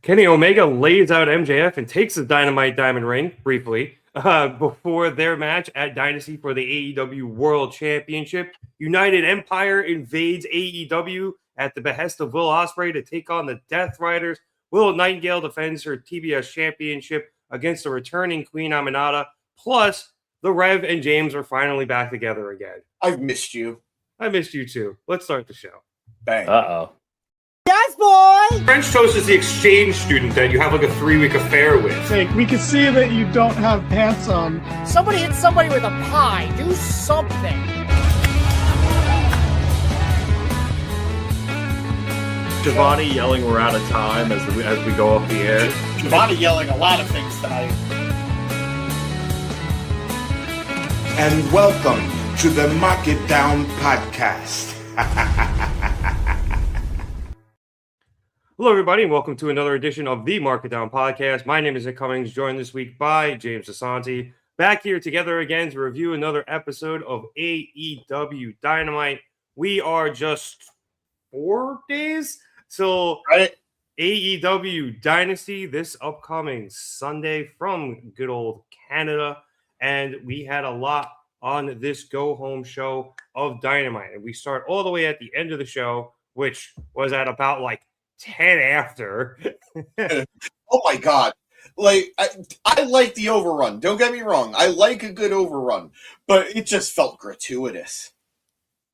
Kenny Omega lays out MJF and takes the Dynamite Diamond Ring briefly before their match at Dynasty for the AEW World Championship. United Empire invades AEW at the behest of Will Ospreay to take on the Death Riders. Willow Nightingale defends her TBS Championship against the returning Queen Aminata. Plus, the Rev and James are finally back together again. I've missed you. I missed you too. Let's start the show. Bang. Uh-oh. Yes, boy! French Toast is the exchange student that you have like a 3-week affair with. We can see that you don't have pants on. Somebody hit somebody with a pie. Do something. Giovanni yelling we're out of time as we go off the air. Giovanni yelling a lot of things tonight. And welcome to the Mark It Down podcast. Hello, everybody, and welcome to another edition of the Mark It Down podcast. My name is Nick Cummings, joined this week by James Asante. Back here together again to review another episode of AEW Dynamite. We are just 4 days till AEW Dynasty this upcoming Sunday from good old Canada. And we had a lot on this go-home show of Dynamite. And we start all the way at the end of the show, which was at about like 10 after. Oh my God. Like, I like the overrun. Don't get me wrong. I like a good overrun, but it just felt gratuitous.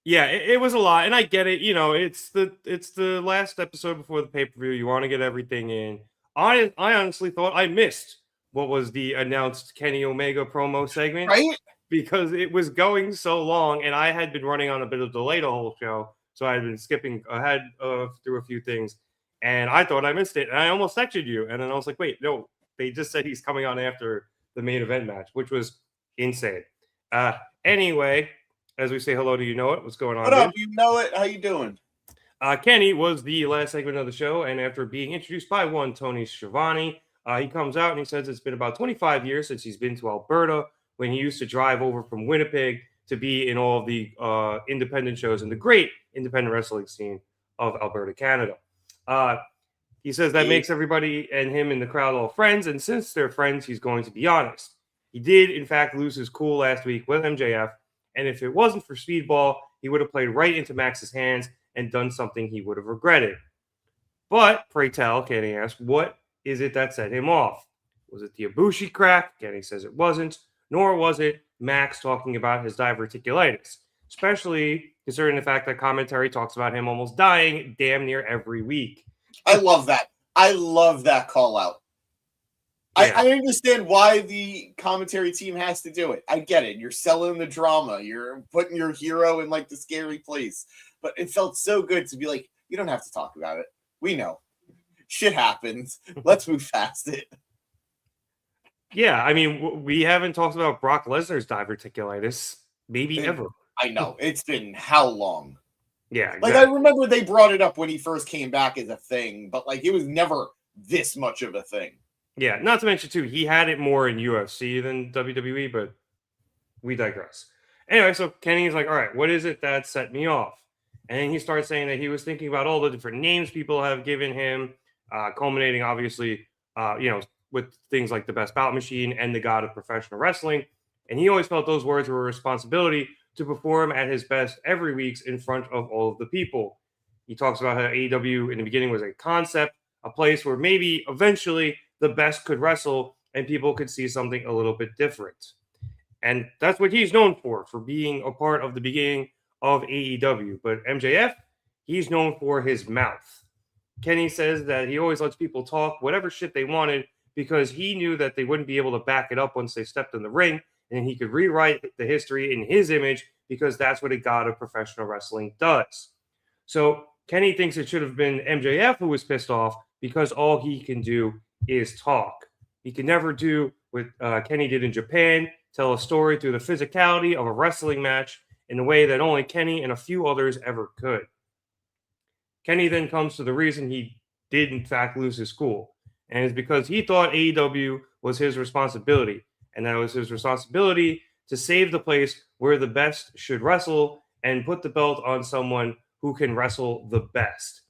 Yeah, it was a lot, and I get it. You know, it's the last episode before the pay-per-view. You want to get everything in. I honestly thought I missed what was the announced Kenny Omega promo segment, Right? Because it was going so long, and I had been running on a bit of delay the whole show, so I had been skipping ahead through a few things. And I thought I missed it. And I almost texted you. And then I was like, wait, no, they just said he's coming on after the main event match, which was insane. Anyway, as we say hello to You Know It, what's going on? What up, You Know It? How you doing? Kenny was the last segment of the show. And after being introduced by one Tony Schiavone, he comes out and he says it's been about 25 years since he's been to Alberta, when he used to drive over from Winnipeg to be in all of the independent shows in the great independent wrestling scene of Alberta, Canada. He says that makes everybody and him in the crowd all friends, and since they're friends, he's going to be honest. He did, in fact, lose his cool last week with MJF, and if it wasn't for Speedball, he would have played right into Max's hands and done something he would have regretted. But, pray tell, Kenny asked, what is it that set him off? Was it the Ibushi crack? Kenny says it wasn't, nor was it Max talking about his diverticulitis, especially considering the fact that commentary talks about him almost dying damn near every week. I love that. I love that call out. Yeah. I understand why the commentary team has to do it. I get it. You're selling the drama. You're putting your hero in like the scary place. But it felt so good to be like, you don't have to talk about it. We know. Shit happens. Let's move past it. Yeah, I mean, we haven't talked about Brock Lesnar's diverticulitis maybe ever. I know. It's been how long? Yeah, exactly. Like, I remember they brought it up when he first came back as a thing, but, like, it was never this much of a thing. Yeah, not to mention, too, he had it more in UFC than WWE, but we digress. Anyway, so Kenny's like, all right, what is it that set me off? And then he starts saying that he was thinking about all the different names people have given him, culminating, obviously, with things like the Best Bout Machine and the God of Professional Wrestling. And he always felt those words were a responsibility to perform at his best every week in front of all of the people. He talks about how AEW in the beginning was a concept, a place where maybe eventually the best could wrestle and people could see something a little bit different. And that's what he's known for being a part of the beginning of AEW. But MJF, he's known for his mouth. Kenny says that he always lets people talk whatever shit they wanted because he knew that they wouldn't be able to back it up once they stepped in the ring, and he could rewrite the history in his image because that's what a god of professional wrestling does. So Kenny thinks it should have been MJF who was pissed off because all he can do is talk. He can never do what Kenny did in Japan, tell a story through the physicality of a wrestling match in a way that only Kenny and a few others ever could. Kenny then comes to the reason he did, in fact, lose his cool. And it's because he thought AEW was his responsibility. And that was his responsibility to save the place where the best should wrestle and put the belt on someone who can wrestle the best.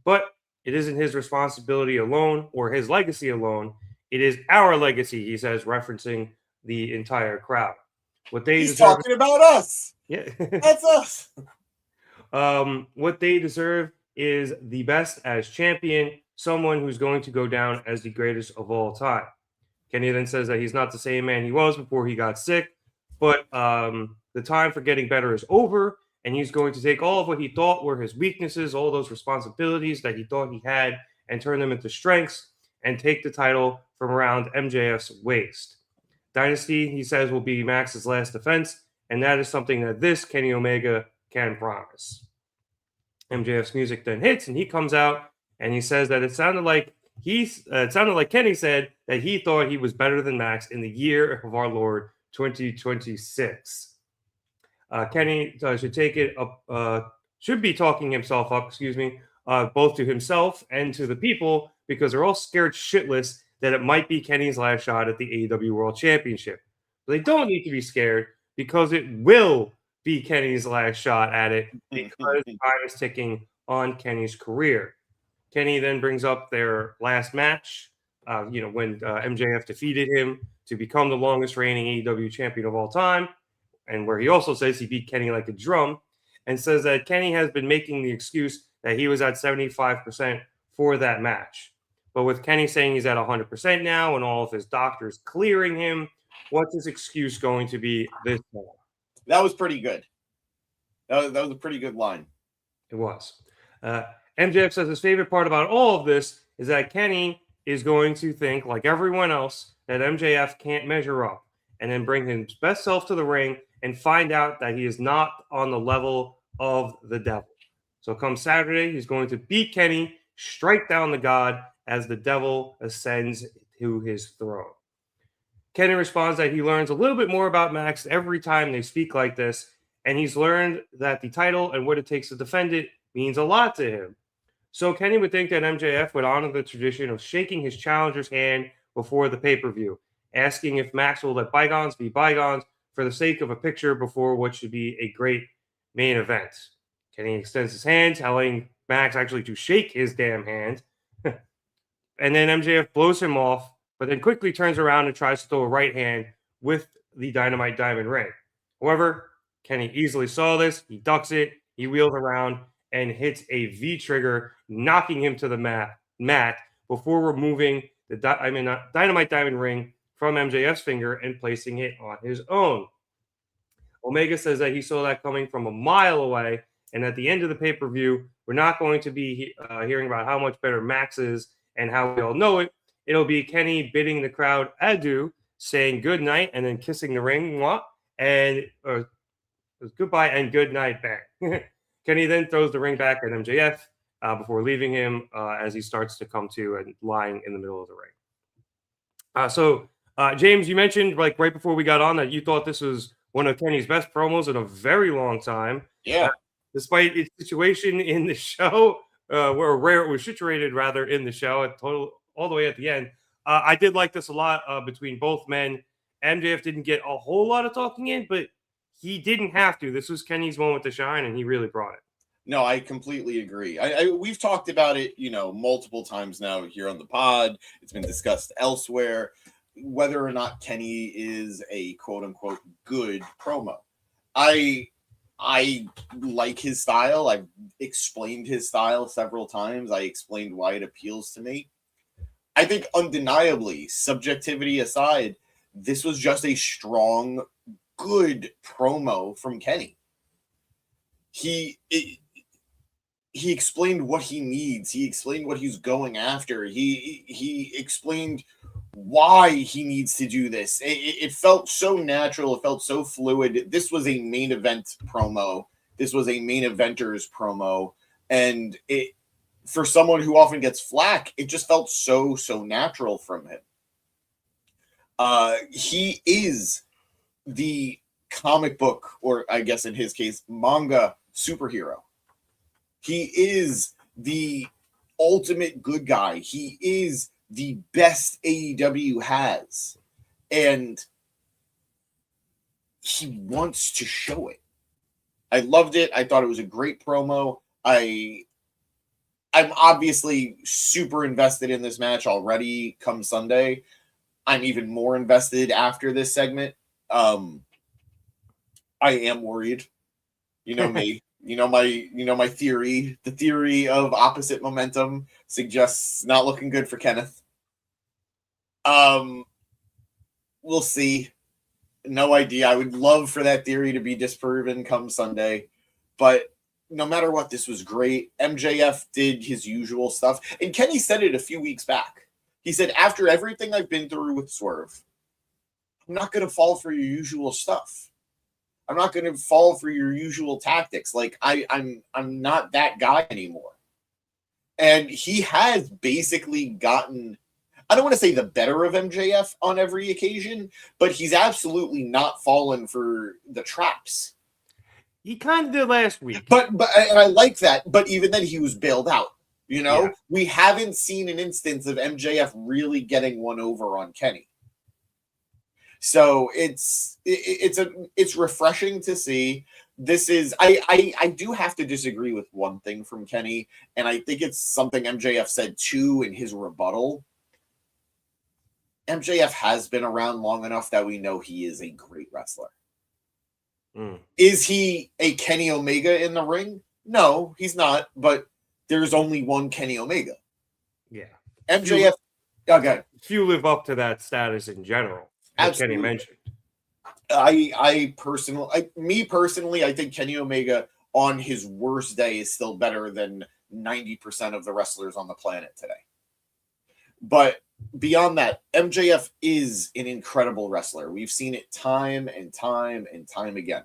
But it isn't his responsibility alone or his legacy alone. It is our legacy, he says, referencing the entire crowd. What they He's deserve, talking about us. yeah. That's us. What they deserve is the best as champion, someone who's going to go down as the greatest of all time. Kenny then says that he's not the same man he was before he got sick, but the time for getting better is over, and he's going to take all of what he thought were his weaknesses, all those responsibilities that he thought he had, and turn them into strengths and take the title from around MJF's waist. Dynasty, he says, will be Max's last defense, and that is something that this Kenny Omega can promise. MJF's music then hits, and he comes out and he says that it sounded like Kenny said that he thought he was better than Max in the year of our Lord 2026. Kenny should be talking himself up, both to himself and to the people, because they're all scared shitless that it might be Kenny's last shot at the AEW World Championship. But they don't need to be scared, because it will be Kenny's last shot at it, because time is ticking on Kenny's career. Kenny then brings up their last match, when MJF defeated him to become the longest reigning AEW champion of all time, and where he also says he beat Kenny like a drum, and says that Kenny has been making the excuse that he was at 75% for that match. But with Kenny saying he's at 100% now and all of his doctors clearing him, what's his excuse going to be this time? That was pretty good. That was a pretty good line. It was. MJF says his favorite part about all of this is that Kenny is going to think, like everyone else, that MJF can't measure up, and then bring his best self to the ring and find out that he is not on the level of the devil. So come Saturday, he's going to beat Kenny, strike down the god as the devil ascends to his throne. Kenny responds that he learns a little bit more about Max every time they speak like this, and he's learned that the title and what it takes to defend it means a lot to him. So Kenny would think that MJF would honor the tradition of shaking his challenger's hand before the pay-per-view, asking if Max will let bygones be bygones for the sake of a picture before what should be a great main event. Kenny extends his hand, telling Max actually to shake his damn hand. And then MJF blows him off, but then quickly turns around and tries to throw a right hand with the Dynamite Diamond ring. However, Kenny easily saw this. He ducks it. He wheels around and hits a V-trigger, knocking him to the mat before removing the Dynamite Diamond ring from MJF's finger and placing it on his own. Omega says that he saw that coming from a mile away, and at the end of the pay-per-view, we're not going to be hearing about how much better Max is and how we all know it. It'll be Kenny bidding the crowd adieu, saying good night, and then kissing the ring, and goodbye and good night back. Kenny then throws the ring back at MJF before leaving him as he starts to come to and lying in the middle of the ring. So James, you mentioned like right before we got on that you thought this was one of Kenny's best promos in a very long time. Yeah. Despite its situation in the show, where it was situated rather in the show all the way at the end. I did like this a lot between both men. MJF didn't get a whole lot of talking in, but he didn't have to. This was Kenny's moment to shine, and he really brought it. No, I completely agree. We've talked about it, multiple times now here on the pod. It's been discussed elsewhere, whether or not Kenny is a quote-unquote good promo. I like his style. I've explained his style several times. I explained why it appeals to me. I think undeniably, subjectivity aside, this was just a strong, good promo from Kenny. He explained what he needs. He explained what he's going after. He explained why he needs to do this. It felt so natural. It felt so fluid. This was a main event promo. This was a main eventers promo. And for someone who often gets flack, it just felt so natural from him. He is the comic book, or I guess in his case, manga superhero. He is the ultimate good guy. He is the best AEW has. And he wants to show it. I loved it. I thought it was a great promo. I I'm obviously super invested in this match already come Sunday. I'm even more invested after this segment. I am worried. You know me. You know my theory. The theory of opposite momentum suggests not looking good for Kenneth. We'll see. No idea. I would love for that theory to be disproven come Sunday, but no matter what, this was great. MJF did his usual stuff, and Kenny said it a few weeks back. He said, after everything I've been through with Swerve, I'm not going to fall for your usual stuff. I'm not going to fall for your usual tactics. Like I'm not that guy anymore. And he has basically gotten, I don't want to say the better of MJF on every occasion, but he's absolutely not fallen for the traps. He kind of did last week. But and I like that. But even then, he was bailed out. You know, Yeah. We haven't seen an instance of MJF really getting one over on Kenny. So it's refreshing to see. This is I do have to disagree with one thing from Kenny, and I think it's something MJF said too in his rebuttal. MJF has been around long enough that we know he is a great wrestler. Is he a Kenny Omega in the ring? No, he's not, but there's only one Kenny Omega. Yeah. MJF, okay. Few live up to that status in general. Absolutely. Kenny mentioned. I personally, I think Kenny Omega on his worst day is still better than 90% of the wrestlers on the planet today. But beyond that, MJF is an incredible wrestler. We've seen it time and time and time again.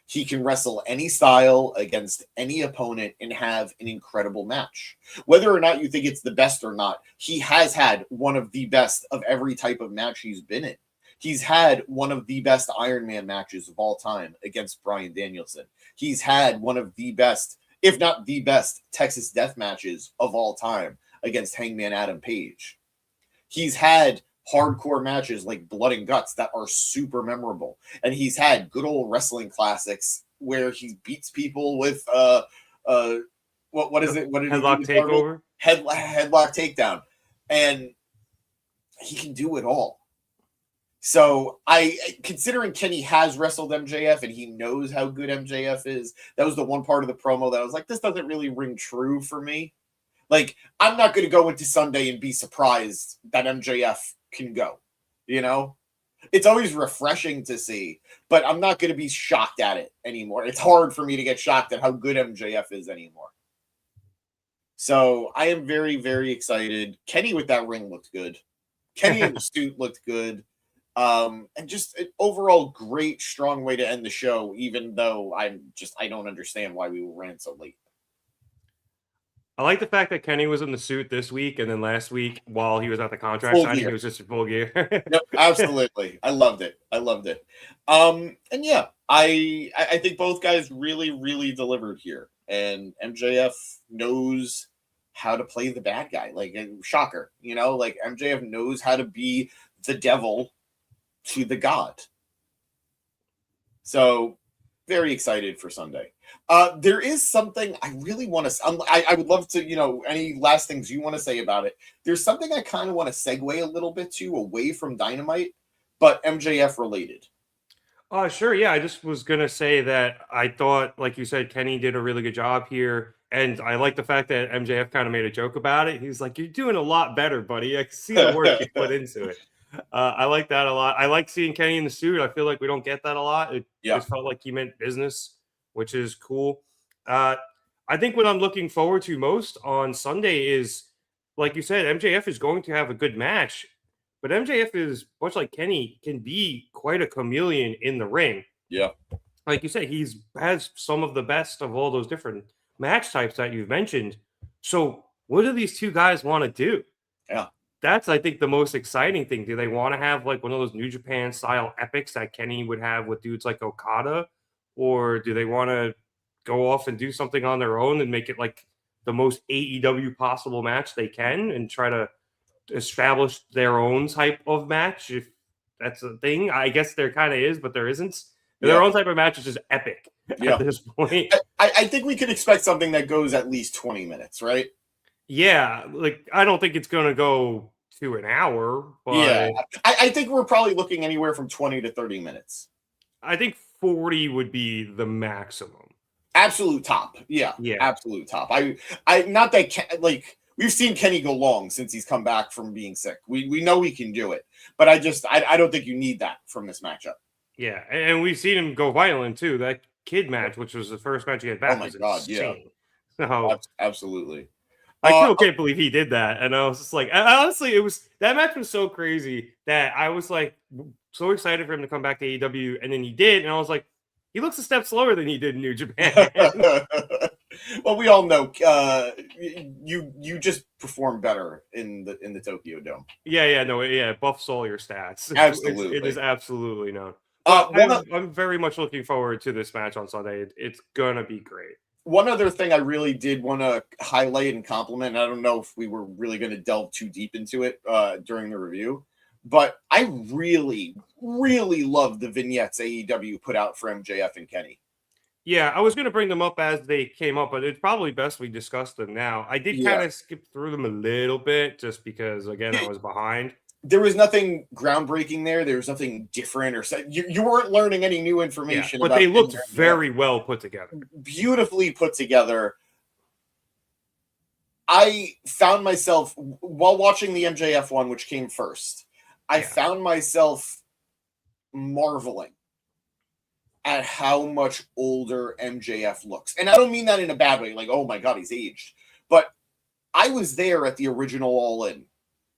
He can wrestle any style against any opponent and have an incredible match. Whether or not you think it's the best or not, he has had one of the best of every type of match he's been in. He's had one of the best Iron Man matches of all time against Bryan Danielson. He's had one of the best, if not the best, Texas Death matches of all time against Hangman Adam Page. He's had hardcore matches like Blood and Guts that are super memorable. And he's had good old wrestling classics where he beats people with what is it? What did Headlock takeover? Headlock takedown. And he can do it all. So considering Kenny has wrestled MJF and he knows how good MJF is, that was the one part of the promo that I was like, this doesn't really ring true for me. Like, I'm not going to go into Sunday and be surprised that MJF can go, you know? It's always refreshing to see, but I'm not going to be shocked at it anymore. It's hard for me to get shocked at how good MJF is anymore. So I am very, very excited. Kenny with that ring looked good. Kenny in the suit looked good. And just an overall great, strong way to end the show, even though I don't understand why we ran so late. I like the fact that Kenny was in the suit this week, and then last week, while he was at the contract Full signing, gear. he was just in full gear. No, absolutely. I loved it. And yeah, I think both guys really, really delivered here. And MJF knows how to play the bad guy. Like, shocker, you know, like MJF knows how to be the devil to the god. So very excited for Sunday. There is something I really want to. I would love to, any last things you want to say about it. There's something I kind of want to segue a little bit to away from Dynamite, but MJF related. Sure. Yeah, I just was gonna say that I thought, like you said, Kenny did a really good job here, and I like the fact that MJF kind of made a joke about it. He's like, "You're doing a lot better, buddy. I can see the work you put into it." I like that a lot. I like seeing Kenny in the suit. I feel like we don't get that a lot. It just felt like he meant business, which is cool. I think what I'm looking forward to most on Sunday is, like you said, MJF is going to have a good match, but MJF is, much like Kenny, can be quite a chameleon in the ring. Yeah. Like you said, has some of the best of all those different match types that you've mentioned. So what do these two guys want to do? Yeah. That's, I think, the most exciting thing. Do they want to have like one of those New Japan style epics that Kenny would have with dudes like Okada? Or do they want to go off and do something on their own and make it like the most AEW possible match they can and try to establish their own type of match? If that's a thing, I guess there kind of is, but there isn't. Their own type of match is just epic at this point. I think we could expect something that goes at least 20 minutes, right? Yeah, like I don't think it's gonna go to an hour, but Yeah, I think we're probably looking anywhere from 20 to 30 minutes. I think 40 would be the maximum. Absolute top. Yeah, Yeah. absolute top. I not that like we've seen Kenny go long since he's come back from being sick. We know he can do it, but I don't think you need that from this matchup. Yeah, and we've seen him go violent too. That kid match, which was the first match he had back, Oh my was God, yeah. insane. So Absolutely. I still can't believe he did that. And I was just like, honestly, that match was so crazy that I was like so excited for him to come back to AEW, and then he did, and I was like, he looks a step slower than he did in New Japan. Well, we all know you just perform better in the Tokyo Dome. Yeah, buffs all your stats. Absolutely. It is absolutely known. I'm very much looking forward to this match on Sunday. It's gonna be great. One other thing I really did want to highlight and compliment, and I don't know if we were really going to delve too deep into it during the review, but I really, really love the vignettes AEW put out for MJF and Kenny. Yeah, I was going to bring them up as they came up, but it's probably best we discuss them now. I did kind of skip through them a little bit just because, again, I was behind. There was nothing groundbreaking there. There was nothing different, or you weren't learning any new information. But they looked very well put together. Beautifully put together. I found myself, while watching the MJF one, which came first, I found myself marveling at how much older MJF looks. And I don't mean that in a bad way, like, oh my God, he's aged. But I was there at the original All In,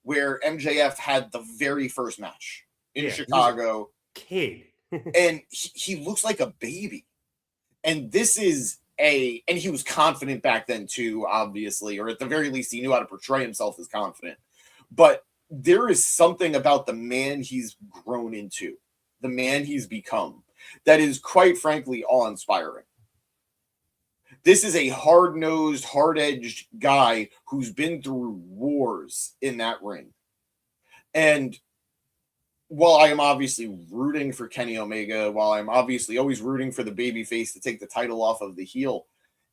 where MJF had the very first match in Chicago. Kid. And he looks like a baby. And this is and he was confident back then too, obviously, or at the very least, he knew how to portray himself as confident. But there is something about the man he's grown into, the man he's become, that is quite frankly awe-inspiring. This is a hard-nosed, hard-edged guy who's been through wars in that ring. And while I am obviously rooting for Kenny Omega, while I'm obviously always rooting for the babyface to take the title off of the heel,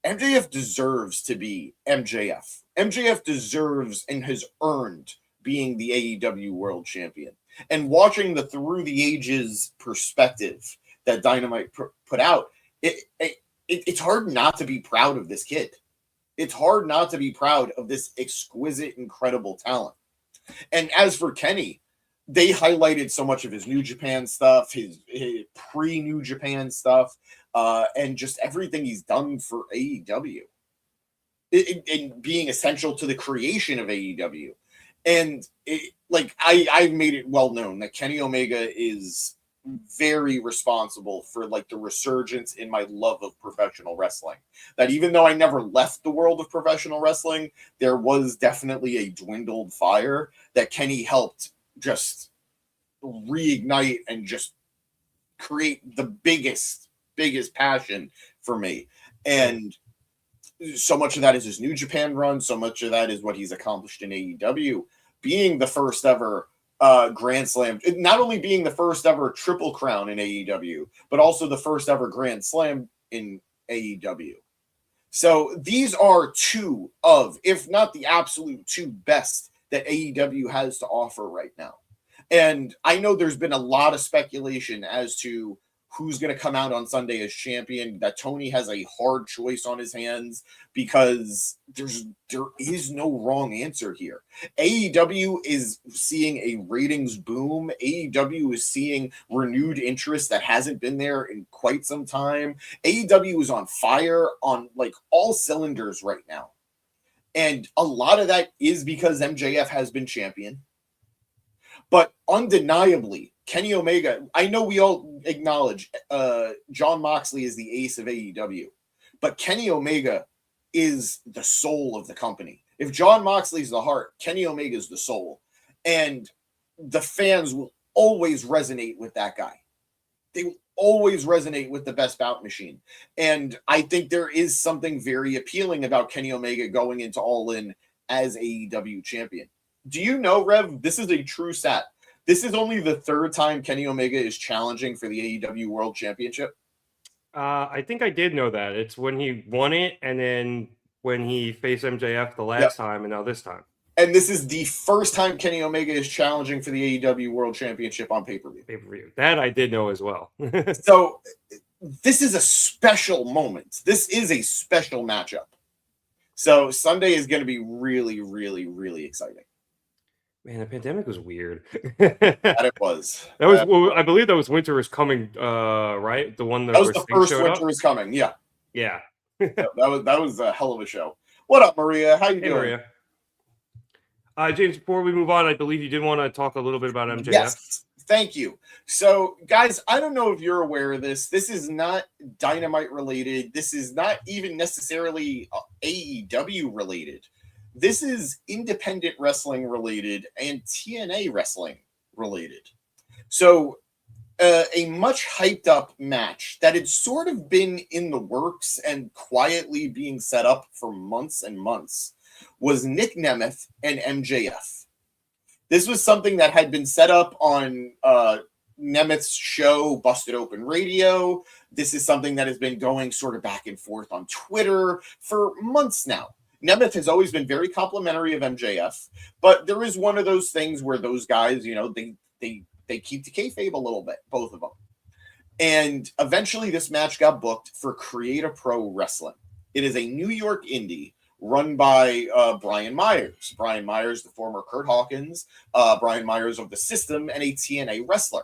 MJF deserves to be MJF. MJF deserves and has earned being the AEW World Champion. And watching the Through the Ages perspective that Dynamite put out, it's hard not to be proud of this kid. It's hard not to be proud of this exquisite, incredible talent. And as for Kenny, they highlighted so much of his New Japan stuff, his pre-New Japan stuff, and just everything he's done for AEW. And being essential to the creation of AEW. And I've made it well known that Kenny Omega is very responsible for like the resurgence in my love of professional wrestling. That even though I never left the world of professional wrestling, there was definitely a dwindled fire that Kenny helped just reignite and just create the biggest passion for me. And so much of that is his New Japan run. So much of that is what he's accomplished in AEW, being the first ever Grand Slam, not only being the first ever Triple Crown in AEW, but also the first ever Grand Slam in AEW. So these are two of, if not the absolute two best that AEW has to offer right now. And I know there's been a lot of speculation as to who's going to come out on Sunday as champion, that Tony has a hard choice on his hands because there is no wrong answer here. AEW is seeing a ratings boom. AEW is seeing renewed interest that hasn't been there in quite some time. AEW is on fire on like all cylinders right now. And a lot of that is because MJF has been champion. But undeniably, Kenny Omega, I know we all acknowledge Jon Moxley is the ace of AEW, but Kenny Omega is the soul of the company. If Jon Moxley's the heart, Kenny Omega is the soul. And the fans will always resonate with that guy. They will always resonate with the best bout machine. And I think there is something very appealing about Kenny Omega going into All In as AEW champion. Do you know, Rev, this is a true stat. This is only the third time Kenny Omega is challenging for the AEW World Championship. I think I did know that. It's when he won it, and then when he faced MJF the last time and now this time. And this is the first time Kenny Omega is challenging for the AEW World Championship on pay-per-view. That I did know as well. So this is a special moment. This is a special matchup. So Sunday is going to be really, really, really exciting. Man, the pandemic was weird. That it was. That was. Well, I believe that was Winter is Coming. Right, the one that was the first Winter is Coming. Yeah. Yeah. that was a hell of a show. What up, Maria? How you doing? Maria. James, before we move on, I believe you did want to talk a little bit about MJF. Yes, thank you. So, guys, I don't know if you're aware of this. This is not Dynamite related. This is not even necessarily AEW related. This is independent wrestling related and TNA wrestling related. So, a much hyped up match that had sort of been in the works and quietly being set up for months and months was Nick Nemeth and MJF. This was something that had been set up on Nemeth's show, Busted Open Radio. This is something that has been going sort of back and forth on Twitter for months now. Nemeth has always been very complimentary of MJF, but there is one of those things where those guys, they keep the kayfabe a little bit, both of them. And eventually this match got booked for Create a Pro Wrestling. It is a New York indie run by Brian Myers. Brian Myers, the former Kurt Hawkins, Brian Myers of The System, and a TNA wrestler.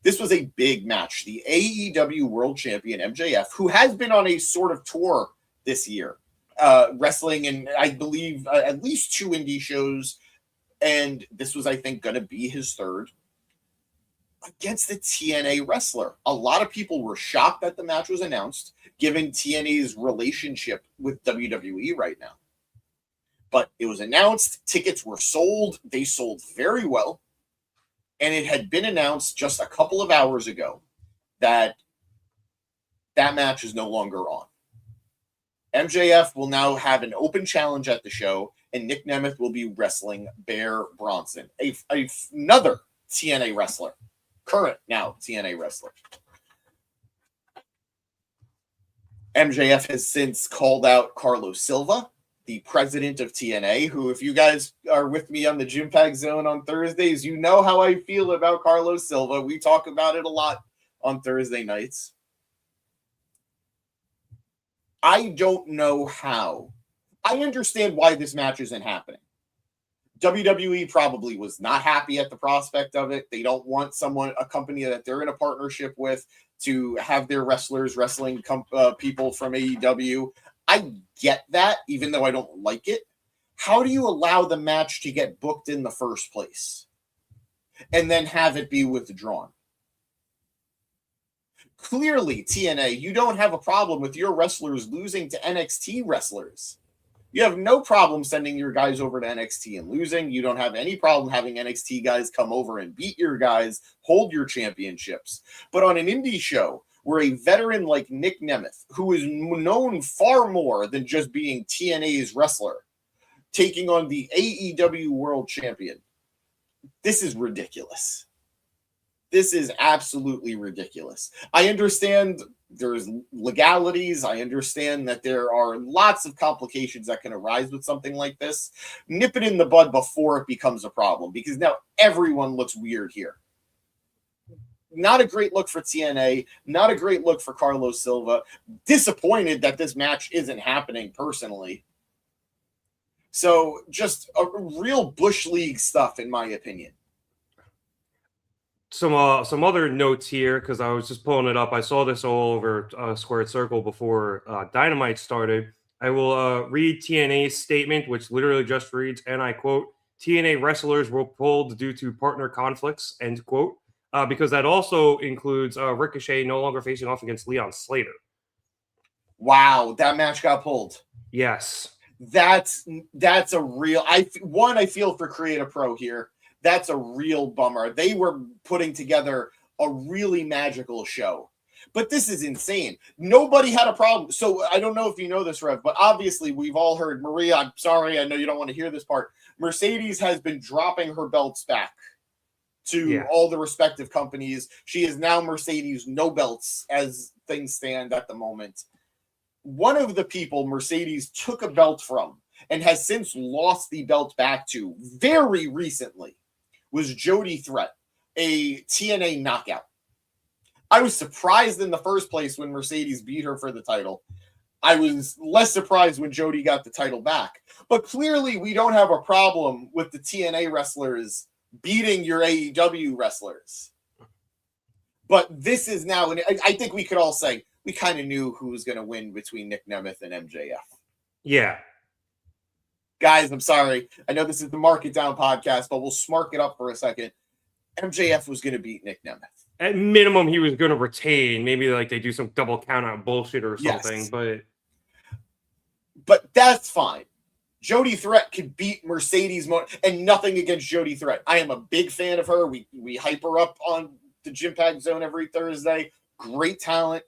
This was a big match. The AEW World Champion MJF, who has been on a sort of tour this year, wrestling in, I believe, at least 2 indie shows, and this was, I think, going to be his third, against the TNA wrestler. A lot of people were shocked that the match was announced, given TNA's relationship with WWE right now. But it was announced, tickets were sold, they sold very well, and it had been announced just a couple of hours ago that that match is no longer on. MJF will now have an open challenge at the show, and Nick Nemeth will be wrestling Bear Bronson, another TNA wrestler. Current now TNA wrestler. MJF has since called out Carlos Silva, the president of TNA, who, if you guys are with me on the Gym Pack Zone on Thursdays, you know how I feel about Carlos Silva. We talk about it a lot on Thursday nights. I don't know how. I understand why this match isn't happening. WWE probably was not happy at the prospect of it. They don't want a company that they're in a partnership with, to have their wrestlers wrestling people from AEW. I get that, even though I don't like it. How do you allow the match to get booked in the first place and then have it be withdrawn? Clearly, TNA, you don't have a problem with your wrestlers losing to NXT wrestlers. You have no problem sending your guys over to NXT and losing. You don't have any problem having NXT guys come over and beat your guys, hold your championships. But on an indie show where a veteran like Nick Nemeth, who is known far more than just being TNA's wrestler, taking on the AEW World Champion, this is ridiculous. This is absolutely ridiculous. I understand there's legalities. I understand that there are lots of complications that can arise with something like this. Nip it in the bud before it becomes a problem, because now everyone looks weird here. Not a great look for TNA. Not a great look for Carlos Silva. Disappointed that this match isn't happening personally. So just a real Bush League stuff, in my opinion. Some other notes here, because I was just pulling it up. I saw this all over Squared Circle before Dynamite started. I will read TNA's statement, which literally just reads, and I quote, "TNA wrestlers were pulled due to partner conflicts," end quote, because that also includes Ricochet no longer facing off against Leon Slater. Wow, that match got pulled. Yes. That's a real... I feel for Create a Pro here. That's a real bummer. They were putting together a really magical show. But this is insane. Nobody had a problem. So I don't know if you know this, Rev, but obviously we've all heard, Maria, I'm sorry, I know you don't want to hear this part. Mercedes has been dropping her belts back to all the respective companies. She is now Mercedes no belts as things stand at the moment. one of the people Mercedes took a belt from and has since lost the belt back to very recently was Jody Threat, a TNA knockout. I was surprised in the first place when Mercedes beat her for the title. I was less surprised when Jody got the title back. But clearly we don't have a problem with the TNA wrestlers beating your AEW wrestlers. But this is now, and I think we could all say, we kind of knew who was going to win between Nick Nemeth and MJF. Yeah. Guys, I'm sorry. I know this is the Mark It Down podcast, but we'll smark it up for a second. MJF was going to beat Nick Nemeth. At minimum, he was going to retain. Maybe like they do some double count out bullshit or something. Yes. But that's fine. Jody Threat could beat Mercedes, and nothing against Jody Threat. I am a big fan of her. We hype her up on the Gym Pack Zone every Thursday. Great talent.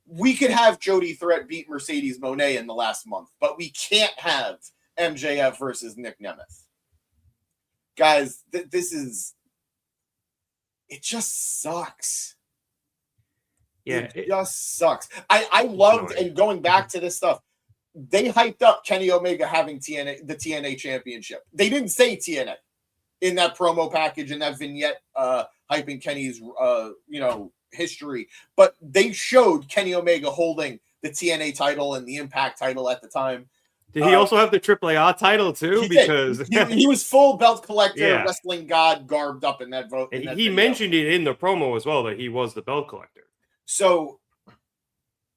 We could have Jody Threat beat Mercedes Moné in the last month, but we can't have MJF versus Nick Nemeth. Guys, this is... It just sucks. yeah, It just sucks. I loved, and going back to this stuff, they hyped up Kenny Omega having the TNA championship. They didn't say TNA in that promo package, in that vignette, hyping Kenny's, history, but they showed Kenny Omega holding the TNA title and the Impact title at the time. Did he also have the AAA title too? Because he was full belt collector, Yeah. wrestling god, garbed up in that vote. and he mentioned it in the promo as well that he was the belt collector. So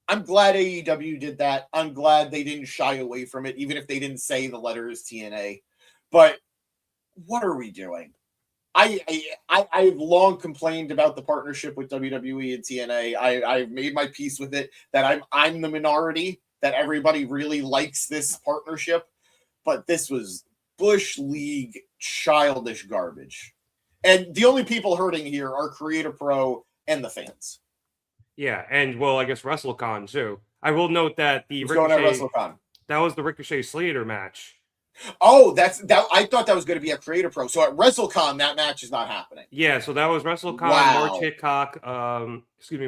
I'm glad AEW did that. I'm glad they didn't shy away from it, even if they didn't say the letters TNA. But what are we doing? I've long complained about the partnership with WWE and TNA. I've made my peace with it that I'm the minority, that everybody really likes this partnership. But this was Bush League childish garbage. And the only people hurting here are Creator Pro and the fans. Yeah, and well, I guess WrestleCon too. I will note that the Who's going at Ricochet, WrestleCon? that was the Ricochet Slater match. Oh, that. I thought that was going to be a Creator Pro. So at WrestleCon, that match is not happening. Yeah, so that was WrestleCon, Wow.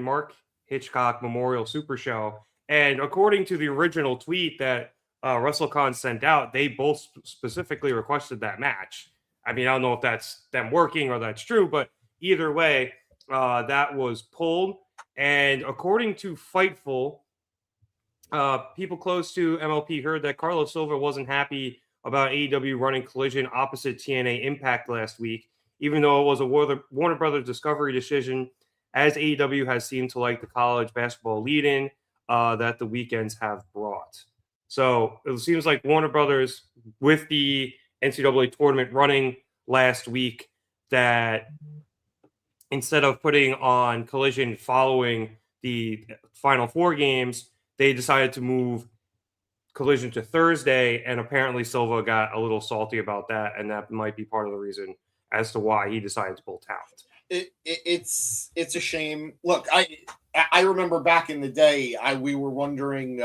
Mark Hitchcock Memorial Super Show. And according to the original tweet that WrestleCon sent out, they both specifically requested that match. I mean, I don't know if that's them working or that's true, but either way, that was pulled. And according to Fightful, people close to MLP heard that Carlos Silva wasn't happy about AEW running Collision opposite TNA Impact last week, even though it was a Warner Brothers Discovery decision, as AEW has seemed to like the college basketball lead-in that the weekends have brought. So it seems like Warner Brothers, with the NCAA tournament running last week, that instead of putting on Collision following the Final Four games, they decided to move Collision to Thursday, and apparently Silva got a little salty about that, and that might be part of the reason as to why he decided to pull talent. It's a shame. Look, I remember back in the day, we were wondering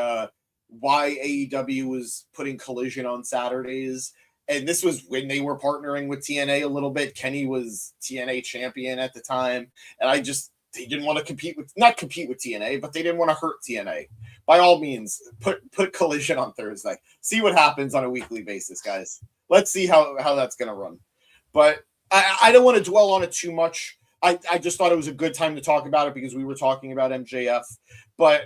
why AEW was putting Collision on Saturdays, and this was when they were partnering with TNA a little bit. Kenny was TNA champion at the time, and they didn't want to not compete with TNA, but they didn't want to hurt TNA. By all means, put Collision on Thursday. See what happens on a weekly basis, guys. Let's see how that's going to run. But I don't want to dwell on it too much. I just thought it was a good time to talk about it because we were talking about MJF. But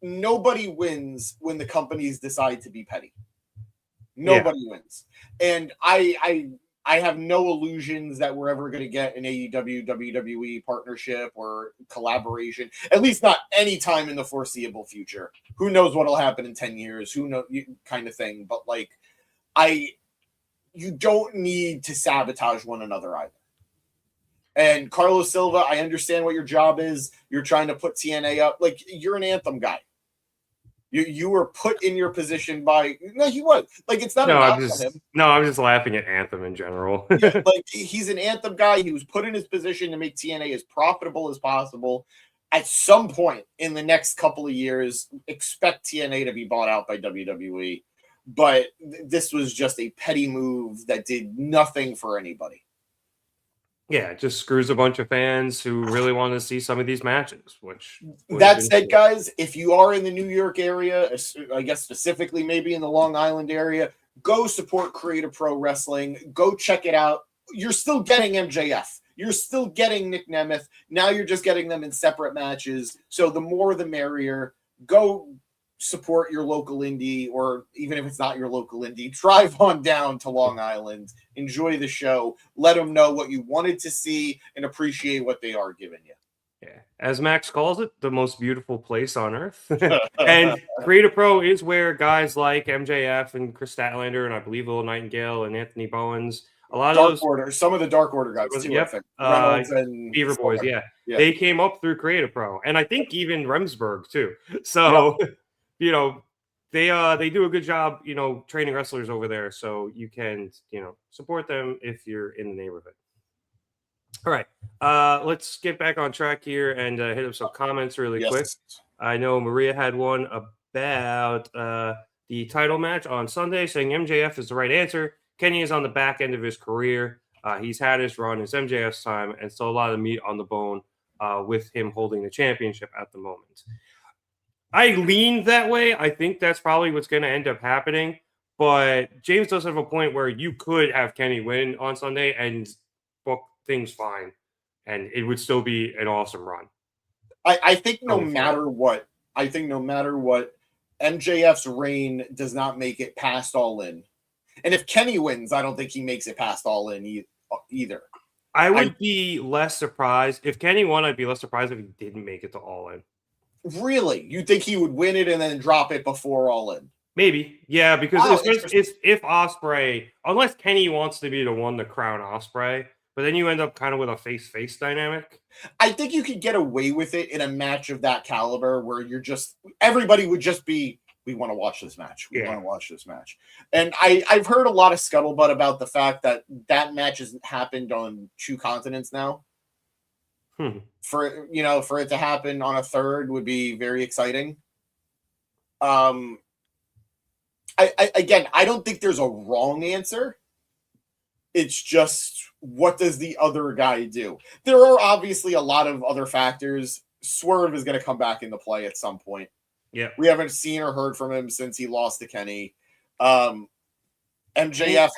nobody wins when the companies decide to be petty. Nobody wins. And I have no illusions that we're ever going to get an AEW WWE partnership or collaboration, at least not any time in the foreseeable future. Who knows what'll happen in 10 years? Who knows, kind of thing. But you don't need to sabotage one another either. And Carlos Silva, I understand what your job is. You're trying to put TNA up. Like, you're an Anthem guy. You were put in your position by... No, he was. Like, it's not about him. No, I'm just laughing at Anthem in general. Yeah, like, he's an Anthem guy. He was put in his position to make TNA as profitable as possible. At some point in the next couple of years, expect TNA to be bought out by WWE. But this was just a petty move that did nothing for anybody. Yeah, it just screws a bunch of fans who really want to see some of these matches, which would have That been said, cool. guys, if you are in the New York area, I guess specifically maybe in the Long Island area, go support Creative Pro Wrestling. Go check it out. You're still getting MJF. You're still getting Nick Nemeth. Now you're just getting them in separate matches. So the more the merrier. Go support your local indie, or even if it's not your local indie, drive on down to Long Island, enjoy the show, let them know what you wanted to see, and appreciate what they are giving you. Yeah, as Max calls it, the most beautiful place on earth. And Creative Pro is where guys like MJF and Chris Statlander and I believe Little Nightingale and Anthony Bowens, a lot Dark of those, Order, some of the Dark Order guys too, yep, I think. Reynolds and Beaver Boys, yeah, they came up through Creative Pro, and I think even Remsburg too. So, you know, they do a good job, you know, training wrestlers over there. So you can, you know, support them if you're in the neighborhood. All right, let's get back on track here and hit up some comments really quick. I know Maria had one about the title match on Sunday, saying MJF is the right answer. Kenny is on the back end of his career. He's had his run. It's MJF's time, and still a lot of meat on the bone with him holding the championship at the moment. I leaned that way. I think that's probably what's going to end up happening. But James does have a point where you could have Kenny win on Sunday and book things fine, and it would still be an awesome run. I think no matter what, MJF's reign does not make it past All In. And if Kenny wins, I don't think he makes it past All In either. I would be less surprised. If Kenny won, I'd be less surprised if he didn't make it to All In. Really? You think he would win it and then drop it before All In? Maybe. Yeah, because if Ospreay, unless Kenny wants to be the one to crown Ospreay, but then you end up kind of with a face-face dynamic. I think you could get away with it in a match of that caliber where everybody would just be, we want to watch this match. We want to watch this match. And I've heard a lot of scuttlebutt about the fact that match hasn't happened on 2 continents now. For it to happen on a third would be very exciting. I don't think there's a wrong answer. It's just, what does the other guy do? There are obviously a lot of other factors. Swerve is going to come back into play at some point. Yeah, we haven't seen or heard from him since he lost to Kenny. MJF. I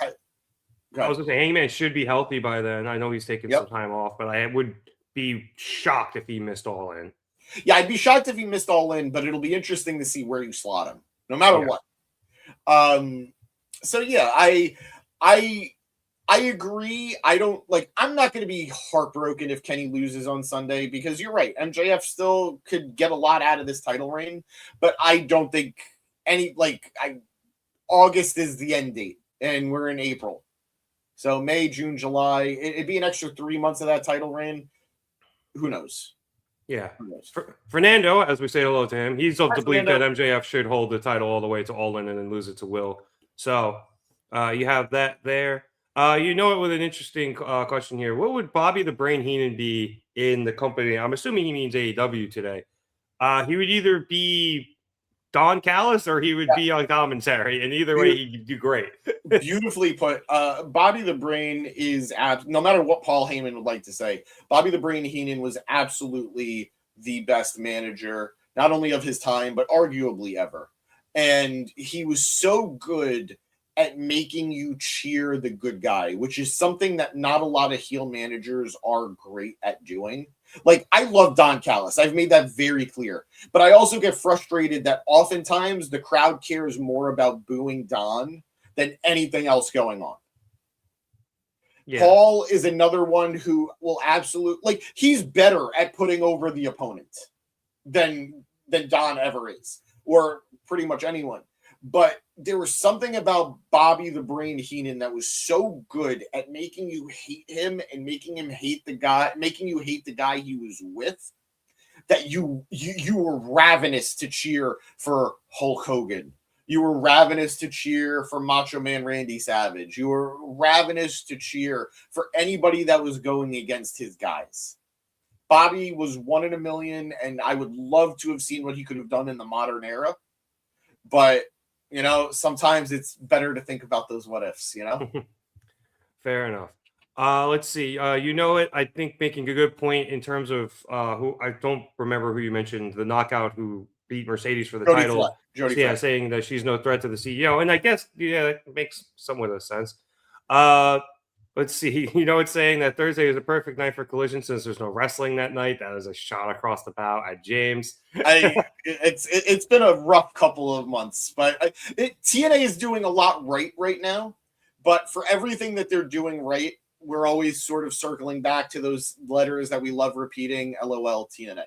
was going to say Hangman should be healthy by then. I know he's taking some time off, but I would be shocked if he missed All In. Yeah, I'd be shocked if he missed All In, but it'll be interesting to see where you slot him, no matter what. So yeah, I agree. I'm not going to be heartbroken if Kenny loses on Sunday, because you're right. MJF still could get a lot out of this title reign, but I don't think August is the end date and we're in April. So May, June, July, it'd be an extra 3 months of that title reign. Who knows? Yeah. Fernando, as we say hello to him, he's of the belief that MJF should hold the title all the way to All In and then lose it to Will. So you have that there. With an interesting question here. What would Bobby the Brain Heenan be in the company? I'm assuming he means AEW today. He would either be Don Callis or he would be on commentary, and either way, he'd do great. Beautifully put. Bobby the Brain is no matter what Paul Heyman would like to say, Bobby the Brain Heenan was absolutely the best manager, not only of his time, but arguably ever. And he was so good at making you cheer the good guy, which is something that not a lot of heel managers are great at doing. Like, I love Don Callis. I've made that very clear. But I also get frustrated that oftentimes the crowd cares more about booing Don than anything else going on. Yeah. Paul is another one who will absolutely, he's better at putting over the opponent than Don ever is, or pretty much anyone. But there was something about Bobby the Brain Heenan that was so good at making you hate him and making you hate the guy he was with, that you were ravenous to cheer for Hulk Hogan. You were ravenous to cheer for Macho Man Randy Savage. You were ravenous to cheer for anybody that was going against his guys. Bobby was 1 in a million, and I would love to have seen what he could have done in the modern era. But sometimes it's better to think about those what ifs, Fair enough. Let's see. You know it. I think making a good point in terms of who I don't remember who you mentioned, the knockout who beat Mercedes for the title. Jody Yeah, Fletcher. saying that she's no threat to the CEO, and I guess that makes somewhat of sense. Let's see. You know, it's saying that Thursday is a perfect night for Collision since there's no wrestling that night. That is a shot across the bow at James. It's been a rough couple of months, but TNA is doing a lot right now. But for everything that they're doing right, we're always sort of circling back to those letters that we love repeating. LOL TNA.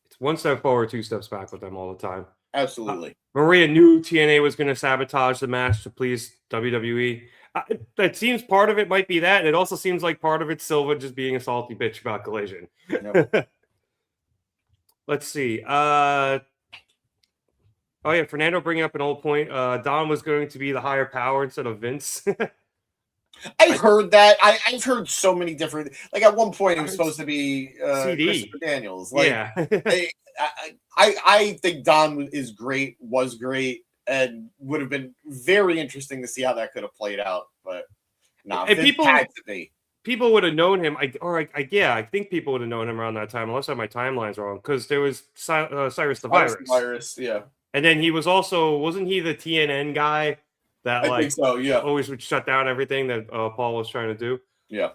It's one step forward, two steps back with them all the time. Absolutely. Maria knew TNA was going to sabotage the match to please WWE. That seems part of it might be that. And it also seems like part of it's Silva just being a salty bitch about Collision. Yep. Let's see. Oh, yeah. Fernando bringing up an old point. Don was going to be the higher power instead of Vince. I've heard that. I've heard so many different. Like at one point, it was supposed to be Christopher Daniels. Like, yeah. I think Don is great, was great, and would have been very interesting to see how that could have played out. But no, people had to be. People would have known him. I think people would have known him around that time, unless I have my timelines wrong, because there was Cyrus the Virus. Yeah. And then he was also, wasn't he the TNN guy that I think so, yeah, always would shut down everything that Paul was trying to do? Yeah.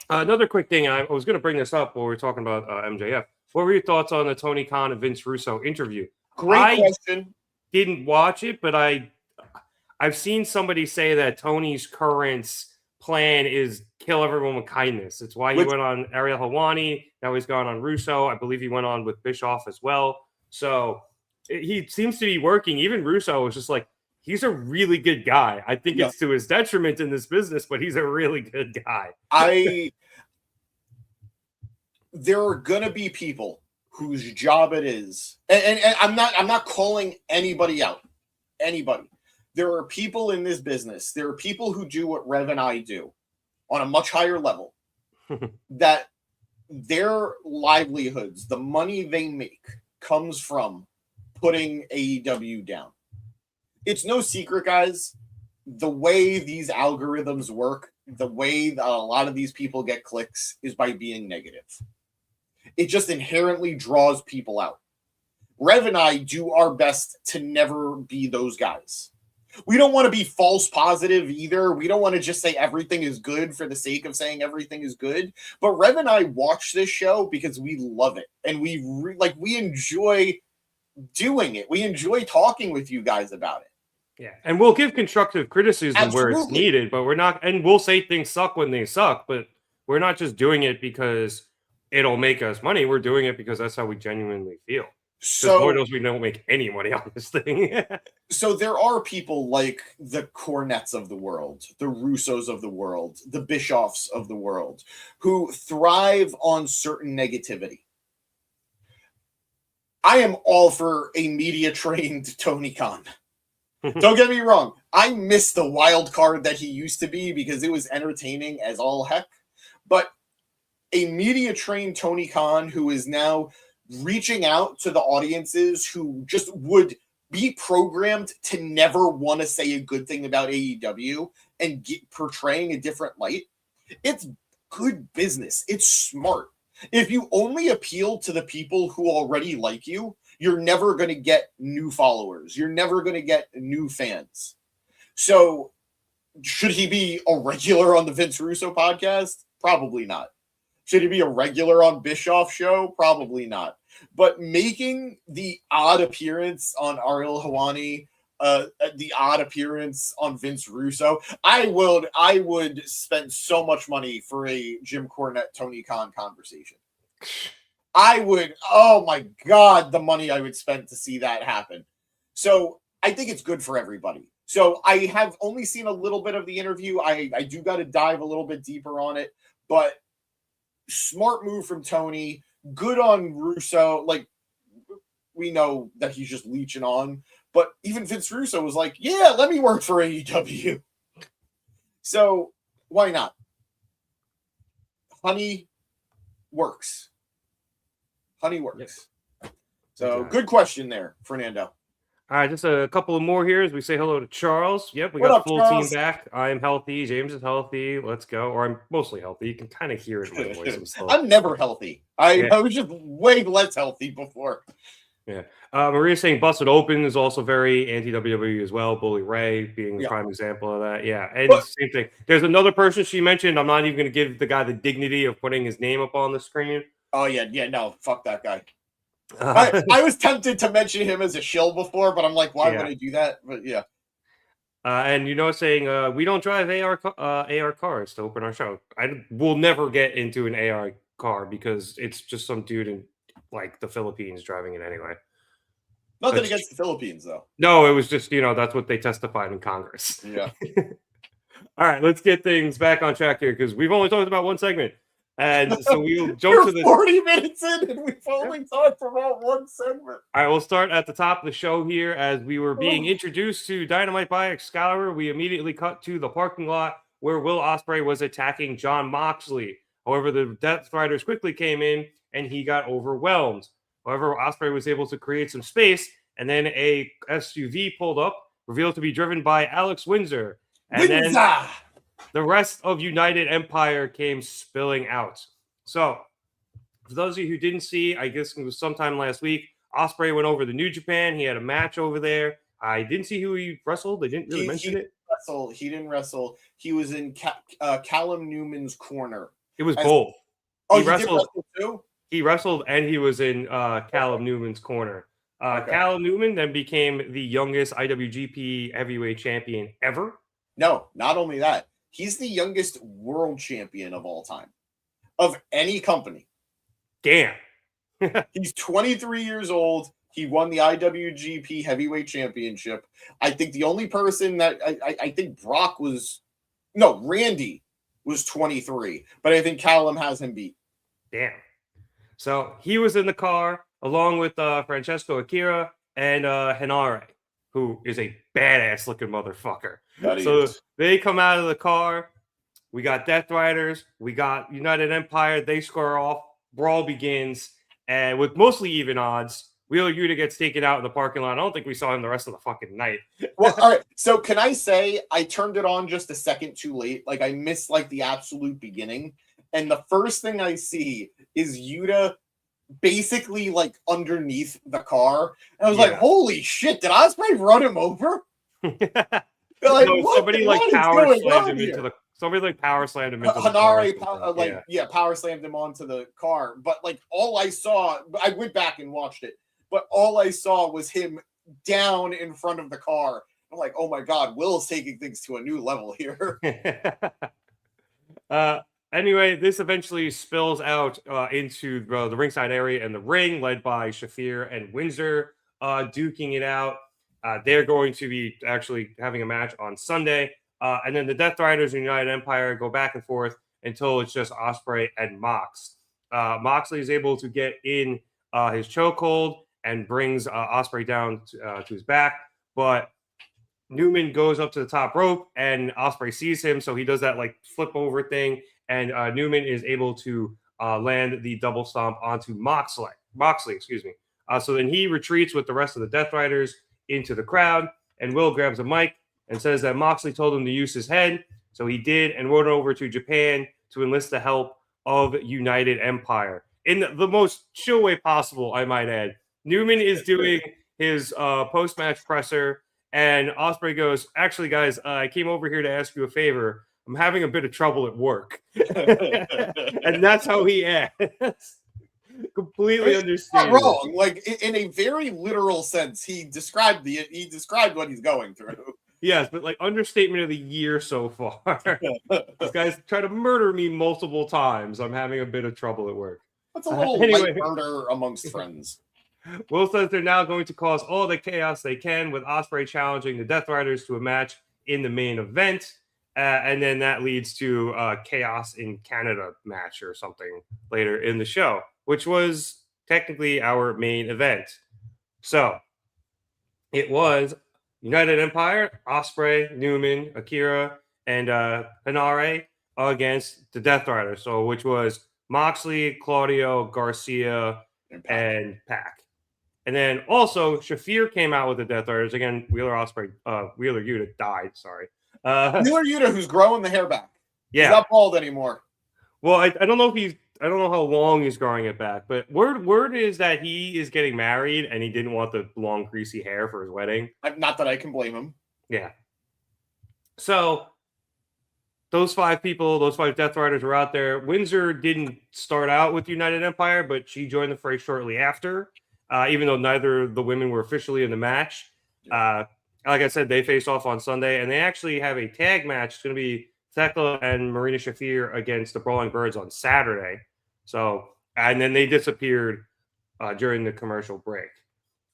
Another quick thing, I was going to bring this up while we were talking about MJF. What were your thoughts on the Tony Khan and Vince Russo interview? Great question. Didn't watch it, but I've seen somebody say that Tony's current plan is kill everyone with kindness. It's why he went on Ariel Helwani. Now he's gone on Russo. I believe he went on with Bischoff as well. So he seems to be working. Even Russo was just like, he's a really good guy. I think it's to his detriment in this business, but he's a really good guy. There are gonna be people whose job it is, and I'm not calling anybody out. Anybody. There are people in this business. There are people who do what Rev and I do on a much higher level. That their livelihoods, the money they make, comes from putting AEW down. It's no secret, guys. The way these algorithms work, the way that a lot of these people get clicks is by being negative. It just inherently draws people out. Rev and I do our best to never be those guys. We don't want to be false positive either. We don't want to just say everything is good for the sake of saying everything is good. But Rev and I watch this show because we love it. And we enjoy doing it. We enjoy talking with you guys about it. Yeah, and we'll give constructive criticism where it's needed, but we're not, and we'll say things suck when they suck, but we're not just doing it because it'll make us money. We're doing it because that's how we genuinely feel. So Lord knows we don't make any money on this thing. So there are people like the Cornettes of the world, the Russos of the world, the Bischoffs of the world, who thrive on certain negativity. I am all for a media-trained Tony Khan. Don't get me wrong. I miss the wild card that he used to be because it was entertaining as all heck. But a media-trained Tony Khan who is now reaching out to the audiences who just would be programmed to never want to say a good thing about AEW and portraying a different light. It's good business. It's smart. If you only appeal to the people who already like you, you're never going to get new followers. You're never going to get new fans. So should he be a regular on the Vince Russo podcast? Probably not. Should he be a regular on Bischoff's show? Probably not. But making the odd appearance on Ariel Helwani, the odd appearance on Vince Russo, I would spend so much money for a Jim Cornette, Tony Khan conversation. I would, oh my God, the money I would spend to see that happen. So I think it's good for everybody. So I have only seen a little bit of the interview. I do got to dive a little bit deeper on it, but smart move from Tony. Good on Russo. Like, we know that he's just leeching on, but even Vince Russo was like, yeah, let me work for AEW. So why not? Honey works. Honey works. Yep. So exactly. Good question there, Fernando. All right, just a couple of more here as we say hello to Charles. Yep, we What got up, full Charles? team back. I'm healthy. James is healthy. Let's go. Or I'm mostly healthy. You can kind of hear it in my voice. I'm still. I'm never healthy. I was just way less healthy before. Yeah. Maria's saying Busted Open is also very anti-WWE as well. Bully Ray being a prime example of that. Yeah. And same thing. There's another person she mentioned. I'm not even going to give the guy the dignity of putting his name up on the screen. Oh, yeah. Yeah, no. Fuck that guy. I was tempted to mention him as a shill before, but I'm like, why would I do that? But yeah. And saying we don't drive AR cars to open our show. We'll never get into an AR car because it's just some dude in like the Philippines driving it anyway. Nothing against the Philippines, though. No, it was just that's what they testified in Congress. Yeah. All right, let's get things back on track here because we've only talked about one segment. And so we'll jump to the 40 minutes in, and we've only talked about one segment. All right, we'll start at the top of the show here. As we were being introduced to Dynamite by Excalibur, we immediately cut to the parking lot where Will Ospreay was attacking Jon Moxley. However, the Death Riders quickly came in, and he got overwhelmed. However, Ospreay was able to create some space, and then a SUV pulled up, revealed to be driven by Alex Windsor. And then the rest of United Empire came spilling out. So, for those of you who didn't see, I guess it was sometime last week, Ospreay went over to New Japan. He had a match over there. I didn't see who he wrestled. They didn't really mention it. He didn't wrestle. He was in Callum Newman's corner. It was both. Oh, he did wrestle too? He wrestled and he was in Callum Newman's corner. Callum Newman then became the youngest IWGP heavyweight champion ever. No, not only that. He's the youngest world champion of all time. Of any company. Damn. He's 23 years old. He won the IWGP Heavyweight Championship. I think the only person that I think Randy was 23, but I think Callum has him beat. Damn. So he was in the car along with Francesco Akira and Henare, who is a badass looking motherfucker. So they come out of the car. We got Death Riders. We got United Empire. They score off. Brawl begins. And with mostly even odds, Wheeler Yuta gets taken out in the parking lot. I don't think we saw him the rest of the fucking night. Well, all right. So can I say I turned it on just a second too late? Like I missed like the absolute beginning. And the first thing I see is Yuta basically like underneath the car. And I was like, holy shit, did Ospreay run him over? Like, somebody power slammed him into the power slammed him into power slammed him onto the car. But like all I saw, I went back and watched it, but all I saw was him down in front of the car. I'm like, oh my God, Will's taking things to a new level here. Anyway, this eventually spills out into the ringside area and the ring, led by Shafir and Windsor duking it out. They're going to be actually having a match on Sunday. And then the Death Riders and United Empire go back and forth until it's just Ospreay and Mox. Moxley is able to get in his chokehold and brings Ospreay down to his back. But Newman goes up to the top rope and Ospreay sees him. So he does that like flip over thing. And Newman is able to land the double stomp onto Moxley. So then he retreats with the rest of the Death Riders into the crowd. And Will grabs a mic and says that Moxley told him to use his head. So he did and rode over to Japan to enlist the help of United Empire. In the most chill way possible, I might add. Newman is doing his post-match presser, and Ospreay goes, actually, guys, I came over here to ask you a favor. I'm having a bit of trouble at work. And that's how he acts. Completely understand. Not wrong. Like in a very literal sense, he described what he's going through. Yes, but like understatement of the year so far. This guy's tried to murder me multiple times. I'm having a bit of trouble at work. That's a little light murder amongst friends. Will says they're now going to cause all the chaos they can with Ospreay challenging the Death Riders to a match in the main event. And then that leads to Chaos in Canada match or something later in the show, which was technically our main event. So it was United Empire, Ospreay, Newman, Akira, and Henare against the Death Riders. So which was Moxley, Claudio, Garcia, and Pac. And then also Shafir came out with the Death Riders again. Wheeler Yuta died. Sorry. Wheeler Yuta, who's growing the hair back. Yeah. He's not bald anymore. Well, I don't know if I don't know how long he's growing it back, but word is that he is getting married and he didn't want the long greasy hair for his wedding. Not that I can blame him. Yeah. So those 5 people, those 5 Death Riders were out there. Windsor didn't start out with United Empire, but she joined the fray shortly after, even though neither of the women were officially in the match. Like I said, they face off on Sunday, and they actually have a tag match. It's going to be Thekla and Marina Shafir against the Brawling Birds on Saturday. So, and then they disappeared during the commercial break.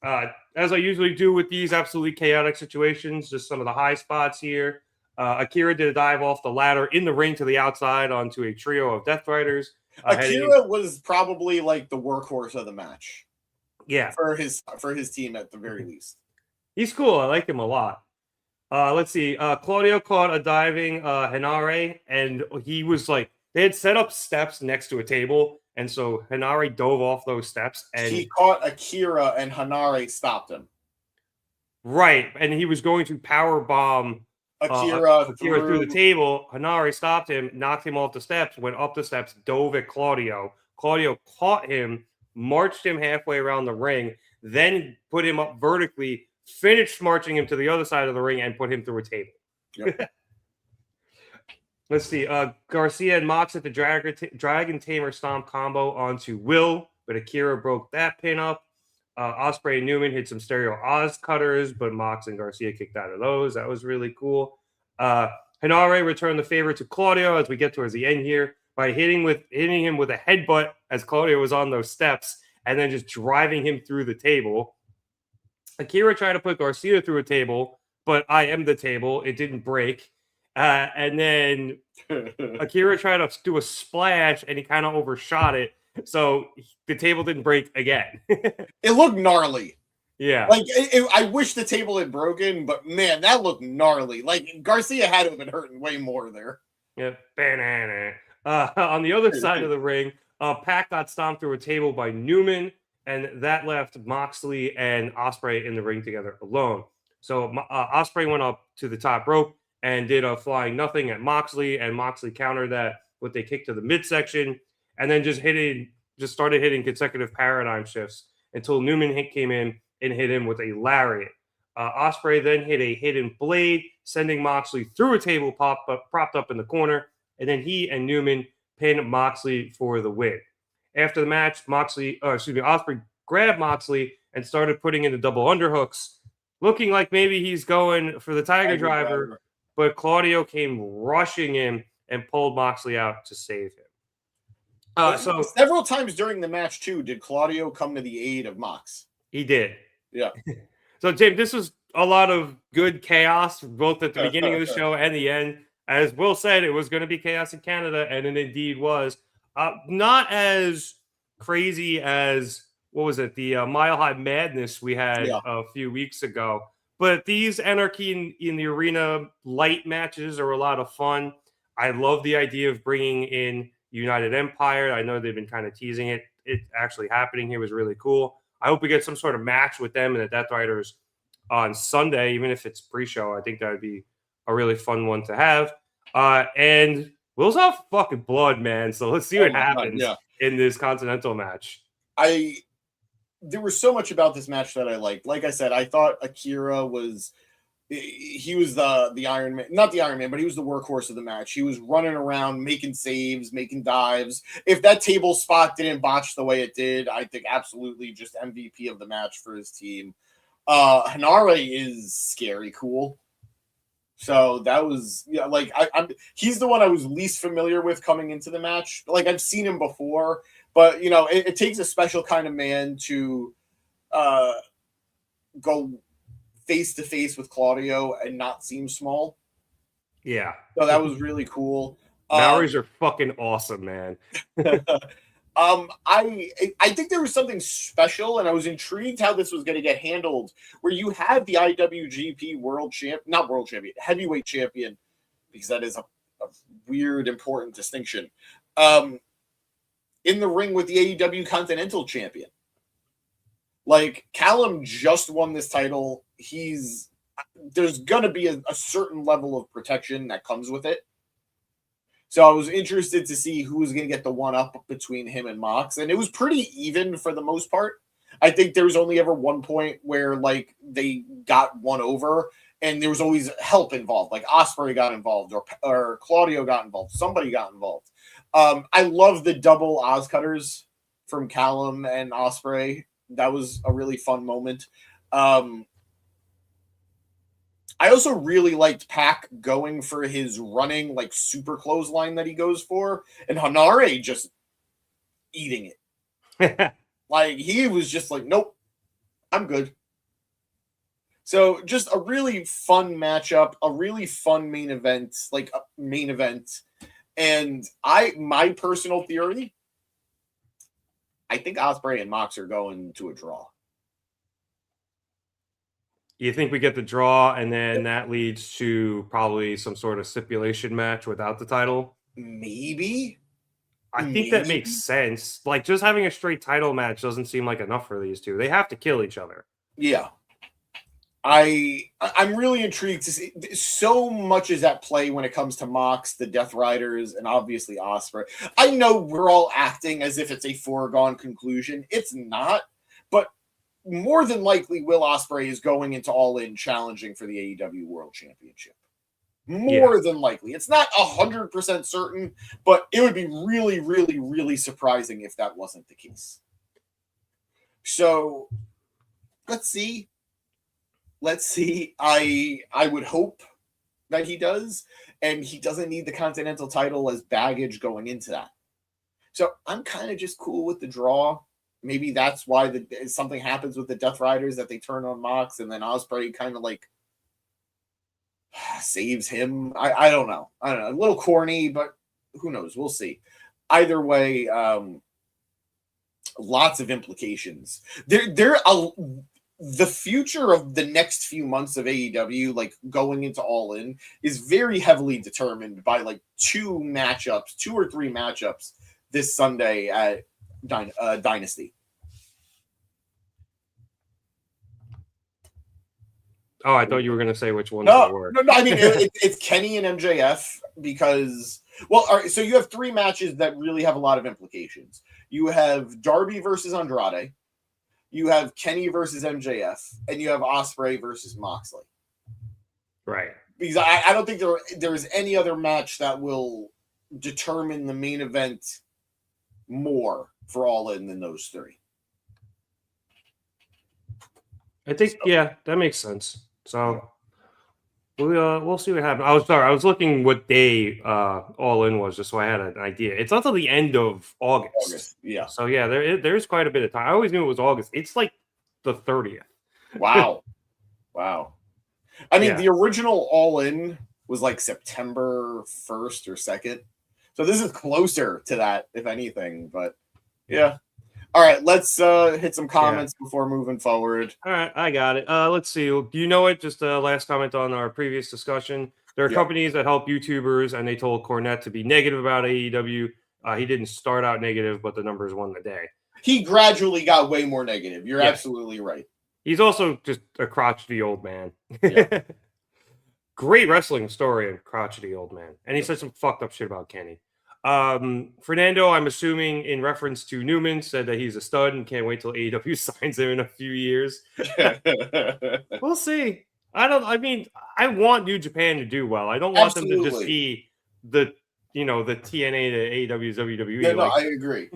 As I usually do with these absolutely chaotic situations, just some of the high spots here. Akira did a dive off the ladder in the ring to the outside onto a trio of Death Riders. Akira was probably like the workhorse of the match. Yeah. For his team at the very least. He's cool. I like him a lot. Let's see. Claudio caught a diving Hinare, and he was like, they had set up steps next to a table, and so Hinare dove off those steps. And he caught Akira, and Hinare stopped him. Right, and he was going to power bomb Akira through the table. Hinare stopped him, knocked him off the steps, went up the steps, dove at Claudio. Claudio caught him, marched him halfway around the ring, then put him up vertically, finished marching him to the other side of the ring, and put him through a table. Yep. Let's see. Garcia and Mox at the Dragon Tamer Stomp combo onto Will, but Akira broke that pin up. Ospreay and Newman hit some stereo Oz cutters, but Mox and Garcia kicked out of those. That was really cool. Hinare returned the favor to Claudio as we get towards the end here by hitting him with a headbutt as Claudio was on those steps, and then just driving him through the table. Akira tried to put Garcia through a table, but I am the table. It didn't break. And then Akira tried to do a splash, and he kind of overshot it. So the table didn't break again. It looked gnarly. Yeah. Like, I wish the table had broken, but man, that looked gnarly. Like, Garcia had to have been hurting way more there. Yeah. Banana. On the other side of the ring, Pac got stomped through a table by Newman, and that left Moxley and Ospreay in the ring together alone. So Ospreay went up to the top rope and did a flying nothing at Moxley, and Moxley countered that with a kick to the midsection, and then just started hitting consecutive paradigm shifts until Newman came in and hit him with a lariat. Ospreay then hit a hidden blade, sending Moxley through a table propped up in the corner, and then he and Newman pinned Moxley for the win. After the match, Ospreay grabbed Moxley and started putting in the double underhooks, looking like maybe he's going for the Tiger Driver. But Claudio came rushing in and pulled Moxley out to save him. So several times during the match too, did Claudio come to the aid of Mox? He did. Yeah. So James, this was a lot of good chaos, both at the beginning of the show and the end. As Will said, it was going to be chaos in Canada, and it indeed was. Not as crazy as the Mile High Madness we had a few weeks ago. But these Anarchy in the Arena light matches are a lot of fun. I love the idea of bringing in United Empire. I know they've been kind of teasing it. It actually happening here was really cool. I hope we get some sort of match with them and the Death Riders on Sunday, even if it's pre-show. I think that would be a really fun one to have. And Will's off fucking blood, man. So let's see what happens in this Continental match. There was so much about this match that I liked. Like I said, I thought Akira was the Iron Man, not the Iron Man, but he was the workhorse of the match. He was running around, making saves, making dives. If that table spot didn't botch the way it did, I think absolutely just MVP of the match for his team. Hinare is scary cool. So that was he's the one I was least familiar with coming into the match. Like, I've seen him before, but it takes a special kind of man to go face to face with Claudio and not seem small. Yeah. So that was really cool. Maoris are fucking awesome, man. I think there was something special, and I was intrigued how this was going to get handled, where you had the IWGP heavyweight champion, because that is a weird, important distinction, in the ring with the AEW Continental champion. Like, Callum just won this title. There's going to be a certain level of protection that comes with it. So I was interested to see who was going to get the one up between him and Mox. And it was pretty even for the most part. I think there was only ever one point where, like, they got one over and there was always help involved. Like, Ospreay got involved or Claudio got involved. Somebody got involved. I love the double Oz cutters from Callum and Ospreay. That was a really fun moment. I also really liked Pac going for his running, like, super clothesline that he goes for, and Hanare just eating it. Like, he was just like, nope, I'm good. So just a really fun matchup, a really fun main event, And my personal theory, I think Ospreay and Mox are going to a draw. You think we get the draw, and then that leads to probably some sort of stipulation match without the title? Maybe. I think that makes sense. Like, just having a straight title match doesn't seem like enough for these two. They have to kill each other. Yeah. I'm really intrigued to see. So much is at play when it comes to Mox, the Death Riders, and obviously Ospreay. I know we're all acting as if it's a foregone conclusion. It's not. But more than likely, Will Ospreay is going into All In challenging for the AEW World Championship. More than likely. It's not 100% certain, but it would be really, really, really surprising if that wasn't the case. So, let's see. I would hope that he does, and he doesn't need the Continental title as baggage going into that. So, I'm kind of just cool with the draw. Maybe that's why something happens with the Death Riders that they turn on Mox, and then Ospreay kind of like saves him. I don't know. A little corny, but who knows? We'll see. Either way, lots of implications. The future of the next few months of AEW, like going into All In, is very heavily determined by like two or three matchups this Sunday at Dynasty. Oh, I thought you were going to say which ones No, they were. no. I mean, it's Kenny and MJF because, well, all right, so you have three matches that really have a lot of implications. You have Darby versus Andrade, you have Kenny versus MJF, and you have Ospreay versus Moxley. Right. Because I don't think there is any other match that will determine the main event more for All In than those three. I think, yeah, that makes sense. So we'll see what happens. I was looking what day All In was just so I had an idea. It's until the end of August. Yeah. So yeah, there's quite a bit of time. I always knew it was August. It's like the 30th. Wow. I mean, the original All In was like September 1st or 2nd. So this is closer to that, if anything. But yeah. All right, let's hit some comments before moving forward. All right, I got it. Let's see. Do you know it? Just a last comment on our previous discussion. There are companies that help YouTubers, and they told Cornette to be negative about AEW. He didn't start out negative, but the numbers won the day. He gradually got way more negative. You're absolutely right. He's also just a crotchety old man. Yeah. Great wrestling story and crotchety old man. And he said some fucked up shit about Kenny. Fernando, I'm assuming in reference to Newman, said that he's a stud and can't wait till AEW signs him in a few years. We'll see. I want New Japan to do well. I don't want them to just be the TNA to AEW's WWE. Yeah, no, I agree.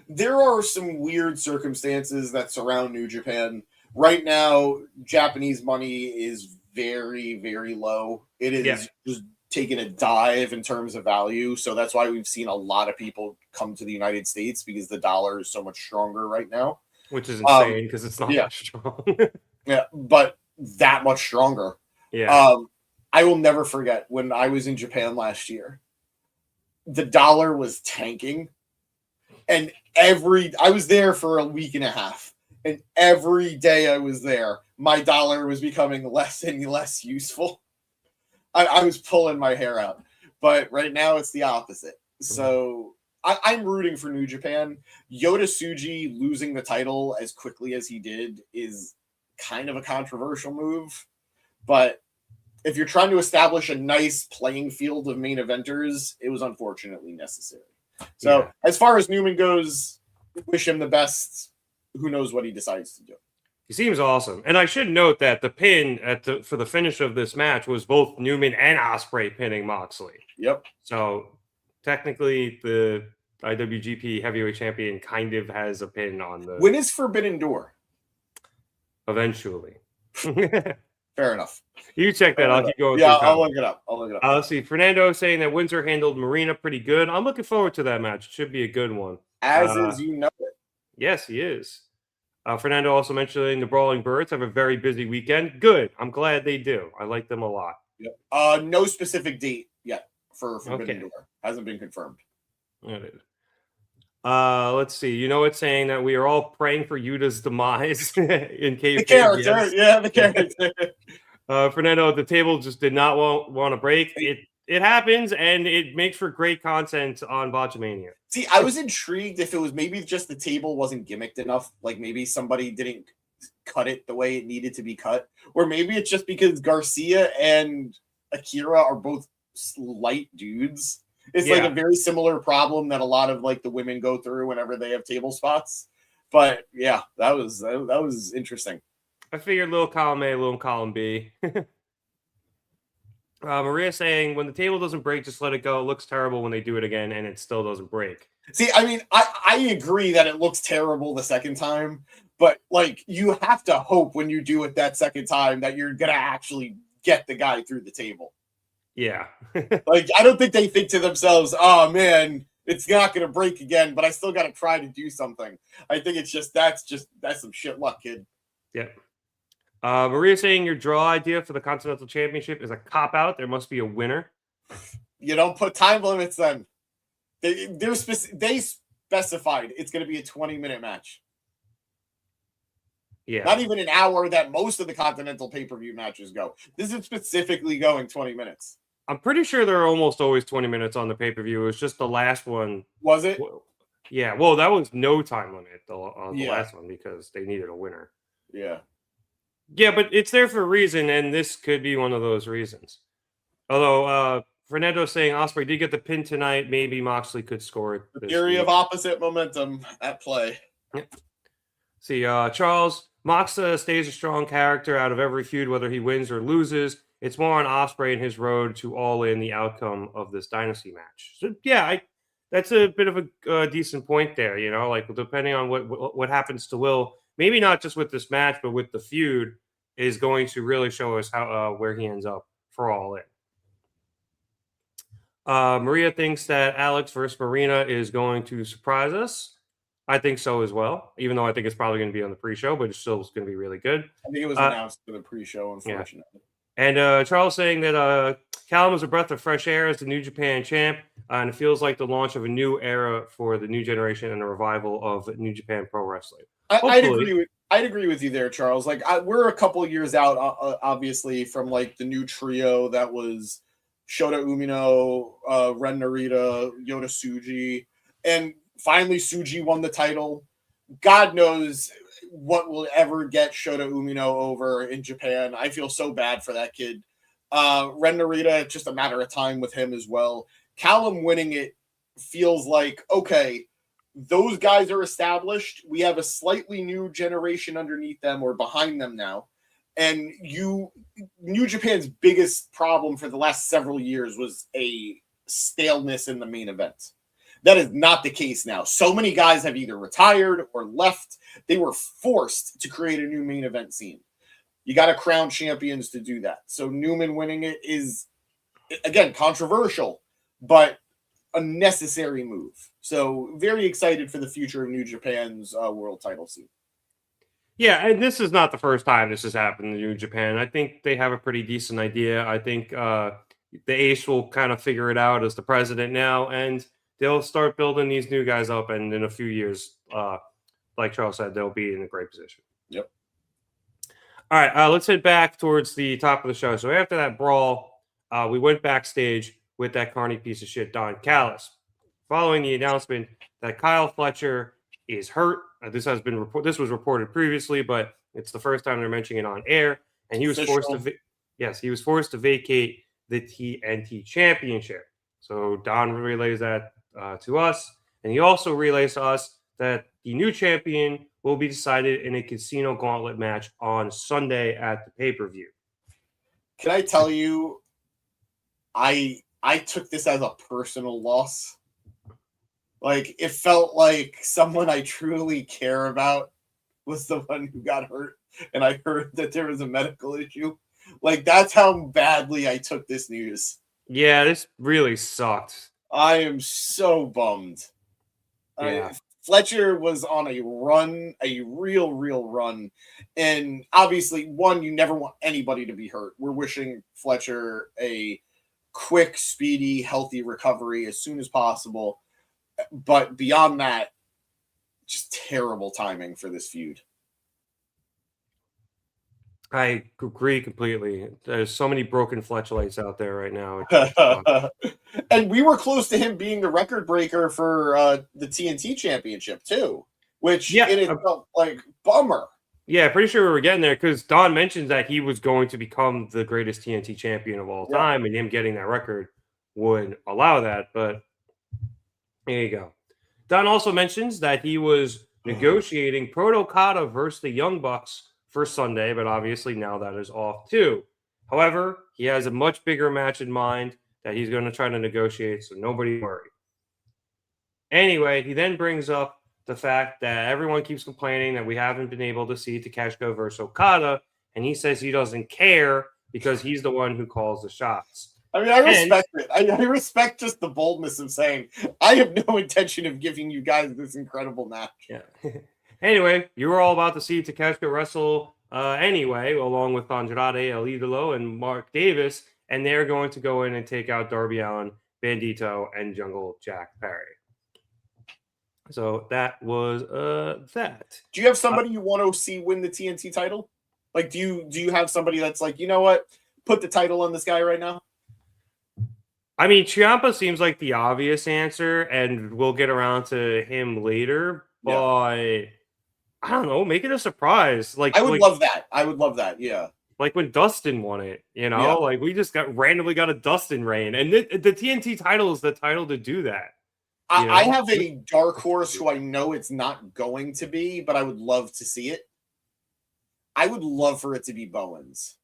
There are some weird circumstances that surround New Japan. Right now, Japanese money is very, very low. It is just taking a dive in terms of value. So that's why we've seen a lot of people come to the United States because the dollar is so much stronger right now. Which is insane because it's not that strong. Yeah, but that much stronger. Yeah. I will never forget when I was in Japan last year. The dollar was tanking. And I was there for a week and a half. And every day I was there, my dollar was becoming less and less useful. I was pulling my hair out. But right now it's the opposite. So I'm rooting for New Japan. Yota Tsuji losing the title as quickly as he did is kind of a controversial move, but if you're trying to establish a nice playing field of main eventers, it was unfortunately necessary. So as far as Newman goes, wish him the best. Who knows what he decides to do? He seems awesome. And I should note that the pin for the finish of this match was both Newman and Ospreay pinning Moxley. Yep. So technically the IWGP Heavyweight Champion kind of has a pin on the... When is Forbidden Door? Eventually. Fair enough. You check that. I'll keep going. Yeah, I'll look it up. Let's see. Fernando saying that Windsor handled Marina pretty good. I'm looking forward to that match. It should be a good one. As is, you know it. Yes, he is. Fernando also mentioning the Brawling Birds have a very busy weekend. Good. I'm glad they do. I like them a lot. Yep. No specific date yet for Forbidden Door. Hasn't been confirmed. Let's see. You know, it's saying that we are all praying for Yuta's demise in case the character. Yeah, the character. Fernando, the table just did not want to break. It happens, and it makes for great content on Botchamania. See, I was intrigued if it was maybe just the table wasn't gimmicked enough. Like maybe somebody didn't cut it the way it needed to be cut. Or maybe it's just because Garcia and Akira are both light dudes. It's like a very similar problem that a lot of like the women go through whenever they have table spots. But yeah, that was interesting. I figured little column A, little column B. Maria saying, when the table doesn't break, just let it go. It looks terrible when they do it again, and it still doesn't break. See, I mean, I agree that it looks terrible the second time, but like you have to hope when you do it that second time that you're gonna actually get the guy through the table. Yeah. Like I don't think they think to themselves, oh man, it's not gonna break again, but I still gotta try to do something. I think it's just that's some shit luck, kid. Yeah. Maria saying your draw idea for the Continental Championship is a cop-out. There must be a winner. You don't put time limits then. They specified it's going to be a 20-minute match. Yeah. Not even an hour that most of the Continental pay-per-view matches go. This is specifically going 20 minutes. I'm pretty sure there are almost always 20 minutes on the pay-per-view. It was just the last one. Was it? Yeah. Well, that was no time limit on the last one because they needed a winner. Yeah. Yeah, but it's there for a reason, and this could be one of those reasons. Although Fernando saying Ospreay did get the pin tonight, maybe Moxley could score it. The theory of opposite momentum at play. Yep. See, Charles, Moxa stays a strong character out of every feud, whether he wins or loses. It's more on Ospreay and his road to all in the outcome of this Dynasty match. So, yeah, that's a bit of a decent point there, you know, like depending on what happens to Will. Maybe not just with this match, but with the feud is going to really show us how where he ends up for All In. Maria thinks that Alex versus Marina is going to surprise us. I think so as well, even though I think it's probably going to be on the pre-show, but it's still going to be really good. I think it was announced for the pre-show, unfortunately. Yeah. And Charles saying that Callum is a breath of fresh air as the New Japan champ, and it feels like the launch of a new era for the new generation and a revival of New Japan Pro Wrestling. I'd agree with you there, Charles. Like we're a couple of years out, obviously, from like the new trio that was Shota Umino, Ren Narita, Yota Tsuji, and finally Tsuji won the title. God knows what will ever get Shota Umino over in Japan. I feel so bad for that kid. Ren Narita, it's just a matter of time with him as well. Callum winning it feels like, okay, those guys are established. We have a slightly new generation underneath them or behind them now. And New Japan's biggest problem for the last several years was a staleness in the main event. That is not the case now. So many guys have either retired or left. They were forced to create a new main event scene. You got to crown champions to do that. So Newman winning it is, again, controversial, but a necessary move. So very excited for the future of New Japan's world title scene. Yeah, and this is not the first time this has happened in New Japan. I think they have a pretty decent idea. I think the Ace will kind of figure it out as the president now, and they'll start building these new guys up, and in a few years, like Charles said, they'll be in a great position. Yep. All right, let's head back towards the top of the show. So after that brawl, we went backstage with that carny piece of shit, Don Callis. following the announcement that Kyle Fletcher is hurt. This was reported previously, but it's the first time they're mentioning it on air. And he was forced to vacate the TNT Championship. So Don relays that to us, and he also relays to us that the new champion will be decided in a casino gauntlet match on Sunday at the pay-per-view. Can I tell you, I took this as a personal loss. Like, it felt like someone I truly care about was the one who got hurt, and I heard that there was a medical issue. Like, that's how badly I took this news. Yeah, this really sucked. I am so bummed. Yeah. Fletcher was on a run, a real run. And obviously, one, you never want anybody to be hurt. We're wishing Fletcher a quick, speedy, healthy recovery as soon as possible. But beyond that, just terrible timing for this feud. I agree completely. There's so many broken Fletchlights out there right now. And we were close to him being the record breaker for the TNT Championship too, which it felt like bummer. Yeah, pretty sure we were getting there because Don mentioned that he was going to become the greatest TNT champion of all time, and him getting that record would allow that. But there you go. Don also mentions that he was negotiating Proto Kata versus the Young Bucks for Sunday, but obviously now that is off too. However, he has a much bigger match in mind that he's going to try to negotiate, so nobody worry. Anyway, he then brings up the fact that everyone keeps complaining that we haven't been able to see Takeshita versus Okada, and he says he doesn't care because he's the one who calls the shots. I mean, I respect it. I respect just the boldness of saying, I have no intention of giving you guys this incredible match. Yeah. Anyway, you were all about to see Takeshita wrestle anyway, along with Andrade, El Ídolo, and Mark Davis, and they're going to go in and take out Darby Allin, Bandido, and Jungle Jack Perry. So that was that. Do you have somebody you want to see win the TNT title? Like, do you have somebody that's like, you know what? Put the title on this guy right now? I mean, Ciampa seems like the obvious answer, and we'll get around to him later, but I don't know, make it a surprise. Like, I would love that. I would love that, yeah. Like when Dustin won it, you know? Like, we just randomly got a Dustin reign, and the TNT title is the title to do that. I have a dark horse who I know it's not going to be, but I would love to see it. I would love for it to be Bowens.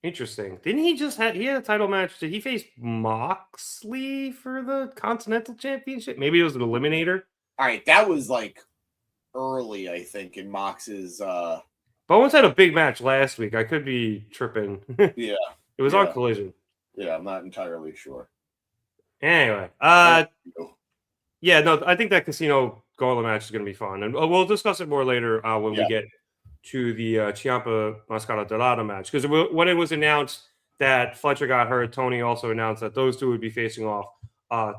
Interesting. Didn't he had a title match? Did he face Moxley for the Continental Championship? Maybe it was an eliminator. All right, that was like early, I think, in Mox's. Bowens had a big match last week. I could be tripping. Yeah, it was on Collision. Yeah, I'm not entirely sure. Anyway, yeah, no, I think that Casino Gauntlet match is going to be fun, and we'll discuss it more later when we get to the Ciampa Máscara Dorada match, because when it was announced that Fletcher got hurt, Tony also announced that those two would be facing off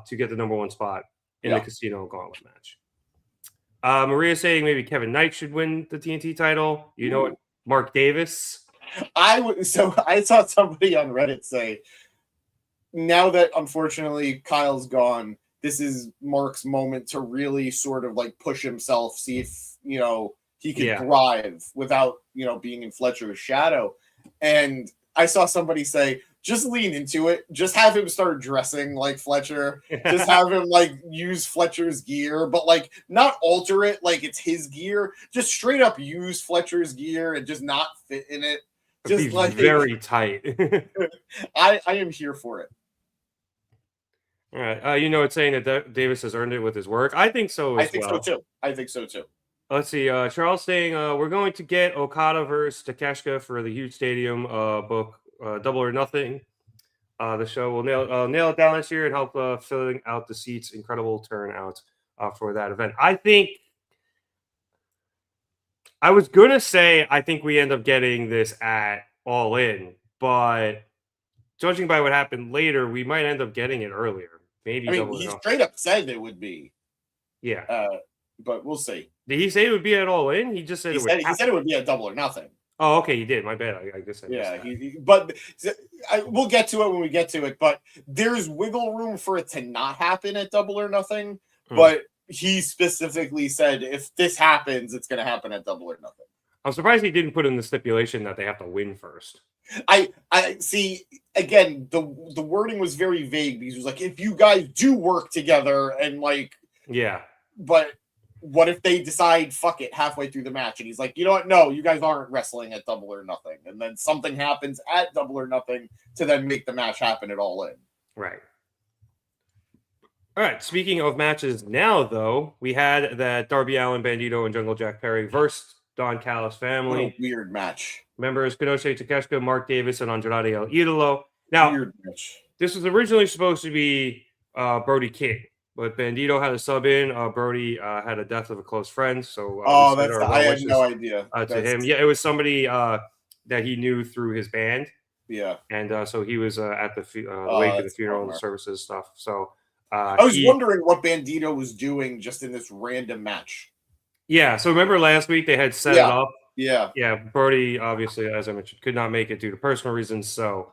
to get the #1 spot in the Casino Gauntlet match. Maria saying maybe Kevin Knight should win the TNT title. You know what? Mark Davis. So I saw somebody on Reddit say, now that unfortunately Kyle's gone, this is Mark's moment to really sort of like push himself, see if he can thrive without being in Fletcher's shadow. And I saw somebody say, just lean into it. Just have him start dressing like Fletcher. Just have him like use Fletcher's gear, but like not alter it like it's his gear. Just straight up use Fletcher's gear and just not fit in it. Just like very tight. I am here for it. All right. It's saying that Davis has earned it with his work. I think so as well. I think so too. Let's see. Charles saying we're going to get Okada versus Takeshita for the huge stadium book. Double or Nothing. The show will nail it down this year and help filling out the seats. Incredible turnout for that event. I think I was gonna say I think we end up getting this at All In, but judging by what happened later, we might end up getting it earlier. Maybe. I mean, he straight up said it would be. Yeah. But we'll see. Did he say it would be at All In? He just said he said it would be a Double or Nothing. Oh, okay, you did. My bad. I guess I missed Yeah, that. but we'll get to it when we get to it. But there's wiggle room for it to not happen at Double or Nothing. But he specifically said if this happens, it's going to happen at Double or Nothing. I'm surprised he didn't put in the stipulation that they have to win first. I see. Again, the wording was very vague because it was like, if you guys do work together and like, Yeah. But what if they decide fuck it halfway through the match? And he's like, you know what? No, you guys aren't wrestling at Double or Nothing. And then something happens at Double or Nothing to then make the match happen at All In. Right. All right. Speaking of matches now, though, we had that Darby Allin, Bandido, and Jungle Jack Perry versus Don Callis family. What a weird match. Members Konosuke Takeshita, Mark Davis, and Andrade El Ídolo. Now, Weird match. this was originally supposed to be Brody King, but Bandido had a sub in. Brody had a death of a close friend, so I had no idea. To him. Yeah, it was somebody that he knew through his band. Yeah, and so he was at the wake of the funeral and services stuff. So I was wondering what Bandido was doing just in this random match. Yeah, so remember last week they had set it up. Yeah. Brody obviously, as I mentioned, could not make it due to personal reasons. So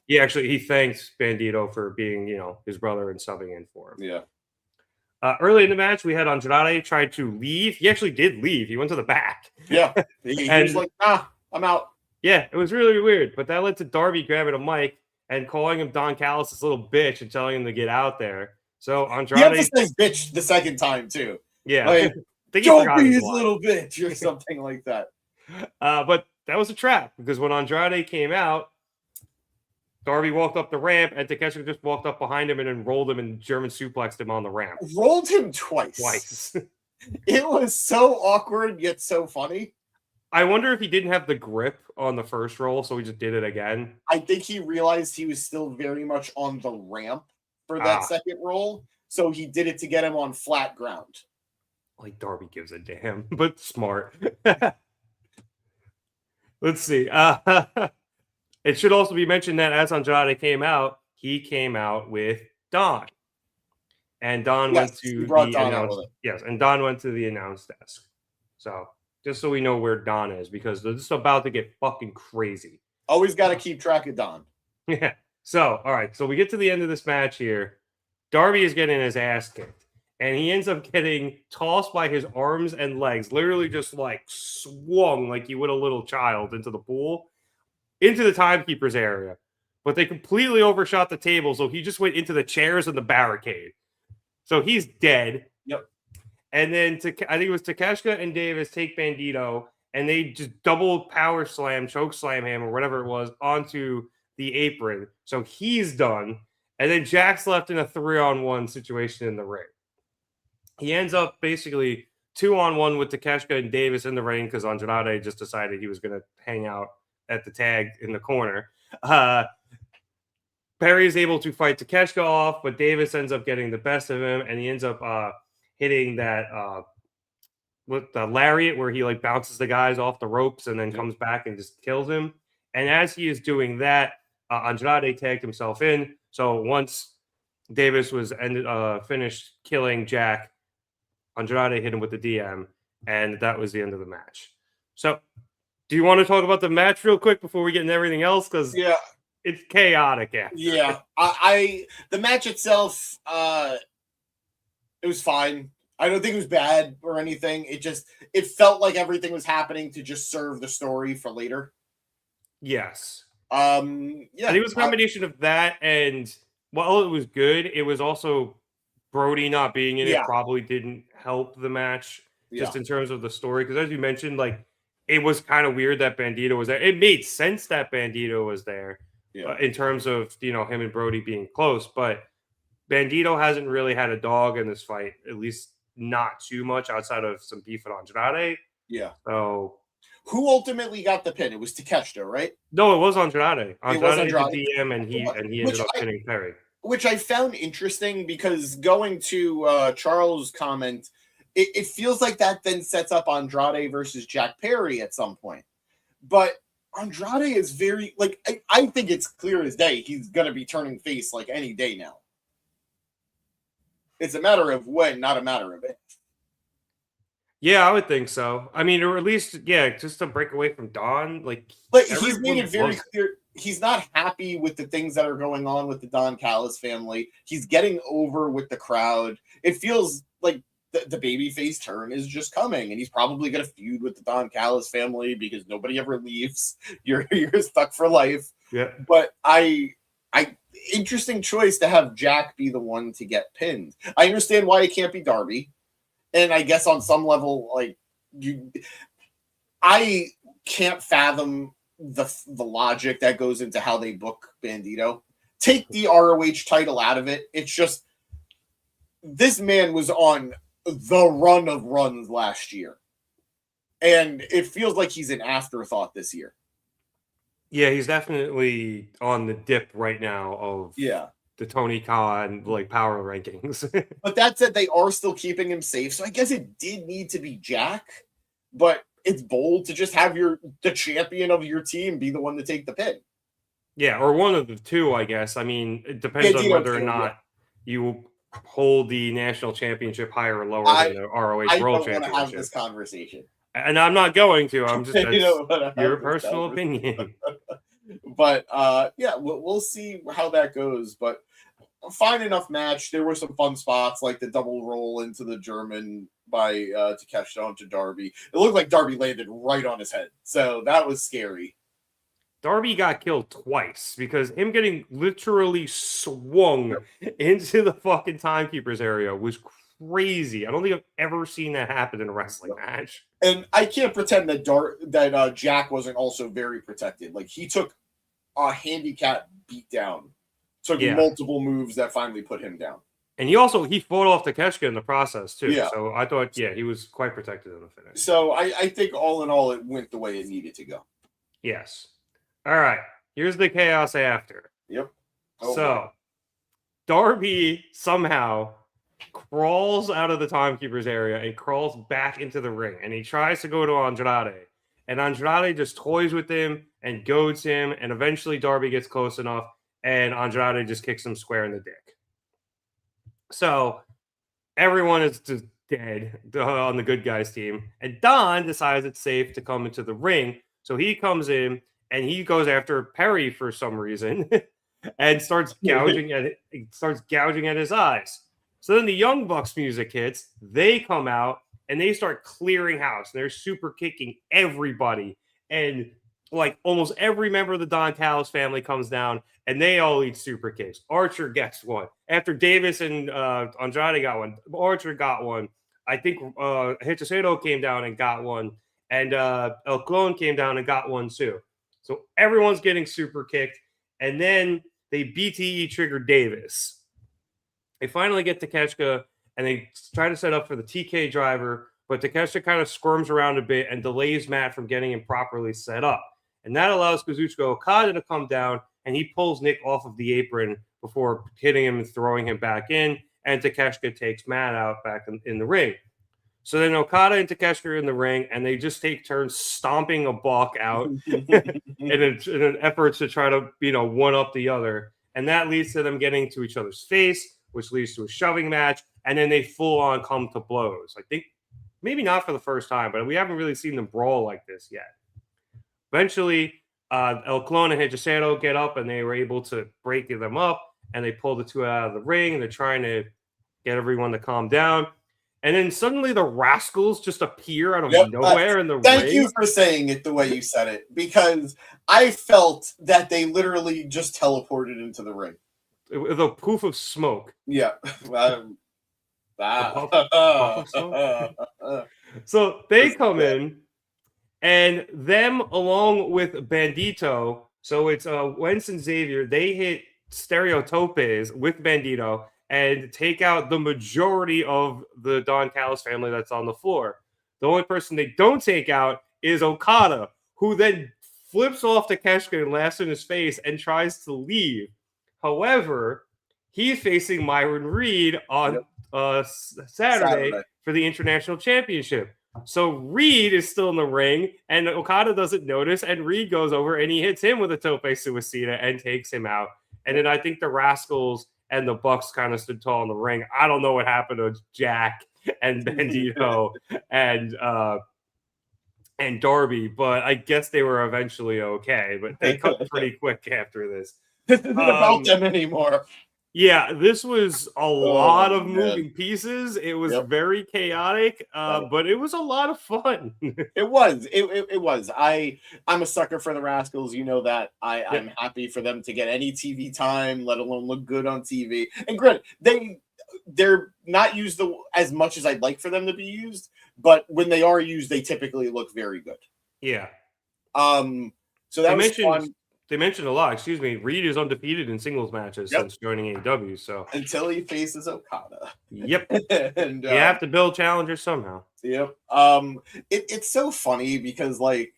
he thanked Bandido for being, his brother and subbing in for him. Yeah. Early in the match, we had Andrade try to leave. He actually did leave. He went to the back. Yeah. He was like, I'm out. Yeah, it was really weird. But that led to Darby grabbing a mic and calling him Don Callis, this little bitch, and telling him to get out there. So Andrade... He emphasized bitch the second time, too. Yeah. Like, don't be his little bitch or something like that. But that was a trap because when Andrade came out, Darby walked up the ramp and Takeshita just walked up behind him and then rolled him and German suplexed him on the ramp. Rolled him twice. It was so awkward yet so funny. I wonder if he didn't have the grip on the first roll, so he just did it again. I think he realized he was still very much on the ramp for that second roll, so he did it to get him on flat ground. Like Darby gives a damn, but smart. Let's see. It should also be mentioned that as Andrade came out, he came out with Don. And Don went to Don went to the announce desk. So just so we know where Don is, because this is about to get fucking crazy. Always got to keep track of Don. Yeah. So, all right. So we get to the end of this match here. Darby is getting his ass kicked. And he ends up getting tossed by his arms and legs, literally just like swung like you would a little child into the pool, into the timekeeper's area. But they completely overshot the table, so he just went into the chairs and the barricade. So he's dead. Yep. And then I think it was Takeshita and Davis take Bandido, and they just double power slam, choke slam him, or whatever it was, onto the apron. So he's done. And then Jack's left in a 3-on-1 situation in the ring. He ends up basically 2-on-1 with Takeshita and Davis in the ring because Andrade just decided he was going to hang out at the tag in the corner. Perry is able to fight Takeshita off, but Davis ends up getting the best of him, and he ends up hitting that with the lariat where he like bounces the guys off the ropes and then comes back and just kills him. And as he is doing that, Andrade tagged himself in. So once Davis was finished killing Jack, Andrade hit him with the DM, and that was the end of the match. So, do you want to talk about the match real quick before we get into everything else? Because it's chaotic. Yeah, the match itself, it was fine. I don't think it was bad or anything. It felt like everything was happening to just serve the story for later. Yes. I think it was a combination of that and while it was good, it was also Brody not being in it probably didn't help the match just in terms of the story. Because as you mentioned, like it was kind of weird that Bandido was there. It made sense that Bandido was there in terms of him and Brody being close, but Bandido hasn't really had a dog in this fight, at least not too much outside of some beef with Andrade. Yeah. So who ultimately got the pin? It was Takeshita, right? No, it was Andrade. Andrade hit the DM and he ended up pinning Perry. Which I found interesting because going to Charles' comment, it feels like that then sets up Andrade versus Jack Perry at some point. But Andrade is very, like, I think it's clear as day he's going to be turning face like any day now. It's a matter of when, not a matter of if. Yeah, I would think so. I mean, or at least, yeah, just to break away from Don. Like he's made it very clear he's not happy with the things that are going on with the Don Callis family. He's getting over with the crowd. It feels like the babyface turn is just coming, and he's probably going to feud with the Don Callis family because nobody ever leaves. You're stuck for life. Yeah. But I interesting choice to have Jack be the one to get pinned. I understand why it can't be Darby. And I guess on some level, like I can't fathom the logic that goes into how they book Bandido. Take the ROH title out of it. It's just this man was on the run of runs last year, and it feels like he's an afterthought this year. Yeah, he's definitely on the dip right now of the Tony Khan like power rankings. But that said, they are still keeping him safe. So I guess it did need to be Jack, but it's bold to just have the champion of your team be the one to take the pin. Yeah, or one of the two, I guess. I mean, it depends on whether or not you hold the national championship higher or lower than the ROH World Championship. I don't want to have this conversation. And I'm not going to. I'm just your personal opinion. But we'll see how that goes. But a fine enough match. There were some fun spots like the double roll into the German by Takeshita onto Darby. It looked like Darby landed right on his head, so that was scary. Darby got killed twice because him getting literally swung into the fucking timekeepers area was crazy. I don't think I've ever seen that happen in a wrestling match. And I can't pretend that Jack wasn't also very protected. Like he took a handicap beat down, took multiple moves that finally put him down. And he fought off Takeshita in the process too. Yeah. So I thought, he was quite protected in the finish. So I think all in all, it went the way it needed to go. Yes. All right. Here's the chaos after. Yep. Darby somehow crawls out of the timekeepers area and crawls back into the ring, and he tries to go to Andrade, and Andrade just toys with him and goads him, and eventually Darby gets close enough and Andrade just kicks him square in the dick. So everyone is just dead on the good guys team, and Don decides it's safe to come into the ring, so he comes in and he goes after Perry for some reason and starts gouging at his eyes. So then the Young Bucks music hits, they come out, and they start clearing house. And they're super kicking everybody. And like almost every member of the Don Callis family comes down, and they all eat super kicks. Archer gets one. After Davis and Andrade got one, Archer got one. I think Hichisado came down and got one. And El Clone came down and got one too. So everyone's getting super kicked. And then they BTE trigger Davis. They finally get Takeshita, and they try to set up for the TK driver, but Takeshita kind of squirms around a bit and delays Matt from getting him properly set up. And that allows Kazuchika Okada to come down, and he pulls Nick off of the apron before hitting him and throwing him back in, and Takeshita takes Matt out back in the ring. So then Okada and Takeshita are in the ring, and they just take turns stomping a Buck out in an effort to try to, one up the other. And that leads to them getting to each other's face, which leads to a shoving match, and then they full-on come to blows. I think maybe not for the first time, but we haven't really seen them brawl like this yet. Eventually, El Clone and Hichisado get up, and they were able to break them up, and they pull the two out of the ring, and they're trying to get everyone to calm down. And then suddenly the Rascals just appear out of nowhere in the ring. Thank you for saying it the way you said it, because I felt that they literally just teleported into the ring. The poof of smoke. Yeah. So they come in, and them along with Bandido, so it's Wentz and Xavier, they hit Stereotopes with Bandido and take out the majority of the Don Callis family that's on the floor. The only person they don't take out is Okada, who then flips off Takeshita and laughs in his face and tries to leave. However, he's facing Myron Reed on Saturday for the International Championship. So Reed is still in the ring, and Okada doesn't notice, and Reed goes over and he hits him with a tope suicida and takes him out. And then I think the Rascals and the Bucks kind of stood tall in the ring. I don't know what happened to Jack and Bandido and Darby, but I guess they were eventually okay. But they cut pretty quick after this. This isn't about them anymore. Yeah, this was a lot of moving pieces. It was very chaotic, but it was a lot of fun. It was. It was. I'm a sucker for the Rascals. You know that. I'm happy for them to get any TV time, let alone look good on TV. And granted, they're not used as much as I'd like for them to be used, but when they are used, they typically look very good. Yeah. So that was fun. They mentioned a lot. Excuse me. Reed is undefeated in singles matches since joining AEW. So until he faces Okada. Yep. And you have to build challengers somehow. Yep. It's so funny because like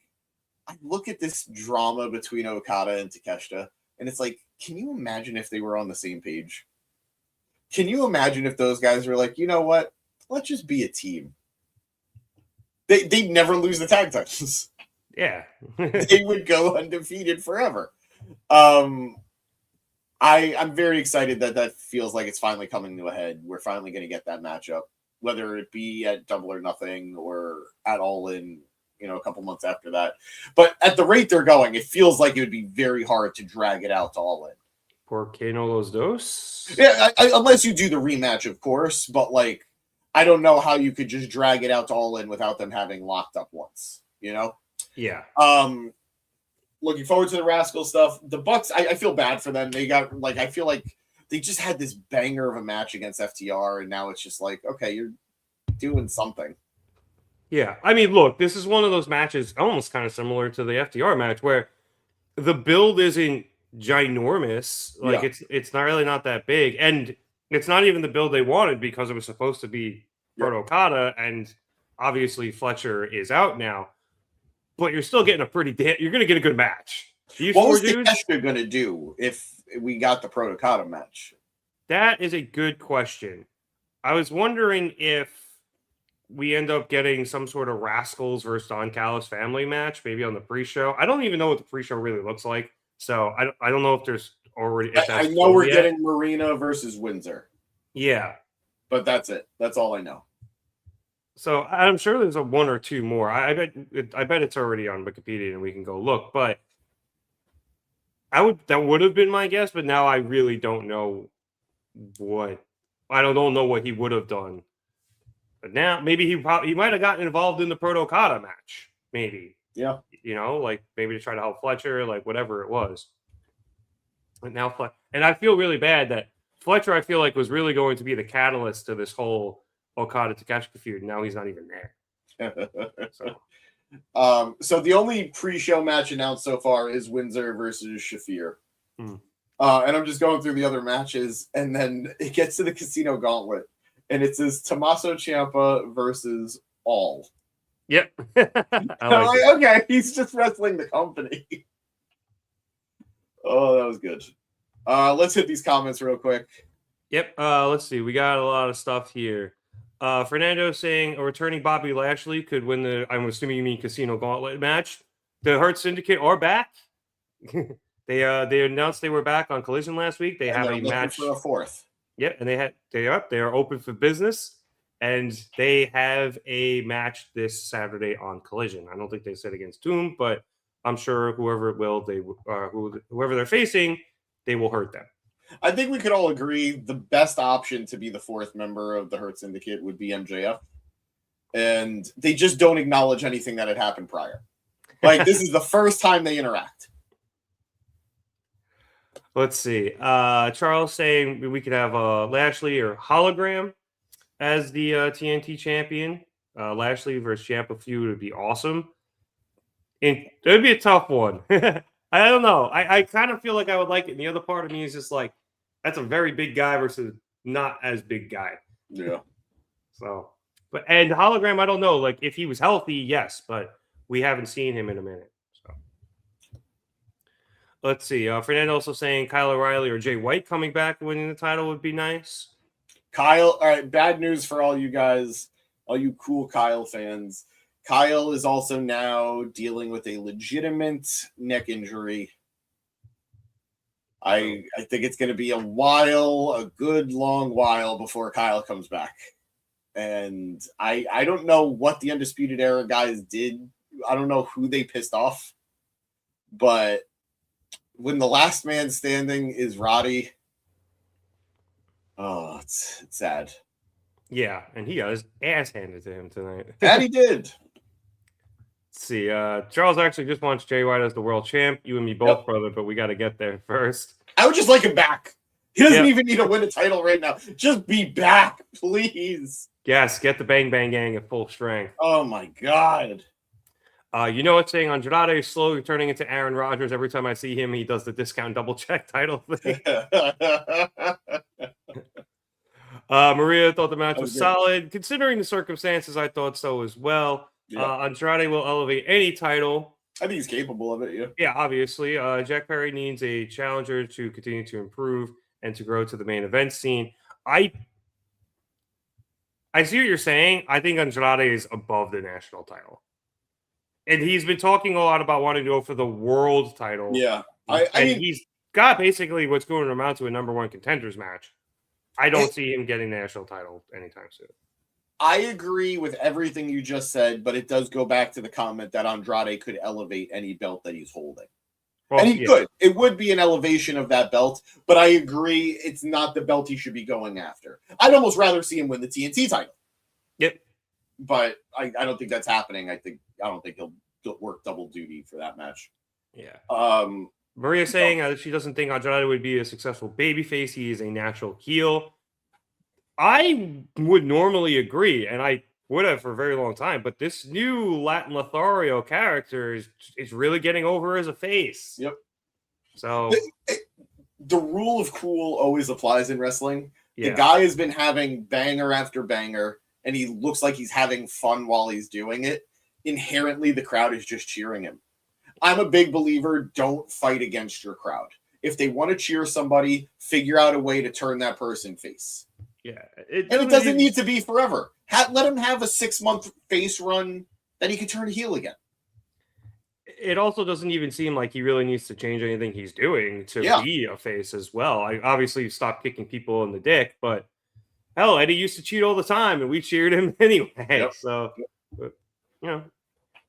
I look at this drama between Okada and Takeshita, and it's like, can you imagine if they were on the same page? Can you imagine if those guys were like, you know what? Let's just be a team. They'd never lose the tag titles. Yeah. They would go undefeated forever. I'm very excited that feels like it's finally coming to a head. We're finally going to get that matchup, whether it be at Double or Nothing or at Allin, a couple months after that. But at the rate they're going, it feels like it would be very hard to drag it out to Allin. Por que no los dos? Yeah, unless you do the rematch, of course. But like, I don't know how you could just drag it out to Allin without them having locked up once. Yeah. Looking forward to the Rascal stuff. The Bucks, I feel bad for them. They got I feel like they just had this banger of a match against FTR, and now it's just like, okay, you're doing something. Yeah. I mean, look, this is one of those matches almost kind of similar to the FTR match where the build isn't ginormous. Like it's not really not that big. And it's not even the build they wanted because it was supposed to be Proto Okada, and obviously Fletcher is out now. But you're still getting you're going to get a good match. What was Takeshita going to do if we got the Proto Okada match? That is a good question. I was wondering if we end up getting some sort of Rascals versus Don Callis family match, maybe on the pre-show. I don't even know what the pre-show really looks like, so I don't know if there's already. I know we're getting Marina versus Windsor. Yeah, but that's it. That's all I know. So I'm sure there's a one or two more. I bet it's already on Wikipedia and we can go look. But that would have been my guess. But now I really don't know what. I don't know what he would have done. But now maybe he might have gotten involved in the Proto Okada match. Maybe. Yeah. Like maybe to try to help Fletcher, like whatever it was. But now and I feel really bad that Fletcher, I feel like, was really going to be the catalyst to this whole Okada Takeshita feud. Now he's not even there. So the only pre-show match announced so far is Windsor versus Shafir. And I'm just going through the other matches, and then it gets to the Casino Gauntlet, and it says Tommaso Ciampa versus All. Yep. I'm like, okay, he's just wrestling the company. Oh, that was good. Let's hit these comments real quick. Yep. Let's see. We got a lot of stuff here. Fernando saying a returning Bobby Lashley could win the, I'm assuming you mean Casino Gauntlet match. The Hurt Syndicate are back. They announced they were back on Collision last week. They have a match for a fourth. Yep, and they are open for business, and they have a match this Saturday on Collision. I don't think they said against Doom, but I'm sure whoever they're facing, they will hurt them. I think we could all agree the best option to be the fourth member of the Hurt Syndicate would be MJF. And they just don't acknowledge anything that had happened prior. Like, this is the first time they interact. Let's see. Charles saying we could have Lashley or Hologram as the TNT champion. Lashley versus Ciampa feud would be awesome. And it would be a tough one. I don't know. I kind of feel like I would like it. And the other part of me is just like, that's a very big guy versus not as big guy. Yeah. So, and Hologram, I don't know. Like, if he was healthy, yes, but we haven't seen him in a minute. So, let's see. Fernando also saying Kyle O'Reilly or Jay White coming back and winning the title would be nice. Kyle, all right, bad news for all you guys, all you cool Kyle fans. Kyle is also now dealing with a legitimate neck injury. I think it's going to be a good long while before Kyle comes back. And I don't know what the Undisputed Era guys did. I don't know who they pissed off. But when the last man standing is Roddy, oh, it's sad. Yeah, and he got his ass handed to him tonight. And he did. Let's see. Charles actually just wants Jay White as the world champ. You and me both, brother, but we got to get there first. I would just like him back. He doesn't even need to win a title right now. Just be back, please. Yes, get the Bang Bang Gang at full strength. Oh, my God. You know what's saying? Andrade is slowly turning into Aaron Rodgers. Every time I see him, he does the discount double check title thing. Maria thought the match was solid. Considering the circumstances, I thought so as well. Yeah. Andrade will elevate any title. I think he's capable of it, yeah. Yeah, obviously. Jack Perry needs a challenger to continue to improve and to grow to the main event scene. I see what you're saying. I think Andrade is above the national title. And he's been talking a lot about wanting to go for the world title. Yeah. I mean, he's got basically what's going to amount to a number one contenders match. I don't see him getting the national title anytime soon. I agree with everything you just said, but it does go back to the comment that Andrade could elevate any belt that he's holding. Well, and he could. It would be an elevation of that belt, but I agree it's not the belt he should be going after. I'd almost rather see him win the TNT title. Yep. But I don't think that's happening. I don't think he'll work double duty for that match. Yeah. Maria saying that she doesn't think Andrade would be a successful babyface. He is a natural heel. I would normally agree, and I would have for a very long time, but this new Latin Lothario character is really getting over as a face. Yep. So the rule of cool always applies in wrestling. Yeah. The guy has been having banger after banger, and he looks like he's having fun while he's doing it. Inherently, the crowd is just cheering him. I'm a big believer, don't fight against your crowd. If they want to cheer somebody, figure out a way to turn that person face. Yeah. It doesn't need to be forever. Let him have a 6-month face run that he can turn heel again. It also doesn't even seem like he really needs to change anything he's doing to be a face as well. I obviously stopped kicking people in the dick, but hell, Eddie used to cheat all the time, and we cheered him anyway. Yep. So, you know,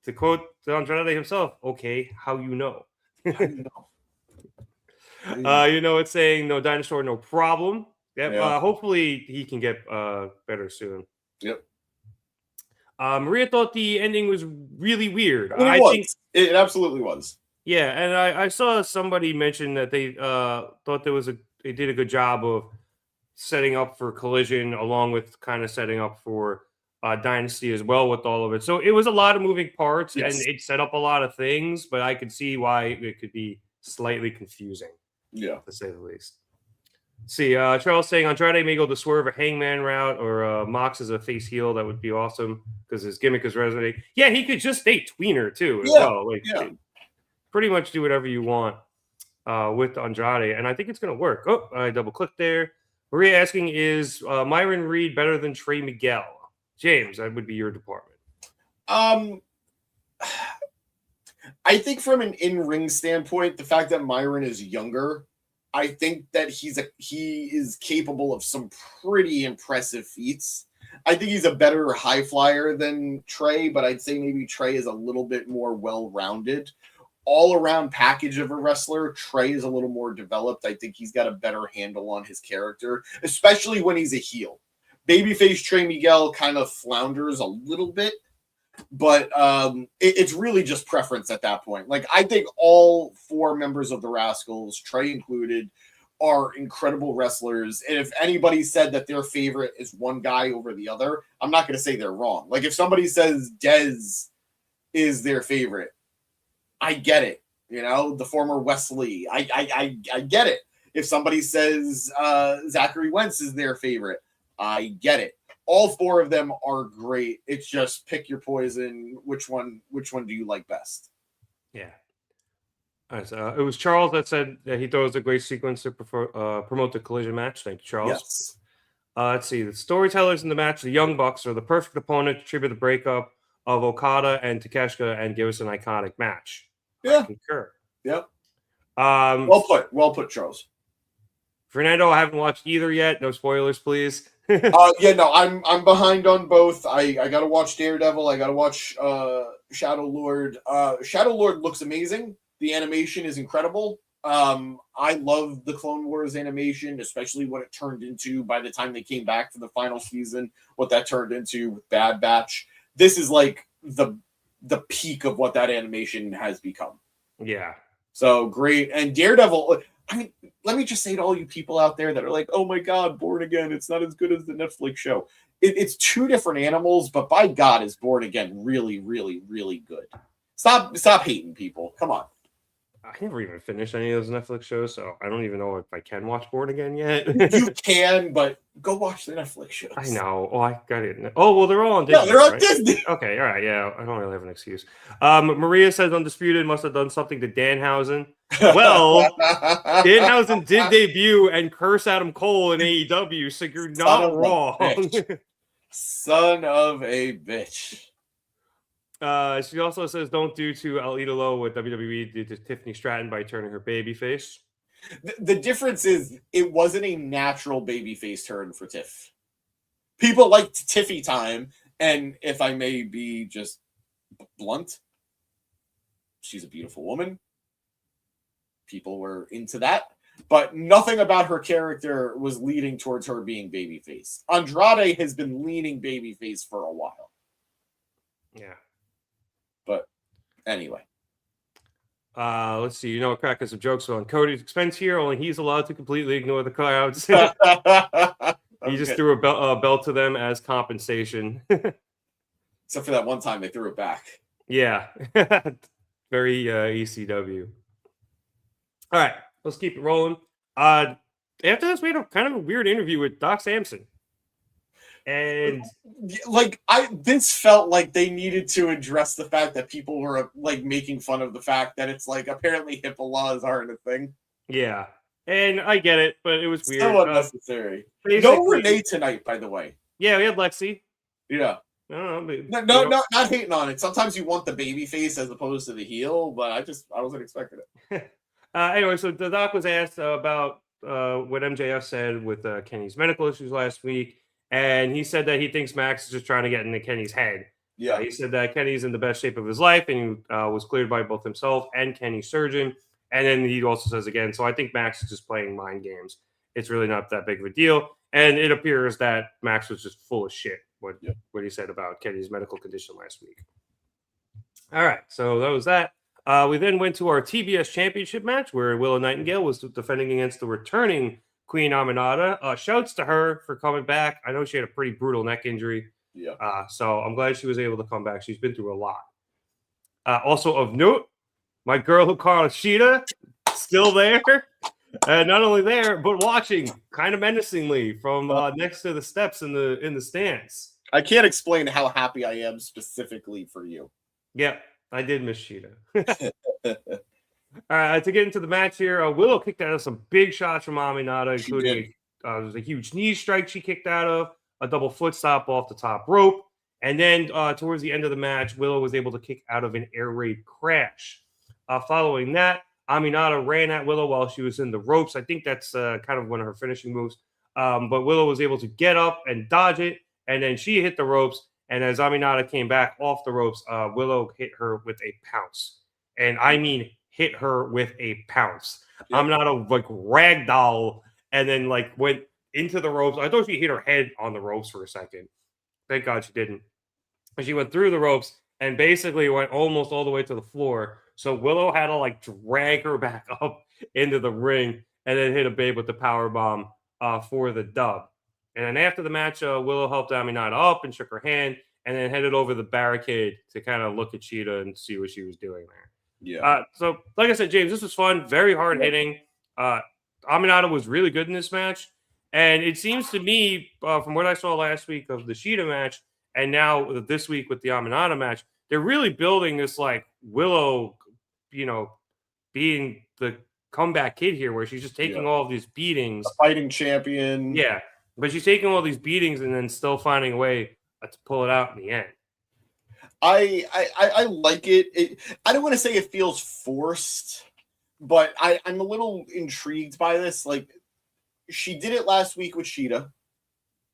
to quote Andrade himself, okay, how you know? It's saying no dinosaur, no problem. Yep. Yeah. Hopefully he can get better soon. Yep. Maria thought the ending was really weird. I think it absolutely was. Yeah, and I saw somebody mention that they thought they did a good job of setting up for Collision, along with kind of setting up for Dynasty as well with all of it. So it was a lot of moving parts, and it set up a lot of things, but I could see why it could be slightly confusing. Yeah, to say the least. See, Charles saying Andrade may go the Swerve or Hangman route, or Mox as a face heel. That would be awesome because his gimmick is resonating. Yeah, he could just stay tweener too as well. Pretty much do whatever you want with Andrade, and I think it's going to work. Oh, I double clicked there. Maria asking, is Myron Reed better than Trey Miguel? James, that would be your department. I think from an in-ring standpoint, the fact that Myron is younger, I think that he is capable of some pretty impressive feats. I think he's a better high flyer than Trey, but I'd say maybe Trey is a little bit more well-rounded. All-around package of a wrestler, Trey is a little more developed. I think he's got a better handle on his character, especially when he's a heel. Babyface Trey Miguel kind of flounders a little bit, but it's really just preference at that point. Like, I think all 4 members of the Rascals, Trey included, are incredible wrestlers. And if anybody said that their favorite is one guy over the other, I'm not going to say they're wrong. Like, if somebody says Dez is their favorite, I get it. You know, the former Wesley, I get it. If somebody says Zachary Wentz is their favorite, I get it. All 4 of them are great. It's just pick your poison. Which one do you like best? Yeah. All right, so, it was Charles that said that he thought it was a great sequence to promote the Collision match. Thank you, Charles. Yes. Let's see. The storytellers in the match, the Young Bucks, are the perfect opponent to trigger the breakup of Okada and Takeshita and give us an iconic match. Yeah. I concur. Yep. Well put, Charles. Fernando, I haven't watched either yet. No spoilers, please. I'm behind on both. I gotta watch Daredevil. I gotta watch Shadow Lord. Shadow Lord looks amazing. The animation is incredible. I love the Clone Wars animation, especially what it turned into by the time they came back for the final season. What that turned into with Bad Batch. This is like the peak of what that animation has become. Yeah. So great. And Daredevil. I mean, let me just say to all you people out there that are like, "Oh my God, Born Again! It's not as good as the Netflix show." It's two different animals, but by God, is Born Again really, really, really good. Stop hating people. Come on. I never even finished any of those Netflix shows, so I don't even know if I can watch Born Again yet. You can, but go watch the Netflix shows. I know. Oh, I got it. Oh, well, they're all on Disney. No, they're on right? Disney. Okay, all right. Yeah, I don't really have an excuse. Maria says Undisputed must have done something to Danhausen. Well, Danhausen did debut and curse Adam Cole in AEW, so you're not wrong. Son of a bitch. She also says don't do to El Ídolo what WWE did to Tiffany Stratton by turning her baby face. The difference is it wasn't a natural babyface turn for Tiff. People liked Tiffy time, and if I may be just blunt, she's a beautiful woman. People were into that, but nothing about her character was leading towards her being babyface. Andrade has been leaning babyface for a while. Yeah. But anyway. Let's see. Cracking some jokes on Cody's expense here. Only he's allowed to completely ignore the crowds. He just threw a belt to them as compensation. Except for that one time they threw it back. Yeah. Very ECW. All right. Let's keep it rolling. After this, we had a kind of a weird interview with Doc Samson. And Vince felt like they needed to address the fact that people were like making fun of the fact that it's like apparently HIPAA laws aren't a thing. Yeah, and I get it, but it was weird. So unnecessary. No Renee tonight, by the way. Yeah, we had Lexi. Yeah. I don't know, no, not hating on it. Sometimes you want the baby face as opposed to the heel, but I wasn't expecting it. Anyway, so the doc was asked about what MJF said with Kenny's medical issues last week. And he said that he thinks Max is just trying to get into Kenny's head. Yeah. He said that Kenny's in the best shape of his life, and he was cleared by both himself and Kenny's surgeon. And then he also says again, so I think Max is just playing mind games. It's really not that big of a deal. And it appears that Max was just full of shit, what he said about Kenny's medical condition last week. All right, so that was that. We then went to our TBS championship match where Willow Nightingale was defending against the returning Queen Aminata. Shouts to her for coming back. I know she had a pretty brutal neck injury. Yeah. So I'm glad she was able to come back. She's been through a lot. Also of note, my girl Takeshita still there. Not only there, but watching kind of menacingly from next to the steps in the stands. I can't explain how happy I am specifically for you. Yeah, I did miss Sheeta. All right, to get into the match here, Willow kicked out of some big shots from Aminata, including a huge knee strike she kicked out of, a double foot stop off the top rope, and then towards the end of the match, Willow was able to kick out of an air raid crash. Following that, Aminata ran at Willow while she was in the ropes. I think that's kind of one of her finishing moves. But Willow was able to get up and dodge it, and then she hit the ropes. And as Aminata came back off the ropes, Willow hit her with a pounce. And I mean hit her with a pounce. Yep. Aminata ragdoll and then went into the ropes. I thought she hit her head on the ropes for a second. Thank God she didn't. And she went through the ropes and basically went almost all the way to the floor. So Willow had to drag her back up into the ring and then hit a babe with the power bomb for the dub. And then after the match, Willow helped Aminata up and shook her hand and then headed over the barricade to kind of look at Cheetah and see what she was doing there. Yeah. So like I said, James, this was fun. Very hard hitting. Aminata was really good in this match. And it seems to me, from what I saw last week of the Cheetah match and now this week with the Aminata match, they're really building this Willow, being the comeback kid here where she's just taking all of these beatings. A fighting champion. Yeah. But she's taking all these beatings and then still finding a way to pull it out in the end. I like it. I don't want to say it feels forced, But I'm a little intrigued by this. Like, she did it last week with Sheeta.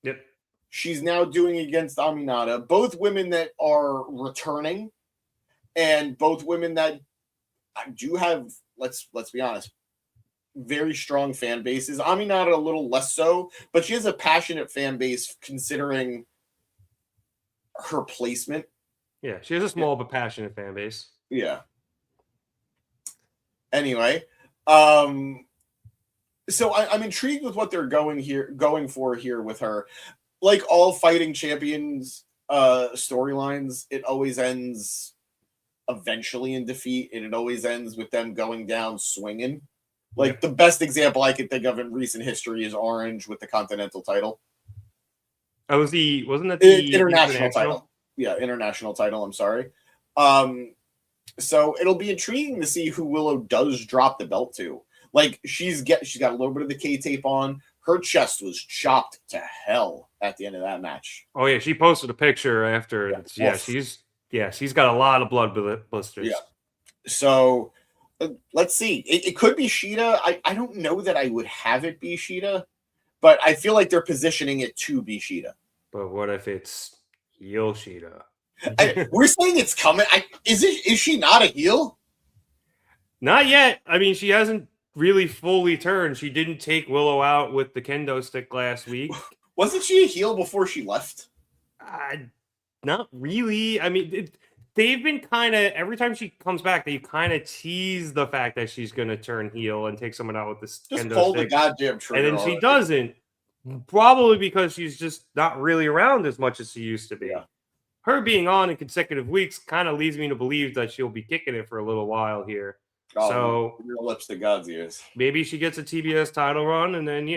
Yep. She's now doing it against Aminata. Both women that are returning, and both women that do have, let's be honest, very strong fan bases. Aminata a little less so, but she has a passionate fan base considering her placement. Yeah, she has a small but passionate fan base. Yeah. Anyway, so I'm intrigued with what they're going for here with her. Like all fighting champions storylines, it always ends eventually in defeat, and it always ends with them going down swinging. Like the best example I could think of in recent history is Orange with the Continental title. Oh, wasn't that the international title? Yeah, international title. I'm sorry. So it'll be intriguing to see who Willow does drop the belt to. Like she's got a little bit of the K-tape on. Her chest was chopped to hell at the end of that match. Oh yeah, she posted a picture after. Yeah, she's got a lot of blood blisters. Yeah. So let's see. It could be Sheeta. I don't know that I would have it be Sheeta, but I feel like they're positioning it to be Sheeta. But what if it's heel Sheeta? We're saying it's coming. Is she not a heel? Not yet. I mean, she hasn't really fully turned. She didn't take Willow out with the kendo stick last week. Wasn't she a heel before she left? Not really. I mean, they've been kind of, every time she comes back, they kind of tease the fact that she's going to turn heel and take someone out with this just kendo pull stick. The goddamn trigger. And then she doesn't. Probably because she's just not really around as much as she used to be. Yeah. Her being on in consecutive weeks kind of leads me to believe that she'll be kicking it for a little while here. Oh, so your lips to God's ears. Maybe she gets a TBS title run, and then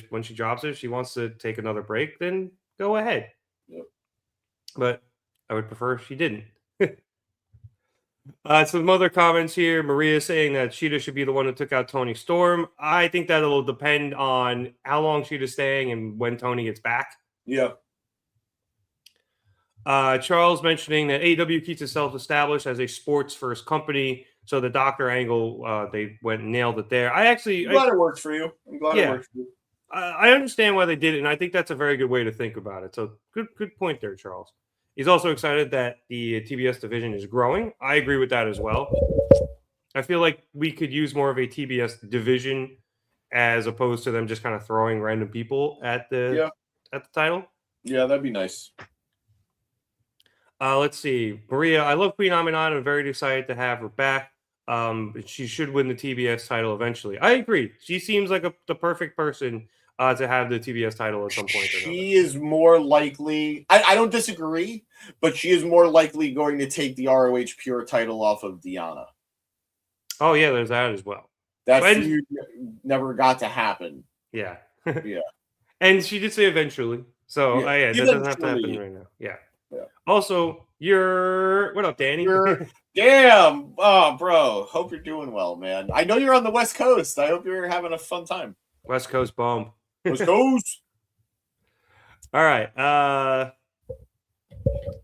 when she drops it, she wants to take another break. Then go ahead. Yep. But I would prefer if she didn't. Some other comments here. Maria saying that Sheeta should be the one who took out Tony Storm. I think that'll depend on how long Sheeta's staying and when Tony gets back. Yeah. Charles mentioning that AEW keeps itself established as a sports-first company. So the doctor angle, they went and nailed it there. I'm glad it worked for you. I'm glad it worked for you. I understand why they did it, and I think that's a very good way to think about it. So good point there, Charles. He's also excited that the TBS division is growing. I agree with that as well. I feel like we could use more of a TBS division as opposed to them just kind of throwing random people at the title. Yeah, that'd be nice. Let's see. Maria, I love Queen Aminata. I'm very excited to have her back. She should win the TBS title eventually. I agree. She seems like the perfect person to have the TBS title at some point. She is more likely. I don't disagree, but she is more likely going to take the ROH Pure title off of Deanna. Oh yeah, there's that as well. That feud never got to happen. Yeah. Yeah. And she did say eventually. So that doesn't have to happen right now. Yeah. Also, what up, Danny? Damn. Oh, bro. Hope you're doing well, man. I know you're on the West Coast. I hope you're having a fun time. West Coast bump. West Coast. All right.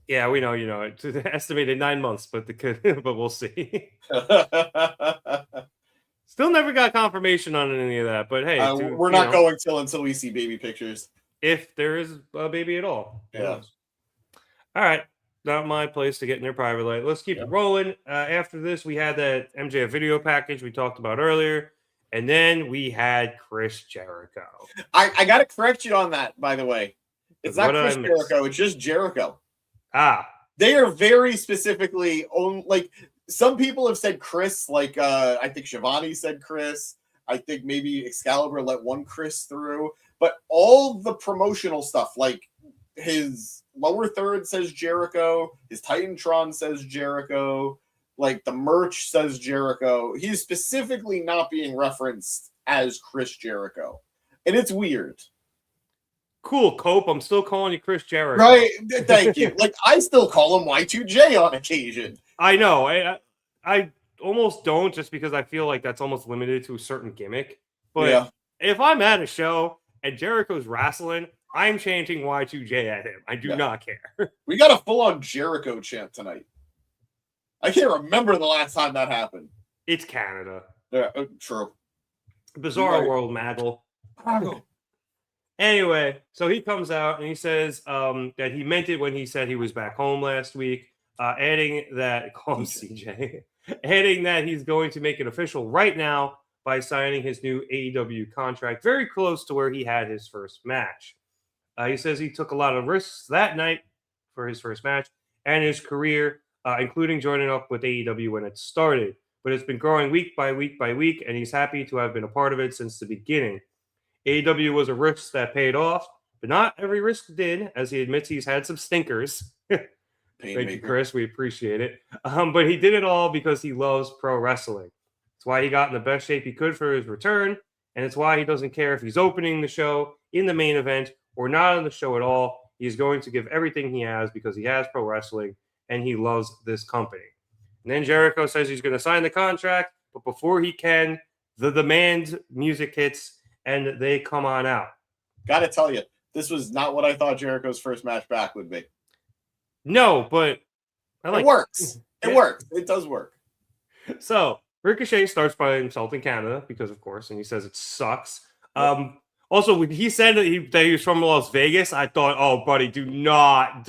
Yeah, we know, it's estimated 9 months, but but we'll see. Still never got confirmation on any of that, but hey, we're not going until we see baby pictures. If there is a baby at all. Yeah. All right. Not my place to get in their private life. Let's keep it rolling. After this, we had that MJF video package we talked about earlier. And then we had Chris Jericho. I got to correct you on that, by the way. It's not Chris Jericho. It's just Jericho. They are very specifically on, like, some people have said Chris, like I think Shivani said Chris. I think maybe Excalibur let one Chris through. But all the promotional stuff, like his lower third says Jericho, his Titantron says Jericho, like the merch says Jericho. He's specifically not being referenced as Chris Jericho. And it's weird. Cool, Cope. I'm still calling you Chris Jericho. Right. Thank you. Like, I still call him Y2J on occasion. I know. I almost don't, just because I feel like that's almost limited to a certain gimmick. But if I'm at a show and Jericho's wrestling, I'm chanting Y2J at him. I do not care. We got a full-on Jericho chant tonight. I can't remember the last time that happened. It's Canada. Yeah, true. Bizarre Right. world, Maggle. Anyway, so he comes out and he says that he meant it when he said he was back home last week, adding that, call him CJ, adding that he's going to make it official right now by signing his new AEW contract, very close to where he had his first match. He says he took a lot of risks that night for his first match and his career, including joining up with AEW when it started. But it's been growing week by week by week, and he's happy to have been a part of it since the beginning. AEW was a risk that paid off, but not every risk did, as he admits he's had some stinkers. Thank you, Chris. We appreciate it. But he did it all because he loves pro wrestling. It's why he got in the best shape he could for his return, and it's why he doesn't care if he's opening the show in the main event or not on the show at all. He's going to give everything he has because he has pro wrestling, and he loves this company. And then Jericho says he's going to sign the contract, but before he can, the demand music hits, and they come on out. Gotta tell you, this was not what I thought Jericho's first match back would be. No, but it works. It works. It does work. So Ricochet starts by insulting Canada because, of course, and he says it sucks. Also, when he said that he was from Las Vegas, I thought, oh, buddy, don't.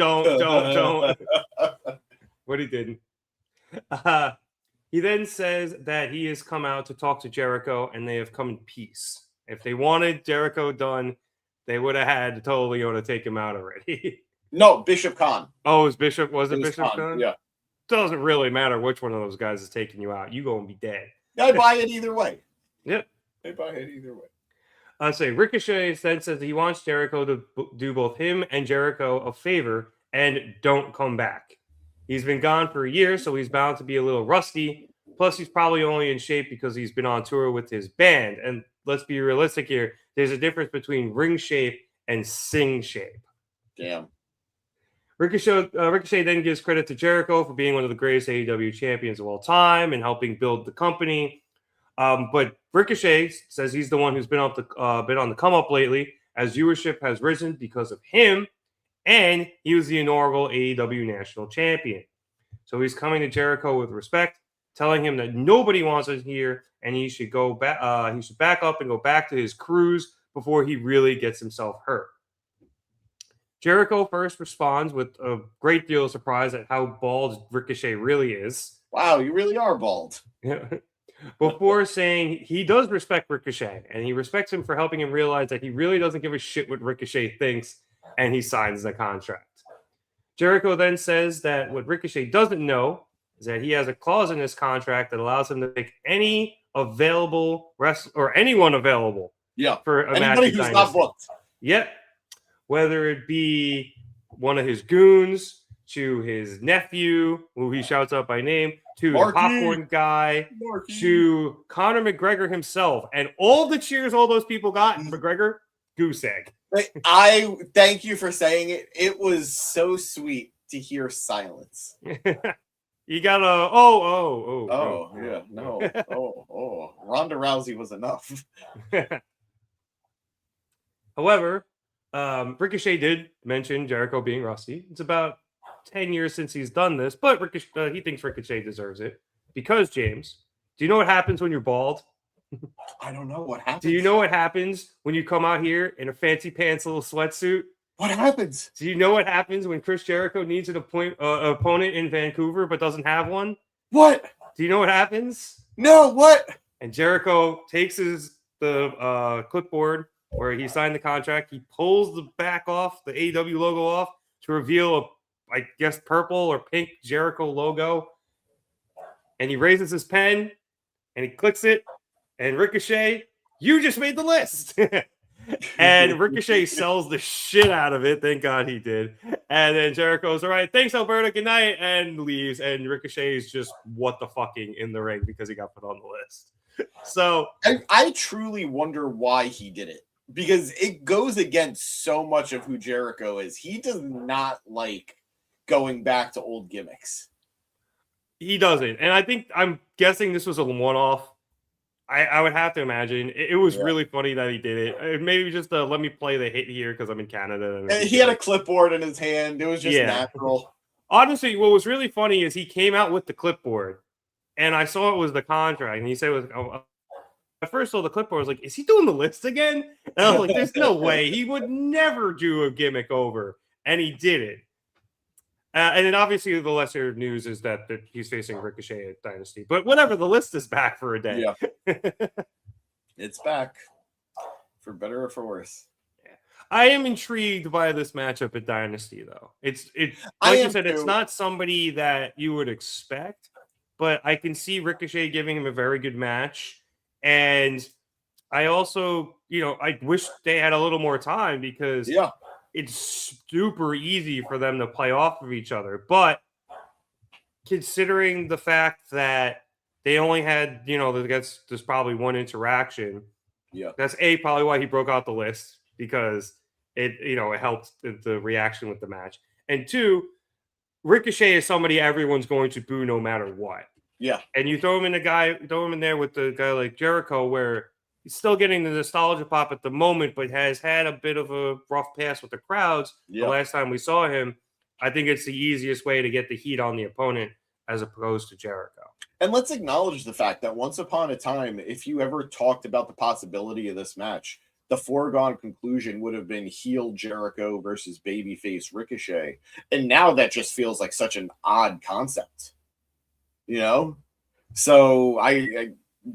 But he didn't. He then says that he has come out to talk to Jericho, and they have come in peace. If they wanted Jericho done, they would have had Total Leona take him out already. No, Bishop Khan. Oh, was it Bishop Khan? Yeah. Doesn't really matter which one of those guys is taking you out. You gonna be dead. I buy it either way. Yep. I buy it either way. I say Ricochet then says he wants Jericho to do both him and Jericho a favor and don't come back. He's been gone for a year, so he's bound to be a little rusty. Plus, he's probably only in shape because he's been on tour with his band. And let's be realistic here. There's a difference between ring shape and sing shape. Damn. Ricochet then gives credit to Jericho for being one of the greatest AEW champions of all time and helping build the company. But Ricochet says he's the one who's been on the come up lately, as viewership has risen because of him, and he was the inaugural AEW national champion. So he's coming to Jericho with respect, telling him that nobody wants it here, and he should go back. He should back up and go back to his cruise before he really gets himself hurt. Jericho first responds with a great deal of surprise at how bald Ricochet really is. Wow, you really are bald. Before saying he does respect Ricochet, and he respects him for helping him realize that he really doesn't give a shit what Ricochet thinks, and he signs the contract. Jericho then says that what Ricochet doesn't know is that he has a clause in his contract that allows him to make any available wrestler or anyone available for a match. Anybody who's not booked. Yep. Whether it be one of his goons, to his nephew, who he shouts out by name, to the popcorn guy, to Conor McGregor himself. And all the cheers all those people got, McGregor, goose egg. I thank you for saying it. It was so sweet to hear silence. You got a Ronda Rousey was enough. However, Ricochet did mention Jericho being rusty. It's about 10 years since he's done this, but he thinks Ricochet deserves it because, James, do you know what happens when you're bald? I don't know what happens. Do you know what happens when you come out here in a fancy pants little sweatsuit? What happens? Do you know what happens when Chris Jericho needs an opponent in Vancouver but doesn't have one? What? Do you know what happens? No, what? And Jericho takes the clipboard where he signed the contract. He pulls the back off, the AEW logo off, to reveal I guess, purple or pink Jericho logo. And he raises his pen and he clicks it. And Ricochet, you just made the list. And Ricochet sells the shit out of it. Thank God he did. And then Jericho's, all right, thanks, Alberta. Good night. And leaves. And Ricochet is just what the fucking in the ring because he got put on the list. So I truly wonder why he did it. Because it goes against so much of who Jericho is. He does not like going back to old gimmicks. He doesn't. And I'm guessing this was a one-off. I would have to imagine. It was really funny that he did it. Maybe just let me play the hit here because I'm in Canada. And he had a clipboard in his hand. It was just natural. Honestly, what was really funny is he came out with the clipboard, and I saw it was the contract, and he said it was first saw the clipboard, I was like, is he doing the list again? And I was like, there's no way. He would never do a gimmick over. And he did it. And then obviously the lesser news is that he's facing Ricochet at Dynasty. But whatever, the list is back for a day. Yeah. It's back. For better or for worse. I am intrigued by this matchup at Dynasty, though. It's like you said, it's not somebody that you would expect, but I can see Ricochet giving him a very good match. And I also, I wish they had a little more time because it's super easy for them to play off of each other. But considering the fact that they only had, there's probably one interaction. Yeah. That's probably why he broke out the list, because it helped the reaction with the match. And 2, Ricochet is somebody everyone's going to boo no matter what. Yeah. And you throw him in there with the guy like Jericho, where he's still getting the nostalgia pop at the moment, but has had a bit of a rough pass with the crowds. The last time we saw him, I think it's the easiest way to get the heat on the opponent as opposed to Jericho. And let's acknowledge the fact that once upon a time, if you ever talked about the possibility of this match, the foregone conclusion would have been heel Jericho versus babyface Ricochet. And now that just feels like such an odd concept, So I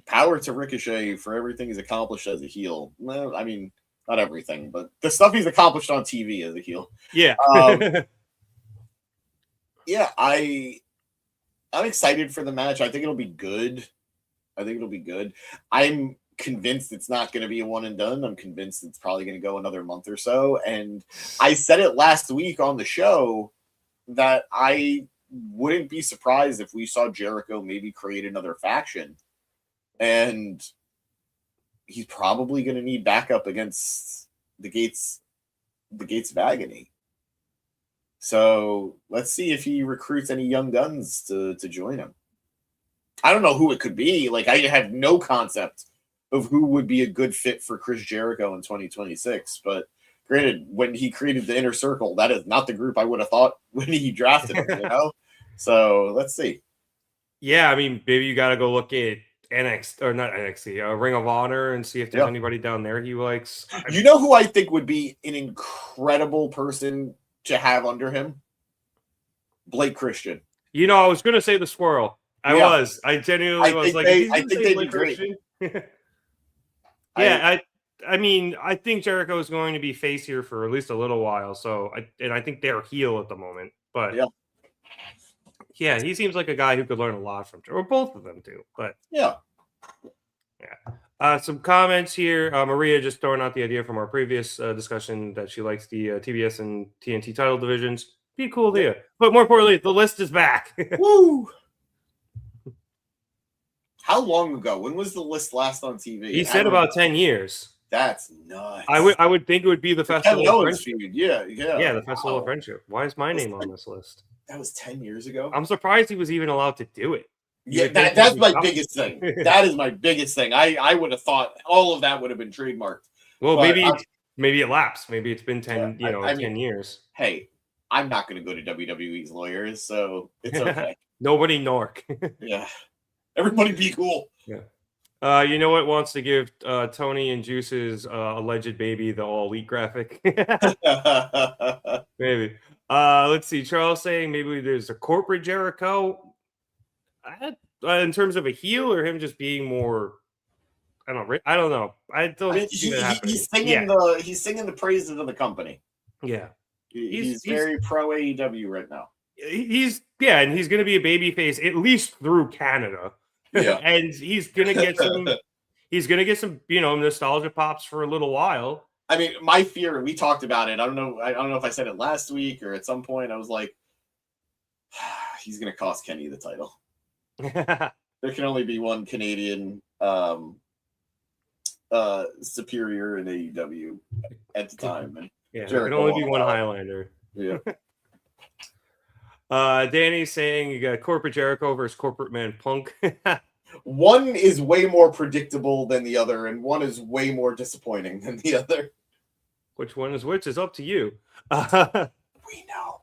power to Ricochet for everything he's accomplished as a heel. Well, I mean, not everything, but the stuff he's accomplished on TV as a heel. Yeah. Yeah, I'm excited for the match. I think it'll be good. I'm convinced it's not going to be a one and done. I'm convinced it's probably going to go another month or so. And I said it last week on the show that I wouldn't be surprised if we saw Jericho maybe create another faction. And he's probably going to need backup against the Gates of Agony. So let's see if he recruits any young guns to join him. I don't know who it could be. Like, I have no concept of who would be a good fit for Chris Jericho in 2026. But granted, when he created the Inner Circle, that is not the group I would have thought when he drafted him, So let's see. Yeah, I mean, maybe you got to go look at Ring of Honor and see if there's anybody down there he likes. You know who I think would be an incredible person to have under him? Blake Christian. I was going to say the Squirrel. I genuinely was like, I think they'd be great. I mean, I think Jericho is going to be face here for at least a little while. So, I think they're heel at the moment. But yeah, he seems like a guy who could learn a lot from, or both of them do. But yeah. Some comments here. Maria just throwing out the idea from our previous discussion that she likes the TBS and TNT title divisions. Be a cool idea. But more importantly, the list is back. Woo! How long ago? When was the list last on TV? He said about 10 years. That's nuts. I would think it would be the Festival of Friendship. Yeah, the Festival of Friendship. Why is my name on this list? That was 10 years ago. I'm surprised he was even allowed to do it. Yeah, that's my biggest thing. That is my biggest thing. I would have thought all of that would have been trademarked. Well, maybe it lapsed. Maybe it's been 10, 10 years. Hey, I'm not going to go to WWE's lawyers, so it's okay. Nobody Nork. Yeah. Everybody be cool. Yeah. You know what wants to give Tony and Juice's alleged baby the all elite graphic? Maybe. Let's see. Charles saying maybe there's a corporate Jericho. In terms of a heel or him just being more, I don't know. He's singing the praises of the company. Yeah. He's very pro AEW right now. And he's going to be a babyface at least through Canada. Yeah. And he's going to get some nostalgia pops for a little while. I mean, my fear, and we talked about it. I don't know if I said it last week or at some point. I was like, he's going to cost Kenny the title. There can only be one Canadian superior in AEW at the time. And there can only be one Highlander. Yeah. Danny's saying you got corporate Jericho versus corporate man Punk. One is way more predictable than the other, and one is way more disappointing than the other. Which one is which is up to you. We know.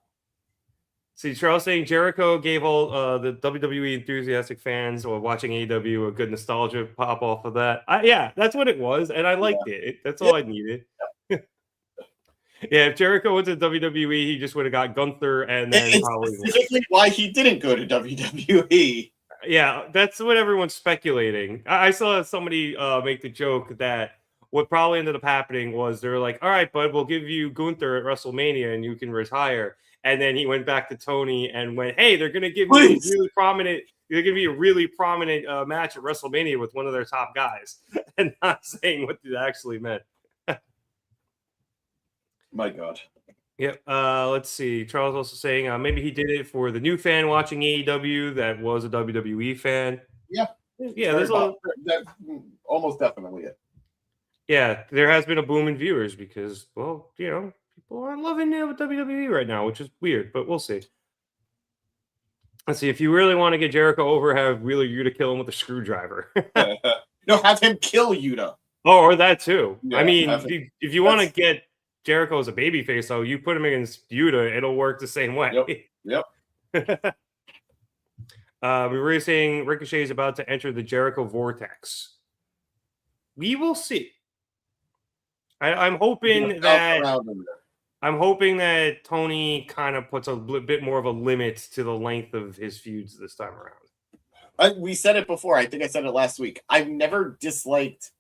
See, Charles saying Jericho gave all the WWE enthusiastic fans or watching AEW a good nostalgia pop off of that. Yeah, that's what it was, and I liked it. That's all I needed. Yeah, if Jericho went to WWE, he just would have got Gunther and then It's probably specifically why he didn't go to WWE. Yeah, that's what everyone's speculating. I saw somebody make the joke that what probably ended up happening was they're like, all right, bud, we'll give you Gunther at WrestleMania and you can retire. And then he went back to Tony and went, hey, they're going to give you a really prominent, they're going to be a really prominent match at WrestleMania with one of their top guys, and not saying what it actually meant. My God. Yep. Let's see. Charles also saying maybe he did it for the new fan watching AEW that was a WWE fan. Yeah. Yeah. There's that's almost definitely it. Yeah, there has been a boom in viewers because, well, you know, people aren't loving WWE right now, which is weird, but we'll see. Let's see. If you really want to get Jericho over, have Wheeler Yuta kill him with a screwdriver. No, have him kill Yuta. Oh, or that too. Yeah, I mean, if you want to get Jericho as a babyface, though, you put him against Yuta, it'll work the same way. Yep. We were saying Ricochet is about to enter the Jericho vortex. We will see. I'm hoping that Tony kind of puts a bit more of a limit to the length of his feuds this time around. We said it before. I think I said it last week. I've never disliked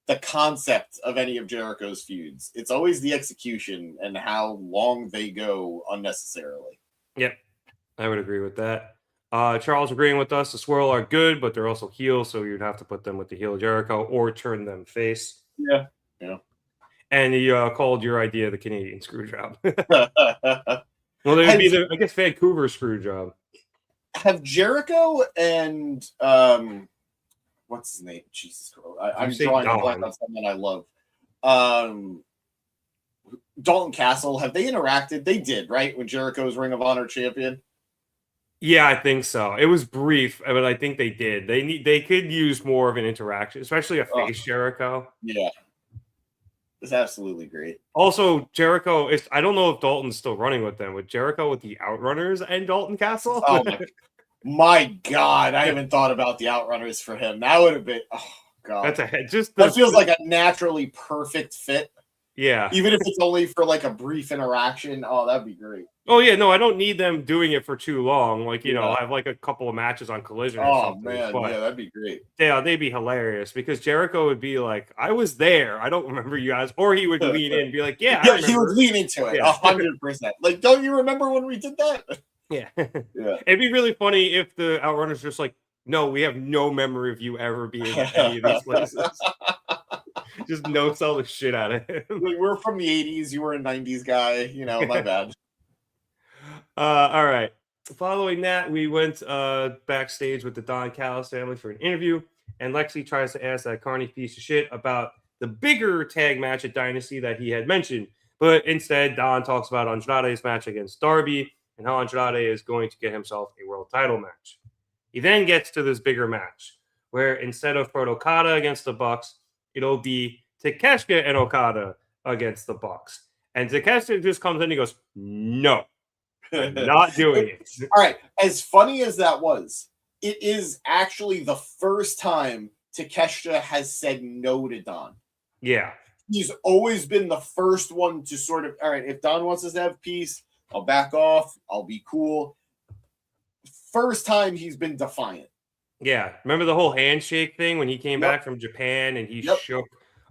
the concept of any of Jericho's feuds. It's always the execution and how long they go unnecessarily. Yep, I would agree with that. Charles agreeing with us. The Swirl are good, but they're also heel, so you'd have to put them with the heel Jericho or turn them face. Yeah. And he called your idea the Canadian screw job. Well, it would be I guess Vancouver screw job. Have Jericho and what's his name? Jesus Christ. I'm drawing a blank on someone I love. Dalton Castle, have they interacted? They did, right? When Jericho was Ring of Honor champion? Yeah, I think so. It was brief, but I think they did. They could use more of an interaction, especially a face Jericho. Yeah. It's absolutely great. Also, Jericho is, I don't know if Dalton's still running with them, with Jericho with the Outrunners and Dalton Castle. Oh my God. I haven't thought about the Outrunners for him. That would have been, oh God. That feels like a naturally perfect fit. Yeah. Even if it's only for like a brief interaction. Oh, that'd be great. Oh, yeah. No, I don't need them doing it for too long. Like, you know, I have like a couple of matches on Collision. Oh, man. Yeah, that'd be great. Yeah, they'd be hilarious because Jericho would be like, I was there. I don't remember you guys. Or he would lean in and be like, yeah, he would lean into it 100%. Like, don't you remember when we did that? Yeah. It'd be really funny if the Outrunners just like, no, we have no memory of you ever being at any of these places. Just no sell the shit out of him. Like, we're from the 80s. You were a 90s guy. You know, my bad. All right. Following that, we went backstage with the Don Callis family for an interview, and Lexi tries to ask that Carney piece of shit about the bigger tag match at Dynasty that he had mentioned. But instead, Don talks about Andrade's match against Darby and how Andrade is going to get himself a world title match. He then gets to this bigger match, where instead of Okada against the Bucks, it'll be Takeshita and Okada against the Bucks. And Takeshita just comes in and he goes, no, I'm not doing it. All right. As funny as that was, it is actually the first time Takeshita has said no to Don. Yeah. He's always been the first one to sort of, all right, if Don wants us to have peace, I'll back off. I'll be cool. First time he's been defiant. Yeah. Remember the whole handshake thing when he came back from Japan and he shook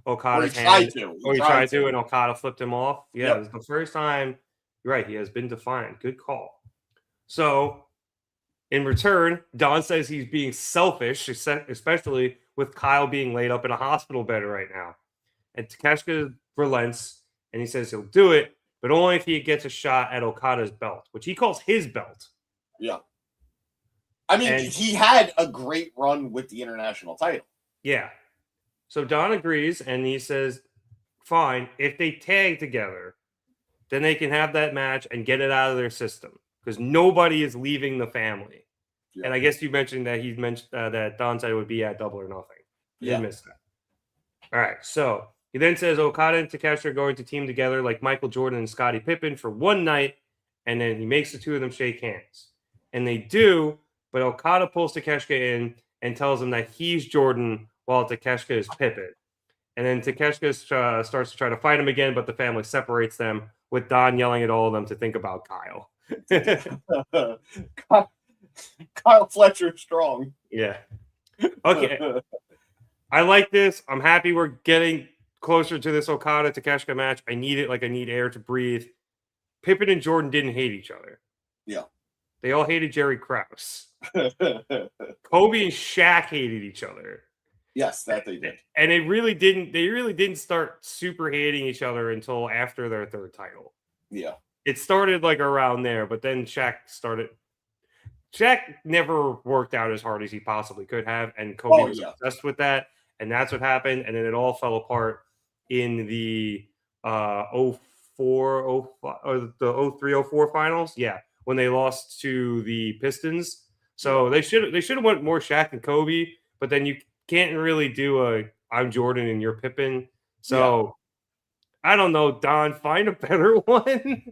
Okada's hand? He tried to, and Okada flipped him off. Yeah, it was the first time. You're right. He has been defiant. Good call. So, in return, Don says he's being selfish, especially with Kyle being laid up in a hospital bed right now. And Takeshita relents, and he says he'll do it, but only if he gets a shot at Okada's belt, which he calls his belt. Yeah. I mean, he had a great run with the international title. Yeah. So Don agrees, and he says, fine, if they tag together, then they can have that match and get it out of their system because nobody is leaving the family. Yeah. And I guess you mentioned that that Don said it would be at Double or Nothing. You missed that. All right. So he then says Okada and Takeshita are going to team together like Michael Jordan and Scottie Pippen for one night and then he makes the two of them shake hands. And they do, but Okada pulls Takeshita in and tells him that he's Jordan while Takeshita is Pippin. And then Takeshita starts to try to fight him again, but the family separates them, with Don yelling at all of them to think about Kyle. Kyle Fletcher strong. Yeah. Okay. I like this. I'm happy we're getting closer to this Okada Takeshita match. I need it like I need air to breathe. Pippin and Jordan didn't hate each other. Yeah. They all hated Jerry Krause. Kobe and Shaq hated each other. Yes, that they did. And they really didn't start super hating each other until after their third title. Yeah. It started like around there, but then Shaq never worked out as hard as he possibly could have, and Kobe was obsessed with that, and that's what happened, and then it all fell apart in the 04, 05, or the 03, 04 finals. Yeah, when they lost to the Pistons. So they should have went more Shaq and Kobe, but then you can't really do a I'm Jordan and you're Pippin. So I don't know, Don, find a better one.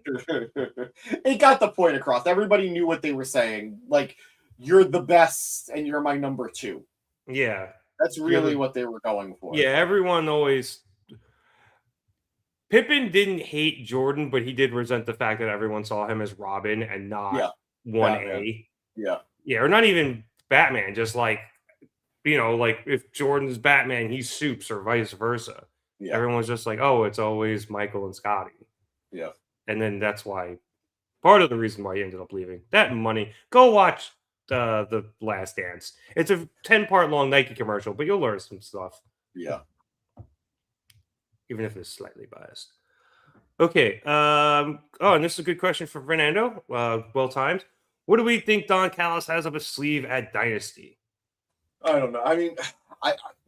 It got the point across. Everybody knew what they were saying. Like, you're the best and you're my number two. Yeah. That's really what they were going for. Yeah, everyone always... Pippin didn't hate Jordan, but he did resent the fact that everyone saw him as Robin and not 1A. Yeah. Yeah, or not even Batman, just like, you know, like if Jordan's Batman, he's Supes or vice versa. Yeah. Everyone's just like, oh, it's always Michael and Scotty. Yeah. And then that's why, part of the reason why he ended up leaving. That money. Go watch The Last Dance. It's a 10-part long Nike commercial, but you'll learn some stuff. Yeah. Even if it's slightly biased. Okay. And this is a good question for Fernando. Well timed. What do we think Don Callis has up his sleeve at Dynasty? I don't know. I mean,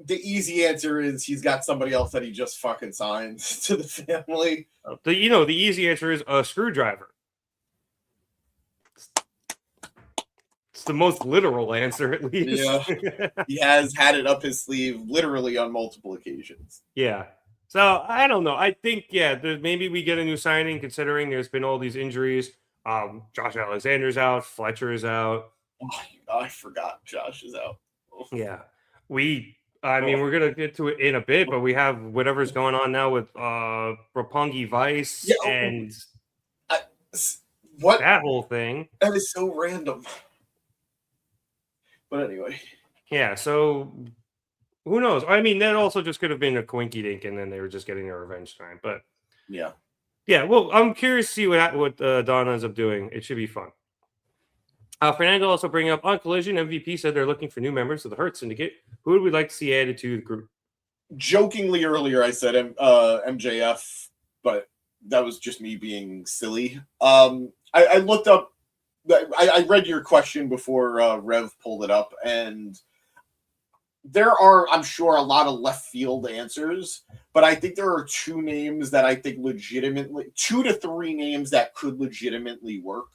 the easy answer is he's got somebody else that he just fucking signed to the family. The easy answer is a screwdriver. It's the most literal answer, at least. Yeah. He has had it up his sleeve literally on multiple occasions. Yeah. So I don't know. I think, maybe we get a new signing considering there's been all these injuries. Josh Alexander's out. Fletcher is out. Oh, I forgot Josh is out. Yeah. We're going to get to it in a bit, but we have whatever's going on now with Roppongi Vice and that whole thing. That is so random. But anyway. Yeah, so who knows? I mean, that also just could have been a quinky dink, and then they were just getting their revenge time. But yeah. Well, I'm curious to see what Don ends up doing. It should be fun. Fernando also bringing up on Collision, MVP said they're looking for new members of the Hurt Syndicate. Who would we like to see added to the group? Jokingly earlier, I said MJF, but that was just me being silly. I looked up, I read your question before Rev pulled it up, and there are, I'm sure, a lot of left field answers, but I think there are two names that I think legitimately, 2 to 3 names that could legitimately work.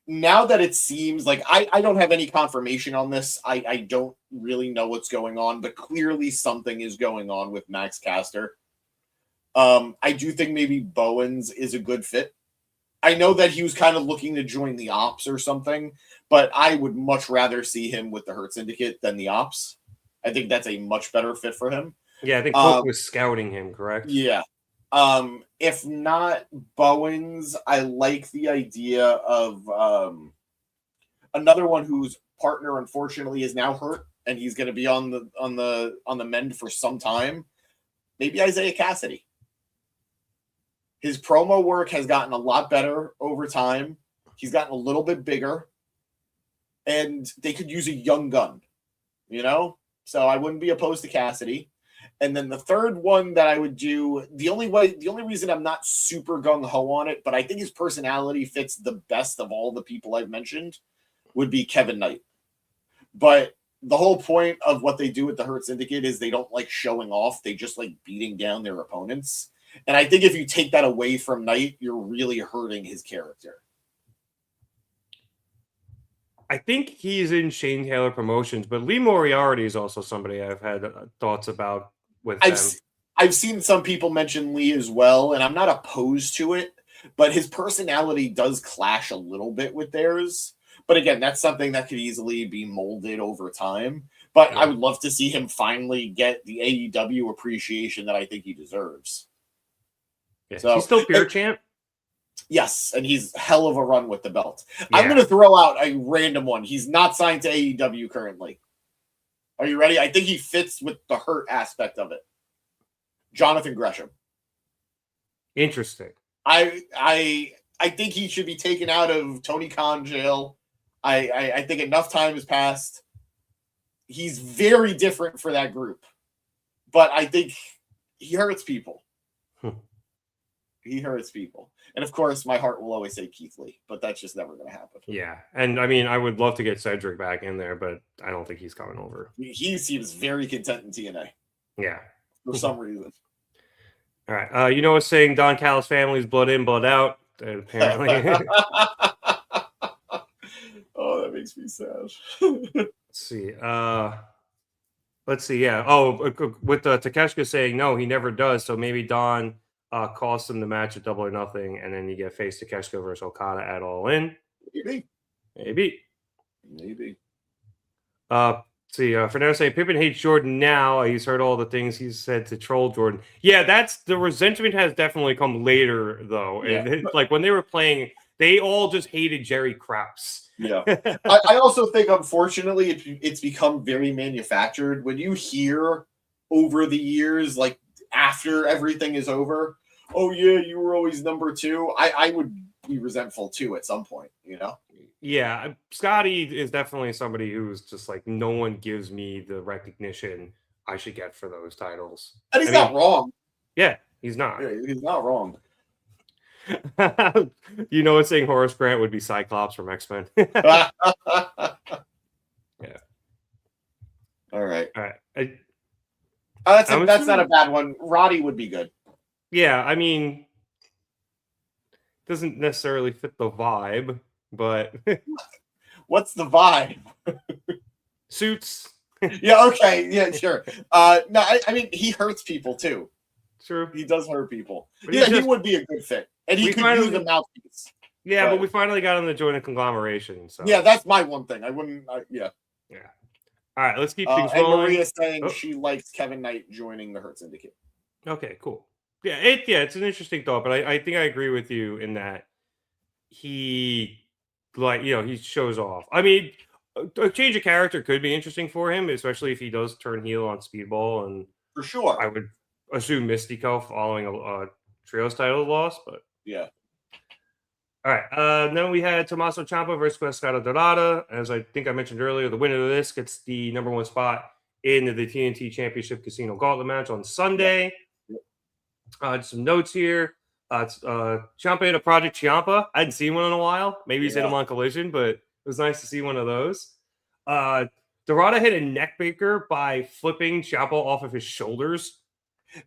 Now that it seems like I don't have any confirmation on this, I don't really know what's going on, but clearly something is going on with Max Caster. I do think maybe Bowens is a good fit. I know that he was kind of looking to join the Ops or something, but I would much rather see him with the Hurt Syndicate than the Ops. I think that's a much better fit for him. Yeah, I think Cook was scouting him, correct? Yeah. If not Bowens, I like the idea of another one whose partner unfortunately is now hurt and he's going to be on the mend for some time. Maybe Isaiah Cassidy. His promo work has gotten a lot better over time. He's gotten a little bit bigger, and they could use a young gun, So I wouldn't be opposed to Cassidy. And then the third one that I would do, the only reason I'm not super gung-ho on it, but I think his personality fits the best of all the people I've mentioned, would be Kevin Knight. But the whole point of what they do with the Hurt Syndicate is they don't like showing off. They just like beating down their opponents. And I think if you take that away from Knight, you're really hurting his character. I think he's in Shane Taylor Promotions, but Lee Moriarty is also somebody I've had thoughts about with them. I've seen some people mention Lee as well, and I'm not opposed to it, but his personality does clash a little bit with theirs. But again, that's something that could easily be molded over time. But I would love to see him finally get the AEW appreciation that I think he deserves. Yeah. So, he's still pure champ. Yes, and he's hell of a run with the belt. Yeah. I'm going to throw out a random one. He's not signed to AEW currently. Are you ready? I think he fits with the hurt aspect of it. Jonathan Gresham. Interesting. I think he should be taken out of Tony Khan jail. I think enough time has passed. He's very different for that group, but I think he hurts people. He hurts people. And of course, my heart will always say Keith Lee, but that's just never going to happen. Yeah. And I mean, I would love to get Cedric back in there, but I don't think he's coming over. He seems very content in TNA. Yeah. For some reason. All right. You know what's saying Don Callis family's blood in, blood out? Apparently. Oh, that makes me sad. Let's see. Yeah. Oh, with Takeshita saying no, he never does. So maybe Don cost him the match at Double or Nothing, and then you get face Takeshita versus Okada at All In. Maybe. Fernando saying Pippen hates Jordan now. He's heard all the things he's said to troll Jordan. Yeah, that's the resentment has definitely come later though. Yeah. And like when they were playing, they all just hated Jerry Krause. Yeah. I also think, unfortunately, it's become very manufactured. When you hear over the years, like after everything is over, oh yeah, you were always number 2. I would be resentful too at some point, you know? Yeah, Scotty is definitely somebody who's just like, no one gives me the recognition I should get for those titles. And he's not wrong. Yeah, he's not. Yeah, he's not wrong. You know, it's saying Horace Grant would be Cyclops from X-Men. Yeah. All right. That's not a bad one. Roddy would be good. Yeah, I mean, doesn't necessarily fit the vibe, but what's the vibe? Suits. Yeah. Okay. Yeah. Sure. No, I mean, he hurts people too. True. He does hurt people. But yeah, he would be a good fit. And he could use a mouthpiece. Yeah, but we finally got him to join a conglomeration. So yeah, that's my one thing. I wouldn't. Yeah. All right, let's keep things and rolling. Maria's saying she likes Kevin Knight joining the Hurt Syndicate. Okay, cool. Yeah, it's an interesting thought, but I think I agree with you in that he he shows off. I mean, a change of character could be interesting for him, especially if he does turn heel on Speedball, and for sure, I would assume Mystico following a trios title loss, but yeah. All right. Then we had Tommaso Ciampa versus Máscara Dorada. As I think I mentioned earlier, the winner of this gets the number 1 spot in the TNT Championship Casino Gauntlet match on Sunday. Just some notes here. Ciampa hit a Project Ciampa. I hadn't seen one in a while. Maybe he's hit him on Collision, but it was nice to see one of those. Dorada hit a neckbreaker by flipping Ciampa off of his shoulders.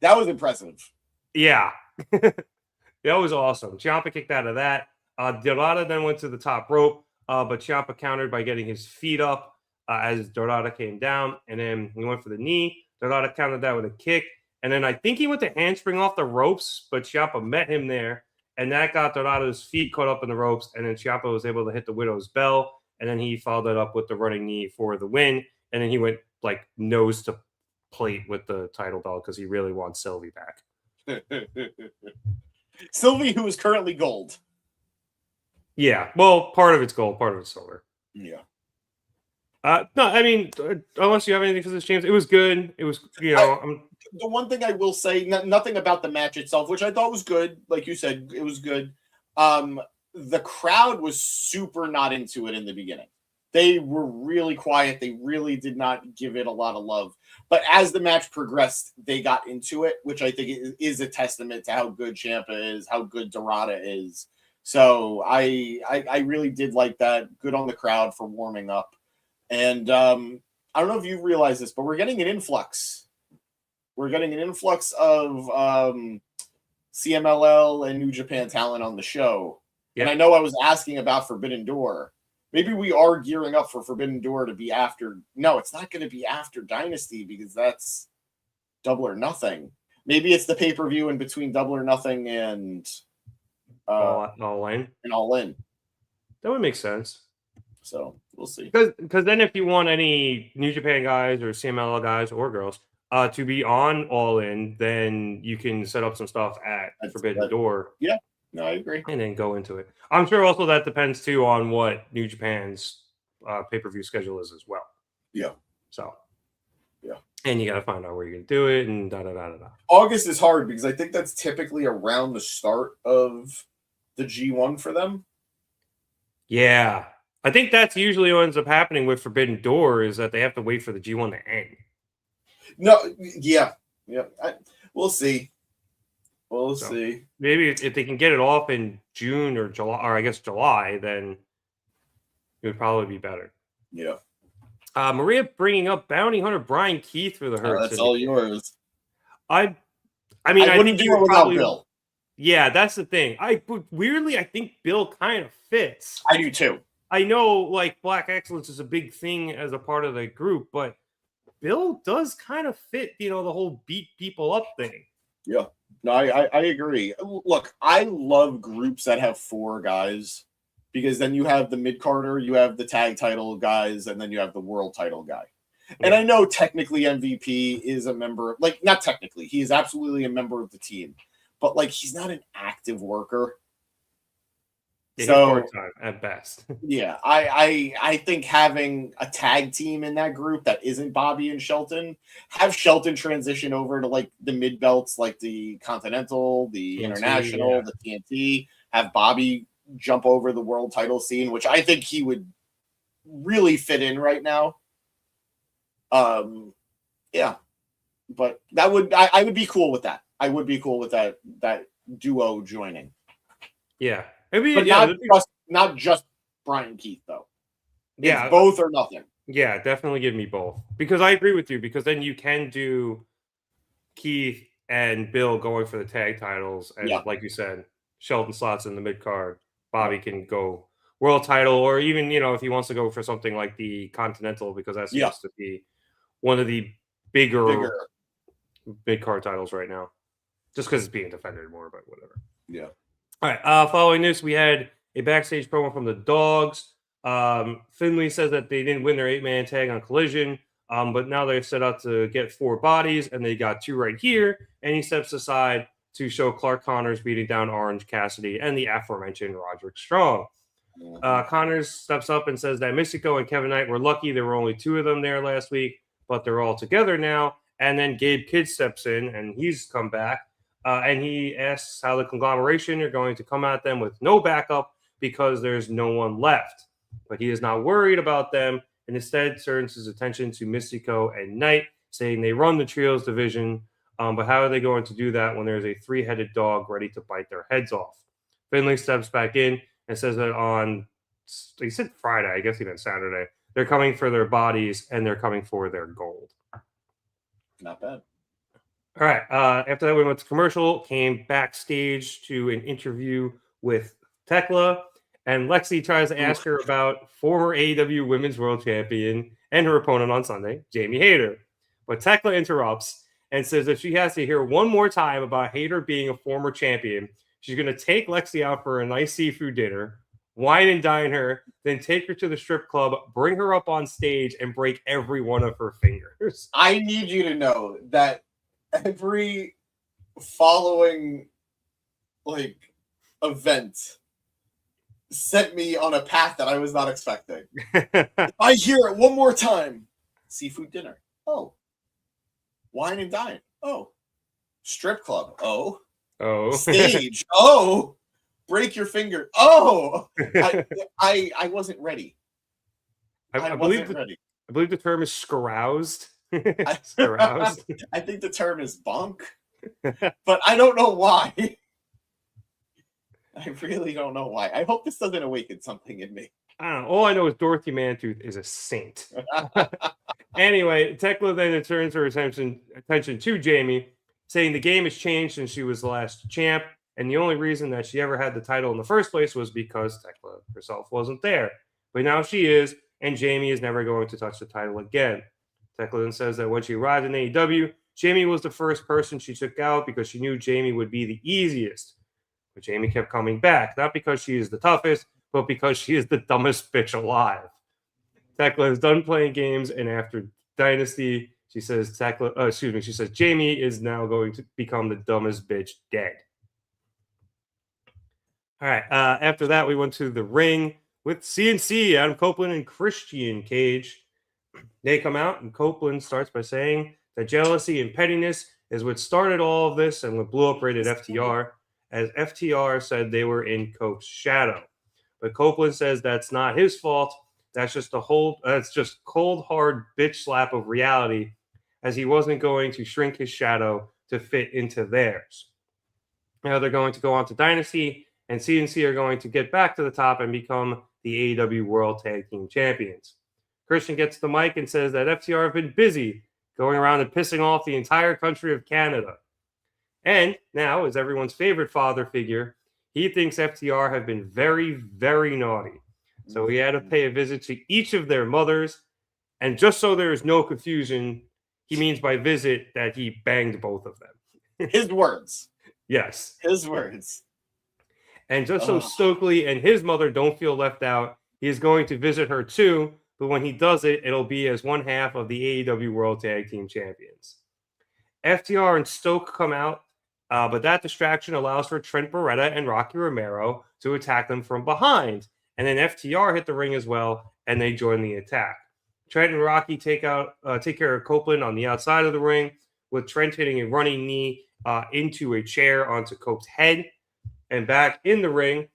That was impressive. Yeah. That was awesome. Ciampa kicked out of that. Dorada then went to the top rope, but Ciampa countered by getting his feet up as Dorada came down, and then he went for the knee. Dorada countered that with a kick, and then I think he went to handspring off the ropes, but Ciampa met him there, and that got Dorada's feet caught up in the ropes, and then Ciampa was able to hit the Widow's Bell, and then he followed that up with the running knee for the win, and then he went like nose to plate with the title belt because he really wants Sylvie back. Sylvie, who is currently gold. Yeah, well, part of it's gold, part of it's silver. Yeah. No, I mean, unless you have anything for this, James, it was good. It was, the one thing I will say, nothing about the match itself, which I thought was good. Like you said, it was good. The crowd was super not into it in the beginning. They were really quiet. They really did not give it a lot of love. But as the match progressed, they got into it, which I think is a testament to how good Ciampa is, how good Dorada is. So I really did like that. Good on the crowd for warming up. And I don't know if you realize this, but we're getting an influx. We're getting an influx of CMLL and New Japan talent on the show. Yep. And I know I was asking about Forbidden Door. Maybe we are gearing up for Forbidden Door to be after. No, it's not going to be after Dynasty because that's Double or Nothing. Maybe it's the pay-per-view in between Double or Nothing and all in. and All In. That would make sense. So we'll see. Because then if you want any New Japan guys or CMLL guys or girls to be on All In, then you can set up some stuff at Forbidden Door. Yeah, no, I agree. And then go into it. I'm sure also that depends too on what New Japan's pay-per-view schedule is as well. Yeah. So. Yeah. And you got to find out where you're going to do it and da-da-da-da-da. August is hard because I think that's typically around the start of the G1 for them. Yeah. I think that's usually what ends up happening with Forbidden Door is that they have to wait for the G1 to end. No, yeah. We'll see. We'll see. Maybe if they can get it off in June or July, or I guess July, then it would probably be better. Yeah. Maria bringing up Bounty Hunter Brian Keith for the Hurt. That's all yours. I mean, I wouldn't think do it without Bill. Yeah, that's the thing. Weirdly, I think Bill kind of fits. I do too. I know, like, Black Excellence is a big thing as a part of the group, but Bill does kind of fit, the whole beat people up thing. Yeah. No, I agree. Look, I love groups that have 4 guys because then you have the mid-carder, you have the tag title guys, and then you have the world title guy. Yeah. And I know technically MVP is a member, like, not technically, he is absolutely a member of the team, but, like, he's not an active worker. Yeah, so part-time at best. Yeah, I think having a tag team in that group that isn't Bobby and Shelton, have Shelton transition over to like the mid belts, like the Continental, the TNT, International, the TNT. Have Bobby jump over the world title scene, which I think he would really fit in right now. Yeah, but that would I would be cool with that. I would be cool with that duo joining. Yeah. But not just Brian Keith, though. Yeah. It's both or nothing. Yeah, definitely give me both. Because I agree with you, because then you can do Keith and Bill going for the tag titles. And like you said, Shelton slots in the mid-card. Bobby can go world title, or even, if he wants to go for something like the Continental, because that seems to be one of the bigger mid-card titles right now. Just because it's being defended more, but whatever. Yeah. All right. Following this, we had a backstage promo from the Dogs. Finley says that they didn't win their 8-man tag on Collision, but now they've set out to get 4 bodies, and they got 2 right here. And he steps aside to show Clark Connors beating down Orange Cassidy and the aforementioned Roderick Strong. Connors steps up and says that Mystico and Kevin Knight were lucky. There were only 2 of them there last week, but they're all together now. And then Gabe Kidd steps in, and he's come back. And he asks how the conglomeration are going to come at them with no backup because there's no one left. But he is not worried about them and instead turns his attention to Mystico and Knight, saying they run the trios division. But how are they going to do that when there's a 3-headed dog ready to bite their heads off? Finley steps back in and says that he said Friday, I guess even Saturday, they're coming for their bodies and they're coming for their gold. Not bad. All right. After that, we went to commercial, came backstage to an interview with Tekla, and Lexi tries to ask her about former AEW Women's World Champion and her opponent on Sunday, Jamie Hayter. But Tekla interrupts and says that she has to hear one more time about Hayter being a former champion. She's going to take Lexi out for a nice seafood dinner, wine and dine her, then take her to the strip club, bring her up on stage, and break every one of her fingers. I need you to know that every following event sent me on a path that I was not expecting. I hear it one more time. Seafood dinner. Oh. Wine and dine. Oh. Strip club. Oh. Stage. Oh. Break your finger. Oh. I wasn't ready. I wasn't ready. I believe the term is scaroused. I think the term is bonk, but I don't know why. I really don't know why. I hope this doesn't awaken something in me. I don't know. All I know is Dorothy Mantooth is a saint. Anyway, Tekla then turns her attention to Jamie, saying the game has changed since she was the last champ, and the only reason that she ever had the title in the first place was because Tekla herself wasn't there. But now she is, and Jamie is never going to touch the title again. Tekla then says that when she arrived in AEW, Jamie was the first person she took out because she knew Jamie would be the easiest. But Jamie kept coming back, not because she is the toughest, but because she is the dumbest bitch alive. Tekla is done playing games, and after Dynasty, she says she says Jamie is now going to become the dumbest bitch dead. All right. After that, we went to the ring with CNC, Adam Copeland, and Christian Cage. They come out, and Copeland starts by saying that jealousy and pettiness is what started all of this and what blew up rated FTR, as FTR said they were in Cope's shadow. But Copeland says that's not his fault. That's just that's just cold, hard bitch slap of reality, as he wasn't going to shrink his shadow to fit into theirs. Now they're going to go on to Dynasty, and CNC are going to get back to the top and become the AEW World Tag Team Champions. Christian gets the mic and says that FTR have been busy going around and pissing off the entire country of Canada. And now, as everyone's favorite father figure, he thinks FTR have been very, very naughty. So he had to pay a visit to each of their mothers. And just so there is no confusion, he means by visit that he banged both of them. His words. Yes. His words. And just so Stokely and his mother don't feel left out, he is going to visit her too. But when he does it, it'll be as one half of the AEW World Tag Team Champions. FTR and Stoke come out, but that distraction allows for Trent Beretta and Rocky Romero to attack them from behind. And then FTR hit the ring as well, and they join the attack. Trent and Rocky take care of Copeland on the outside of the ring, with Trent hitting a running knee into a chair onto Cope's head. And back in the ring,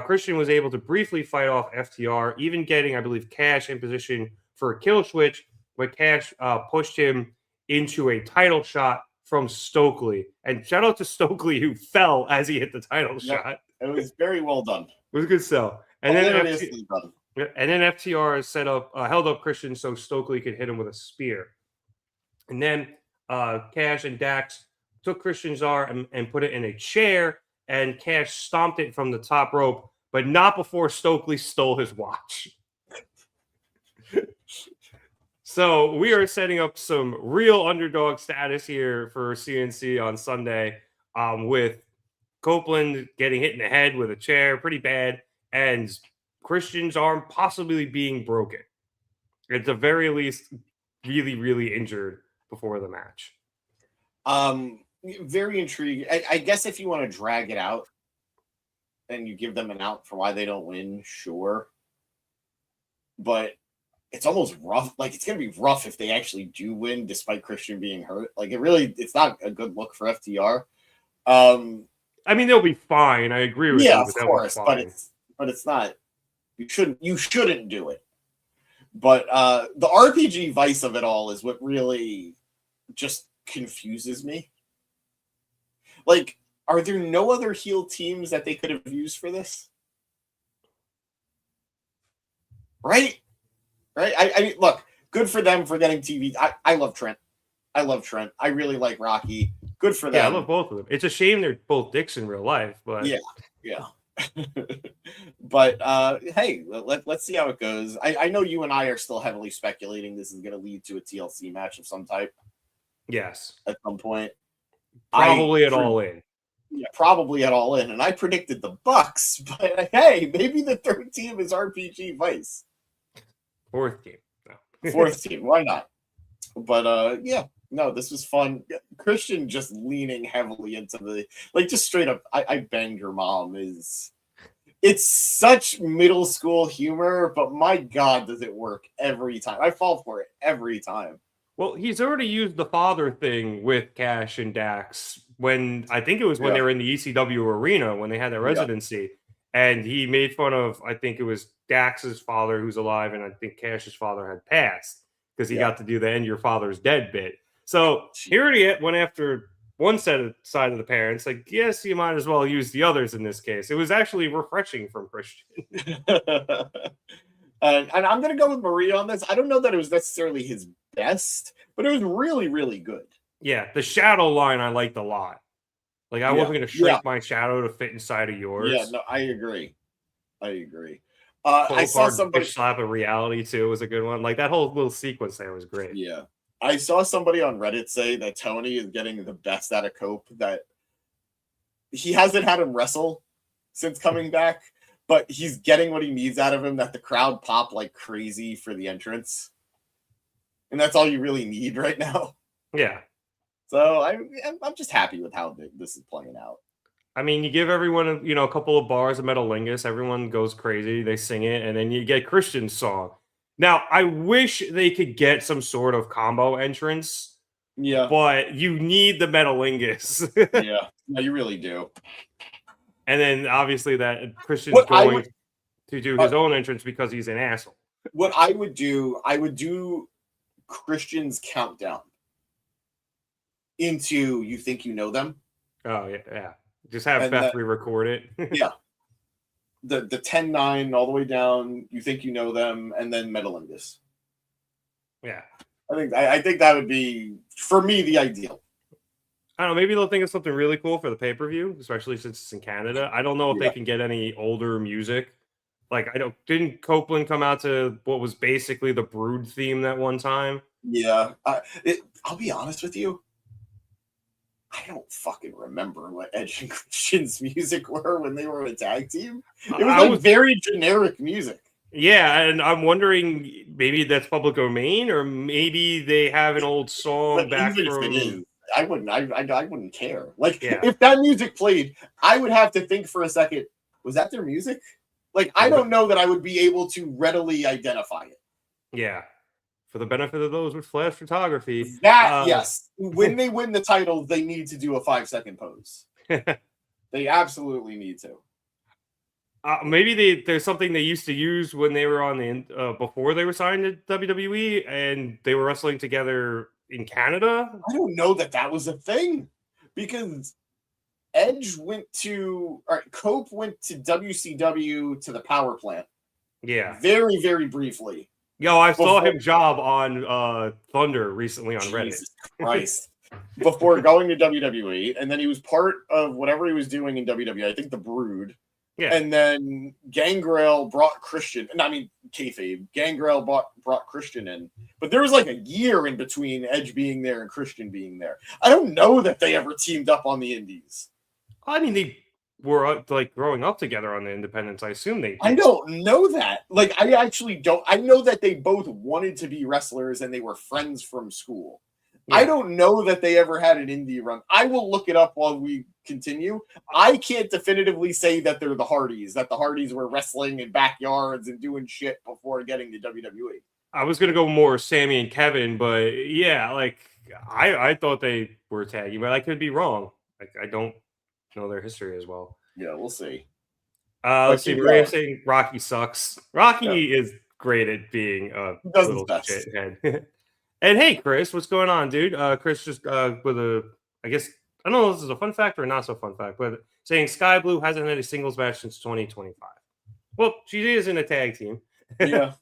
Christian was able to briefly fight off FTR, even getting, I believe, Cash in position for a kill switch, but Cash pushed him into a title shot from Stokely. And shout out to Stokely, who fell as he hit the title shot. It was very well done. It was a good sell. And then FTR set up, held up Christian so Stokely could hit him with a spear. And then Cash and Dax took Christian's arm and put it in a chair, and Cash stomped it from the top rope, but not before Stokely stole his watch. So we are setting up some real underdog status here for CNC on Sunday, with Copeland getting hit in the head with a chair, pretty bad, and Christian's arm possibly being broken. At the very least, really, really injured before the match. Very intriguing. I guess if you want to drag it out and you give them an out for why they don't win, sure. But it's almost rough. Like, it's going to be rough if they actually do win despite Christian being hurt. Like, it's not a good look for FTR. I mean, they'll be fine. I agree with you. Yeah, of course. But it's not. You shouldn't do it. But the RPG vice of it all is what really just confuses me. Like, are there no other heel teams that they could have used for this? Right? I mean, look, good for them for getting TV. I love Trent. I really like Rocky. Good for them. Yeah, I love both of them. It's a shame they're both dicks in real life, but yeah. But hey, let's see how it goes. I know you and I are still heavily speculating this is going to lead to a TLC match of some type. Yes, at some point. Probably at All In. Yeah, probably at All In. And I predicted the Bucks, but hey, maybe the third team is RPG Vice. Fourth team. No. Fourth team. Why not? But yeah, no, this was fun. Christian just leaning heavily into just straight up, I banged your mom it's such middle school humor, but my God, does it work every time. I fall for it every time. Well, he's already used the father thing with Cash and Dax when they were in the ECW arena when they had their residency. And he made fun of, I think it was Dax's father who's alive, and I think Cash's father had passed because he got to do the "and your father's dead" bit. So he already went after one side of the parents. Like, yes, you might as well use the others in this case. It was actually refreshing from Christian. And I'm going to go with Maria on this. I don't know that it was necessarily his best, but it was really, really good. Yeah, the shadow line I liked a lot. Like, I wasn't going to shrink my shadow to fit inside of yours. Yeah, no, I agree. I saw somebody slap of reality too was a good one. Like, that whole little sequence there was great. Yeah. I saw somebody on Reddit say that Tony is getting the best out of Cope, that he hasn't had him wrestle since coming back, but he's getting what he needs out of him, that the crowd pop like crazy for the entrance. And that's all you really need right now. Yeah. So I'm just happy with how this is playing out. I mean, you give everyone a couple of bars of Metalingus, everyone goes crazy, they sing it, and then you get Christian's song. Now, I wish they could get some sort of combo entrance. Yeah. But you need the Metalingus. Yeah. No, you really do. And then obviously that Christian's going to do his own entrance because he's an asshole. What I would do Christian's countdown into You Think You Know Them. Oh, yeah. Just have Beth re-record it. Yeah. The 10-9 all the way down, You Think You Know Them, and then Metalingus. Yeah. I think that would be, for me, the ideal. I don't know, maybe they'll think of something really cool for the pay-per-view, especially since it's in Canada. I don't know if they can get any older music. Like, didn't Copeland come out to what was basically the Brood theme that one time? Yeah. I'll be honest with you. I don't fucking remember what Edge and Christian's music were when they were a tag team. It was very generic music. Yeah, and I'm wondering, maybe that's public domain, or maybe they have an old song back from... If it is, I wouldn't care. Like, if that music played, I would have to think for a second, was that their music? Like, I don't know that I would be able to readily identify it. Yeah. For the benefit of those with flash photography. Yes. When they win the title, they need to do a 5-second pose. They absolutely need to. Maybe there's something they used to use when they were on the before they were signed to WWE and they were wrestling together in Canada. I don't know that was a thing, because Edge Cope went to WCW to the power plant. Yeah. Very, very briefly. Yo, I saw him job on Thunder recently on Reddit. Jesus Christ. Before going to WWE, and then he was part of whatever he was doing in WWE, I think the Brood. Yeah. And then Gangrel brought Christian, kayfabe. Gangrel brought Christian in. But there was like a year in between Edge being there and Christian being there. I don't know that they ever teamed up on the indies. I mean, they were like growing up together on the independents. I assume they did. I don't know that. Like, I actually don't. I know that they both wanted to be wrestlers and they were friends from school. Yeah. I don't know that they ever had an indie run. I will look it up while we continue. I can't definitively say that they're the Hardys, that the Hardys were wrestling in backyards and doing shit before getting to WWE. I was going to go more Sammy and Kevin, but yeah, like I thought they were tagging, but I could be wrong. Like, I don't know their history as well. Yeah, we'll see. Let's see. Maria's saying Rocky sucks. Rocky is great at being a little shithead. And hey, Chris, what's going on, dude? Chris just with I guess, I don't know if this is a fun fact or not so fun fact, but saying Sky Blue hasn't had a singles match since 2025. Well, she is in a tag team. Yeah.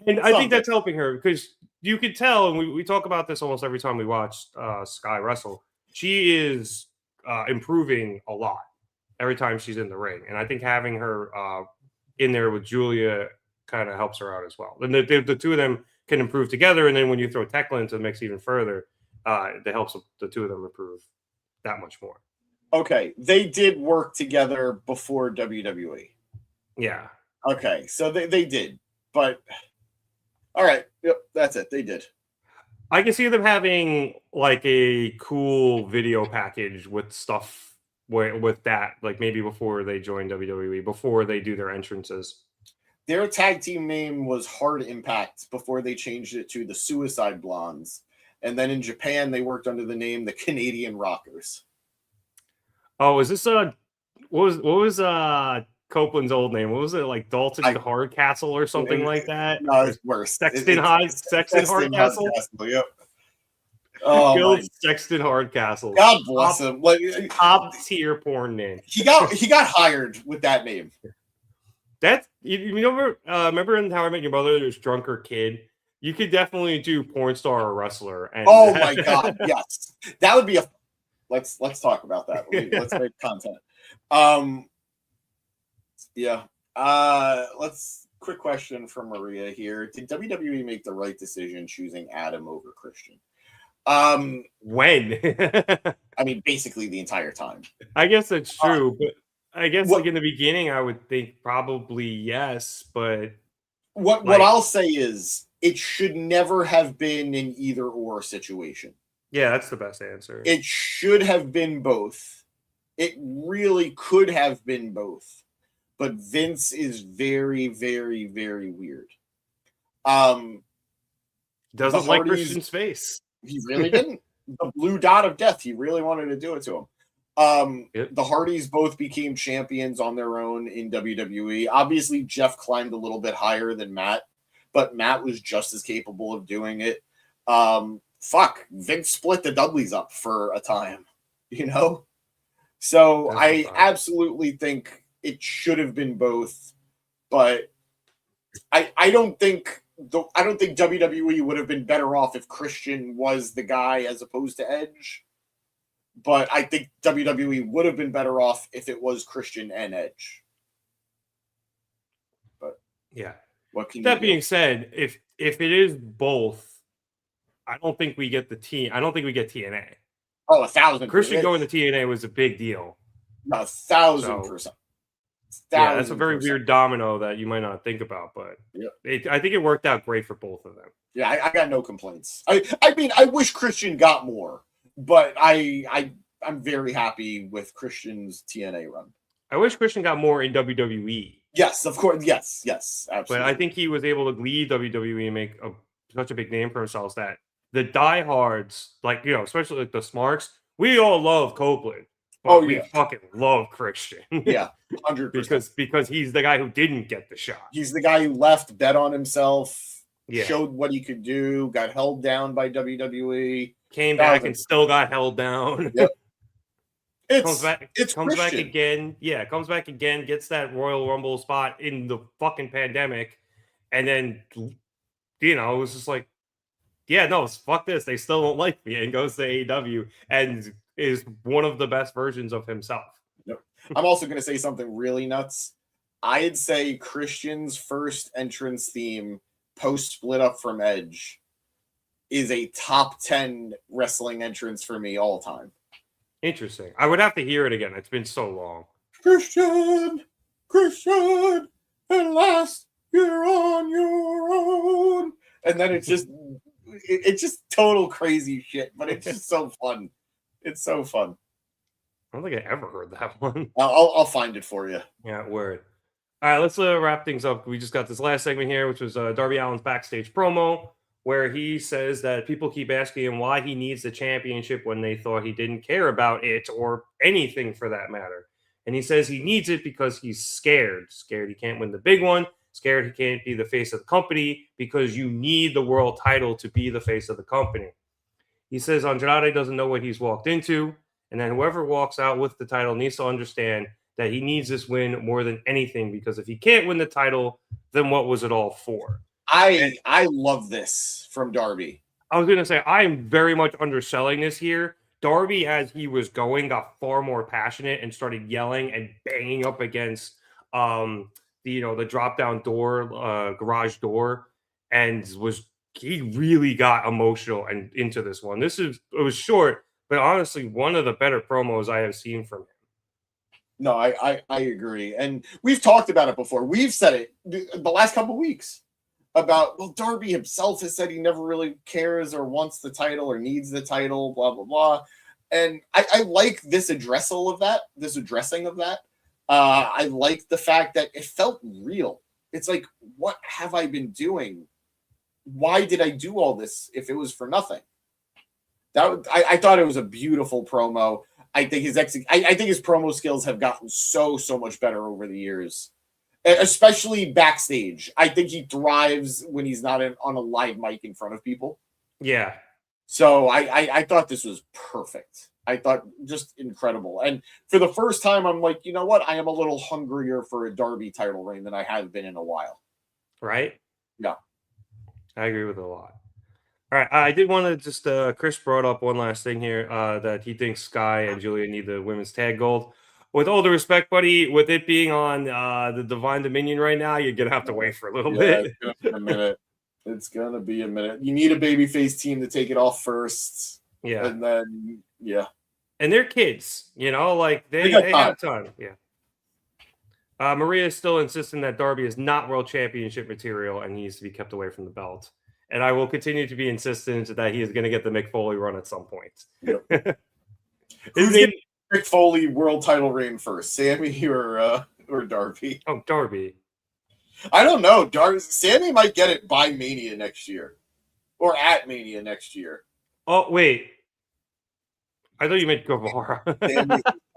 And I think that's helping her, because you could tell, and we talk about this almost every time we watch Sky wrestle, she is improving a lot every time she's in the ring. And I think having her in there with Julia kind of helps her out as well. And the two of them can improve together, and then when you throw Tekla into the mix even further, that helps the two of them improve that much more. Okay, they did work together before WWE. Yeah. Okay, so they did, but all right, yep, that's it. They did. I can see them having like a cool video package with stuff with that, like maybe before they join WWE, before they do their entrances. Their tag team name was Hard Impact before they changed it to the Suicide Blondes. And then in Japan, they worked under the name the Canadian Rockers. Oh, is this what was Copeland's old name? What was it, like Dalton Hardcastle or something like that? No, it's worse. Sexton Hardcastle? Yep. Oh, Sexton Hardcastle. God bless him. Like, top tier porn name. He got hired with that name. That's remember in How I Met Your Mother, there's Drunker Kid. You could definitely do porn star or wrestler. And oh my God, yes, that would be a. Let's talk about that. Let's make content. Yeah. Let's quick question from Maria here. Did WWE make the right decision choosing Adam over Christian? When? I mean, basically the entire time. I guess that's true, but I guess what- like in the beginning, I would think probably yes, but What I'll say is it should never have been an either or situation. yeah, that's the best answer. It should have been both. It really could have been both. But Vince is very, very, very weird. Doesn't the like Hardys- Christian's face. He really didn't. The blue dot of death. He really wanted to do it to him. Yep. The Hardys both became champions on their own in WWE. Obviously, Jeff climbed a little bit higher than Matt, but Matt was just as capable of doing it. Vince split the Dudleys up for a time, you know? So That's I fine. absolutely think it should have been both, but I don't think WWE would have been better off if Christian was the guy as opposed to Edge. But I think WWE would have been better off if it was Christian and Edge. But Yeah. what can That you do? being said, if it is both, I don't think we get TNA. Oh, 1,000%. Christian going to TNA was a big deal. 1,000%. Yeah, that's a very 1,000%. weird domino that you might not think about, but I think it worked out great for both of them. Yeah, I got no complaints. I mean, I wish Christian got more, but I'm very happy with Christian's TNA run. I wish Christian got more in WWE, Yes, of course. Yes, absolutely. but I think he was able to lead WWE and make such a big name for himself that the diehards, like, you know, especially like the Smarks, we all love Copeland. But Oh, we yeah. fucking love Christian. Yeah, 100%. because he's the guy who didn't get the shot. He's the guy who left, bet on himself, Yeah. showed what he could do, got held down by WWE. Came back and still got held down. Yep. comes back Christian. again. Yeah, comes back again, gets that Royal Rumble spot in the fucking pandemic, and then it was just like, yeah, no, fuck this. They still don't like me, and goes to AEW and is one of the best versions of himself. I'm also going to say something really nuts. I'd say Christian's first entrance theme post split up from Edge is a top 10 wrestling entrance for me all time. Interesting. I would have to hear it again. It's been so long. Christian, at last you're on your own. And then it's just total crazy shit, but it's just so fun. It's so fun. I don't think I ever heard that one. I'll find it for you. Yeah, word. All right, let's wrap things up. We just got this last segment here, which was Darby Allin's backstage promo, where he says that people keep asking him why he needs the championship when they thought he didn't care about it or anything for that matter. And he says he needs it because he's scared. Scared he can't win the big one. Scared he can't be the face of the company because you need the world title to be the face of the company. He says Andrade doesn't know what he's walked into, and then whoever walks out with the title needs to understand that he needs this win more than anything, because if he can't win the title, then what was it all for? I love this from Darby. I was going to say, I am very much underselling this here. Darby, as he was going, got far more passionate and started yelling and banging up against the drop-down door, garage door, and he really got emotional and into this one. It was short, but honestly, one of the better promos I have seen from him. No, I agree. And we've talked about it before. We've said it the last couple of weeks about, well, Darby himself has said he never really cares or wants the title or needs the title, blah, blah, blah. And I like this addressing of that. I like the fact that it felt real. It's like, what have I been doing? Why did I do all this if it was for nothing? I thought it was a beautiful promo. I think his promo skills have gotten so much better over the years, especially backstage. I think he thrives when he's not on a live mic in front of people. Yeah. So I thought this was perfect. I thought just incredible. And for the first time, I'm like, you know what? I am a little hungrier for a Darby title reign than I have been in a while. Right? Yeah. I agree with it a lot. All right. I did want to just, Chris brought up one last thing here, that he thinks Sky and Julia need the women's tag gold. with all the respect, buddy, with it being on the Divine Dominion right now, you're gonna have to wait for a little bit. It's gonna be a minute. It's gonna be a minute. You need a babyface team to take it off first. Yeah. And then And they're kids, like they have time. Yeah. Maria is still insisting that Darby is not world championship material and needs to be kept away from the belt. And I will continue to be insistent that he is going to get the Mick Foley run at some point. Yep. Who's getting Mick Foley world title reign first, Sammy or Darby? Oh, Darby. I don't know. Sammy might get it by Mania next year, or at Mania next year. Oh wait, I thought you meant Guevara.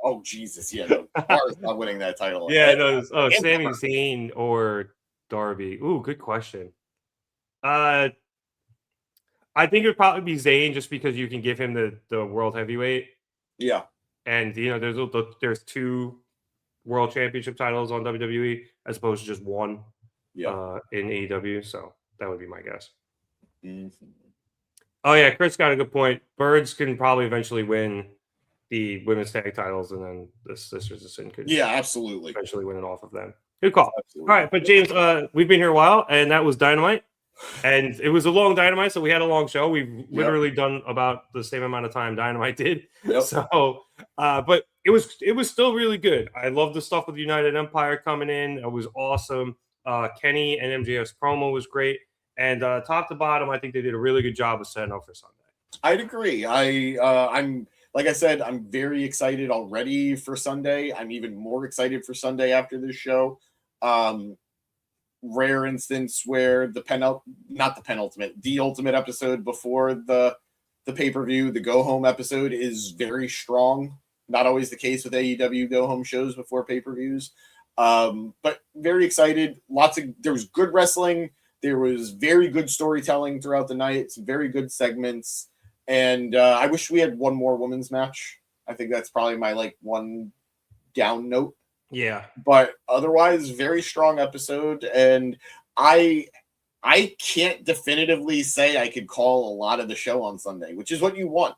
Oh Jesus, yeah, no, Guevara's not winning that title. Yeah, no. Oh, Sami Zayn or Darby. Ooh, good question. I think it would probably be Zayn just because you can give him the world heavyweight. Yeah, and there's 2 world championship titles on WWE as opposed to just one. Yeah, in AEW. So that would be my guess. Mm-hmm. Oh yeah, Chris got a good point. Birds can probably eventually win the women's tag titles, and then the Sisters of Sin could absolutely eventually win it off of them. Good call. Absolutely. All right, but James, we've been here a while, and that was Dynamite, and it was a long Dynamite, so we had a long show. We've literally done about the same amount of time Dynamite did. Yep. So, but it was still really good. I love the stuff with United Empire coming in. It was awesome. Kenny and MJF's promo was great, and top to bottom, I think they did a really good job of setting up for Sunday. I'd agree. I'm like I said, I'm very excited already for Sunday. I'm even more excited for Sunday after this show. Rare instance where the ultimate episode before the pay-per-view, the go home episode is very strong. Not always the case with AEW go home shows before pay-per-views. But very excited. There was good wrestling. There was very good storytelling throughout the night. Some very good segments. And I wish we had one more women's match. I think that's probably my one down note. Yeah. But otherwise, very strong episode. And I can't definitively say I could call a lot of the show on Sunday, which is what you want.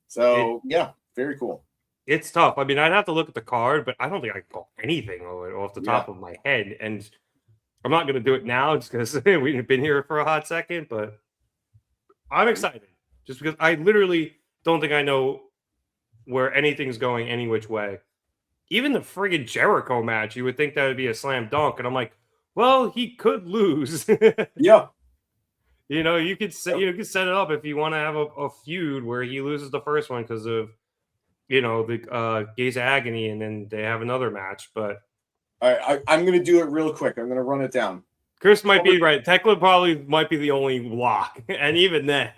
So, very cool. It's tough. I mean, I'd have to look at the card, but I don't think I can call anything off the top of my head. And I'm not going to do it now just because we've been here for a hot second, but I'm excited just because I literally don't think I know where anything's going any which way. Even the friggin' Jericho match, you would think that would be a slam dunk. And I'm like, well, he could lose. Yeah. You could set it up if you want to have a feud where he loses the first one because of, the Gaze of Agony, and then they have another match. But I'm going to do it real quick. I'm going to run it down. Chris might be right. Tekla probably might be the only lock. And even then.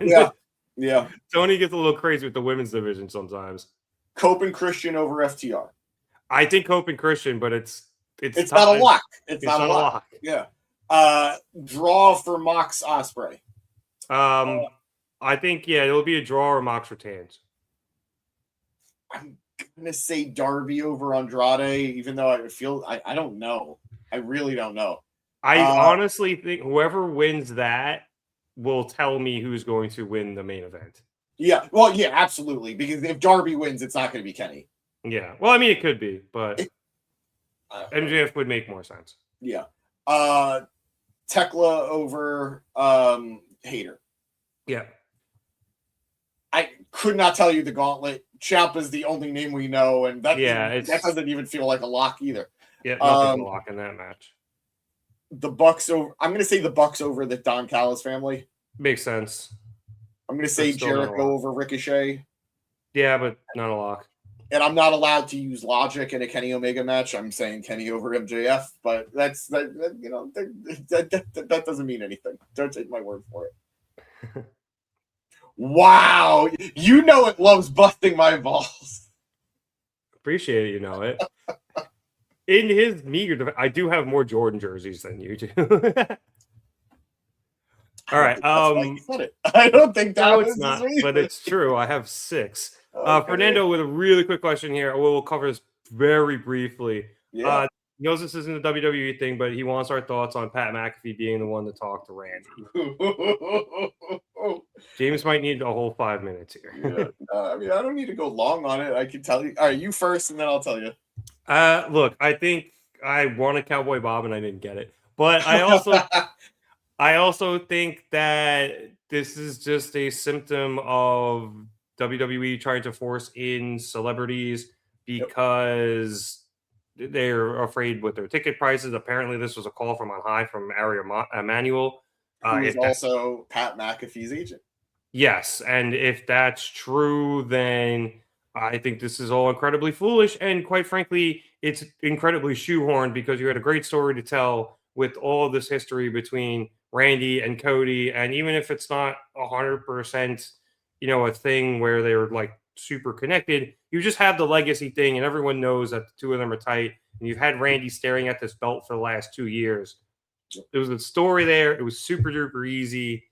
Yeah. Tony gets a little crazy with the women's division sometimes. Cope and Christian over FTR. I think Cope and Christian, but it's not a lock. It's not a lock. Yeah. Draw for Mox Osprey. I think it'll be a draw or Mox retains. I'm gonna say Darby over Andrade, even though I don't know. I really don't know. I honestly think whoever wins that will tell me who's going to win the main event. Yeah, well, yeah, absolutely. Because if Darby wins, it's not going to be Kenny. Yeah, well, I mean, it could be, but MJF would make more sense. Yeah, Tekla over Hater. Yeah, I could not tell you the Gauntlet. Ciampa is the only name we know, and that doesn't even feel like a lock either. Yeah, nothing's a lock in that match. The Bucks over. I'm going to say the Bucks over the Don Callis family. Makes sense. I'm going to say Jericho over Ricochet. Yeah, but not a lock. And I'm not allowed to use logic in a Kenny Omega match. I'm saying Kenny over MJF, but that doesn't mean anything. Don't take my word for it. Wow, it loves busting my balls. Appreciate it, it. In his meager, I do have more Jordan jerseys than you do. All right. I don't think that was not, but it's true. I have 6. Okay. Fernando with a really quick question here. We'll cover this very briefly. Yeah. He knows this isn't a WWE thing, but he wants our thoughts on Pat McAfee being the one to talk to Randy. James might need a whole 5 minutes here. I mean, I don't need to go long on it. I can tell you. All right, you first, and then I'll tell you. Look, I think I wanted Cowboy Bob and I didn't get it, but I also think that this is just a symptom of WWE trying to force in celebrities because they're afraid with their ticket prices. Apparently, this was a call from on high from Ari Emanuel. Who is also Pat McAfee's agent. Yes, and if that's true, then I think this is all incredibly foolish. And quite frankly, it's incredibly shoehorned because you had a great story to tell with all of this history between Randy and Cody. And even if it's not 100%, a thing where they're like super connected, you just have the legacy thing and everyone knows that the two of them are tight. And you've had Randy staring at this belt for the last 2 years. There was a story there. It was super duper easy.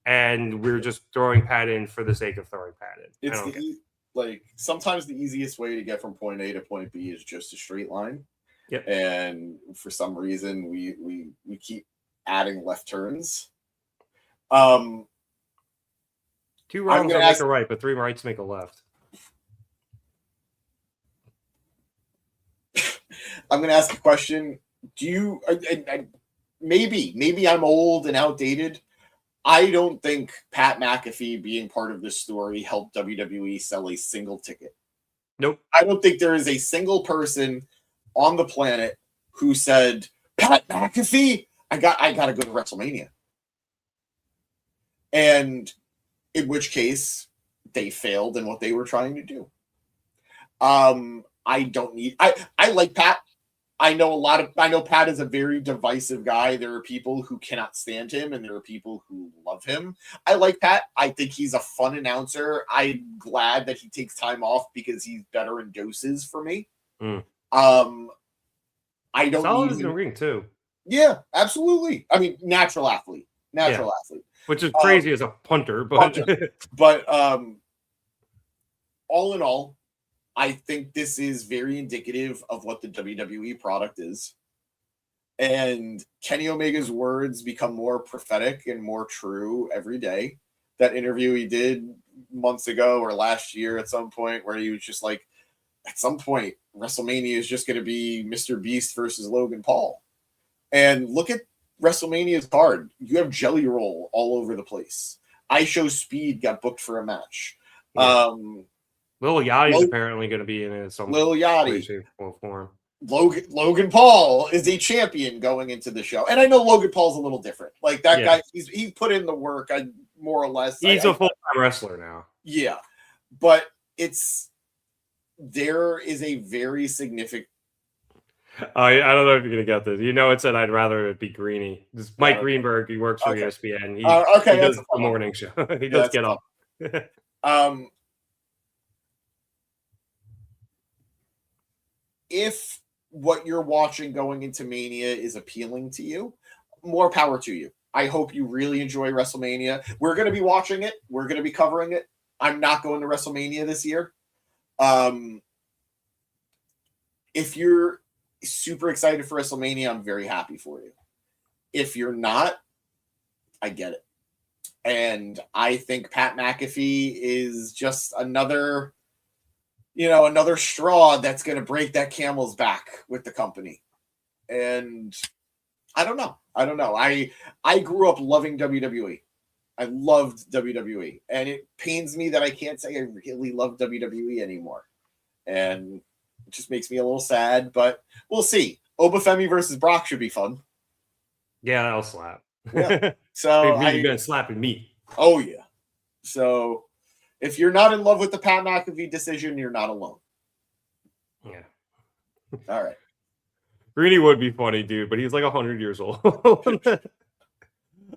And we're just throwing Pat in for the sake of throwing Pat in. It's sometimes the easiest way to get from point A to point B is just a straight line. Yep. And for some reason we keep adding left turns. 2 wrongs don't make a right, but 3 rights make a left. I'm going to ask a question. Do you maybe I'm old and outdated? I don't think Pat McAfee being part of this story helped WWE sell a single ticket. Nope. I don't think there is a single person on the planet who said, Pat McAfee, I gotta go to WrestleMania. And in which case they failed in what they were trying to do. I like Pat. I know Pat is a very divisive guy. There are people who cannot stand him and there are people who love him. I like Pat. I think he's a fun announcer. I'm glad that he takes time off because he's better in doses for me. Mm. I don't solid in the ring too. Yeah, absolutely. I mean, natural athlete. Which is crazy as a punter, but all in all, I think this is very indicative of what the WWE product is. And Kenny Omega's words become more prophetic and more true every day. That interview he did months ago or last year at some point where he was just like, at some point, WrestleMania is just going to be Mr. Beast versus Logan Paul. And look at WrestleMania's card. You have Jelly Roll all over the place. I Show Speed got booked for a match. Yeah. Lil Yachty's apparently going to be in it. Lil Yachty. Form. Logan Paul is a champion going into the show. And I know Logan Paul's a little different. Like that guy, he put in the work, more or less. He's a full-time wrestler now. Yeah. But there is a very significant. I don't know if you're going to get this. It said I'd rather it be Greeny. This Mike Greenberg, he works for ESPN. He does the morning show. He does get up. If what you're watching going into Mania is appealing to you, more power to you. I hope you really enjoy WrestleMania. We're going to be watching it. We're going to be covering it. I'm not going to WrestleMania this year. If you're super excited for WrestleMania, I'm very happy for you. If you're not, I get it. And I think Pat McAfee is just another straw that's going to break that camel's back with the company. And I don't know. I grew up loving WWE. I loved WWE. And it pains me that I can't say I really love WWE anymore. And it just makes me a little sad, but we'll see. Obafemi versus Brock should be fun. Yeah, that'll slap. Yeah. So you're going to slap me. Oh, yeah. So if you're not in love with the Pat McAfee decision, you're not alone. Yeah. All right. Greeny would be funny, dude, but he's like 100 years old. All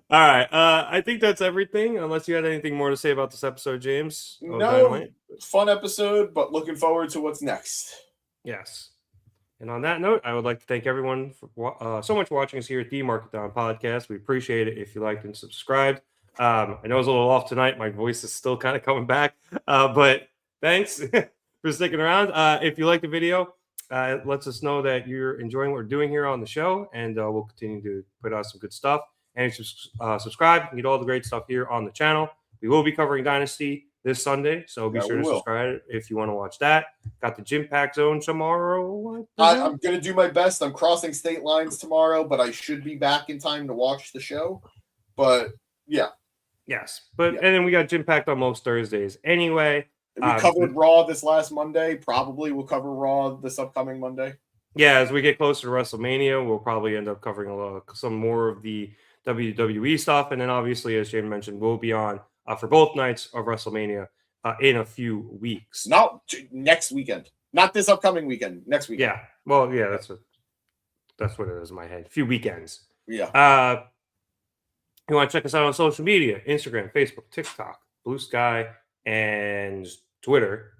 right. I think that's everything, unless you had anything more to say about this episode, James. No, fun episode, but looking forward to what's next. Yes. And on that note, I would like to thank everyone for so much for watching us here at the Market Down Podcast. We appreciate it if you liked and subscribed. I know I was a little off tonight. My voice is still kind of coming back, but thanks for sticking around. If you like the video, it lets us know that you're enjoying what we're doing here on the show, and we'll continue to put out some good stuff. and subscribe. You can get all the great stuff here on the channel. We will be covering Dynasty this Sunday, so be sure to subscribe if you want to watch that. Got the Gym Pack Zone tomorrow. I'm going to do my best. I'm crossing state lines tomorrow, but I should be back in time to watch the show. But, yeah. Yes. And then we got Gym Packed on most Thursdays anyway. We covered Raw this last Monday. Probably we'll cover Raw this upcoming Monday. Yeah, as we get closer to WrestleMania, we'll probably end up covering some more of the WWE stuff. And then obviously, as Jane mentioned, we'll be on for both nights of WrestleMania in a few weeks. Not next weekend. Not this upcoming weekend. Next weekend. Yeah. Well, yeah, that's what it is in my head. A few weekends. Yeah. You want to check us out on social media, Instagram, Facebook, TikTok, Blue Sky, and Twitter.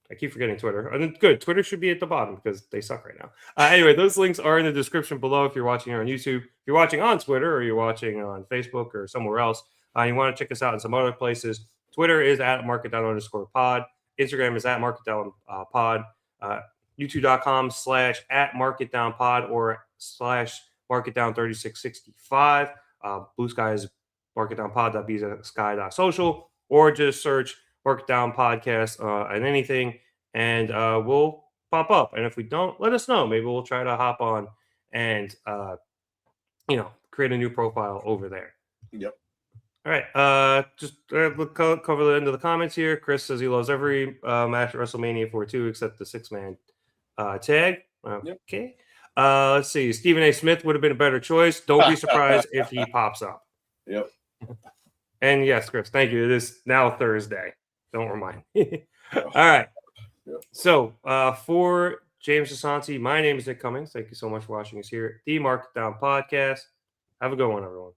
I keep forgetting Twitter. And good. Twitter should be at the bottom because they suck right now. Anyway, those links are in the description below if you're watching here on YouTube. If you're watching on Twitter or you're watching on Facebook or somewhere else, you want to check us out in some other places. Twitter is at marketdown_pod. Instagram is at marketdownpod. YouTube.com/@marketdownpod or /marketdown3665. Blue Sky is marketdownpod.bsky.social, or just search Marketdown Podcast and anything, and we'll pop up. And if we don't, let us know. Maybe we'll try to hop on and create a new profile over there. Yep. All right. Just we'll cover the end of the comments here. Chris says he loves every match at WrestleMania 42 except the 6-man tag. Okay. Yep. Let's see. Stephen A. Smith would have been a better choice. Don't be surprised if he pops up. Yep. And yes, Chris, thank you. It is now Thursday. Don't remind me. All right. Yep. So for James Asante, my name is Nick Cummings. Thank you so much for watching us here at the Markdown Podcast. Have a good one, everyone.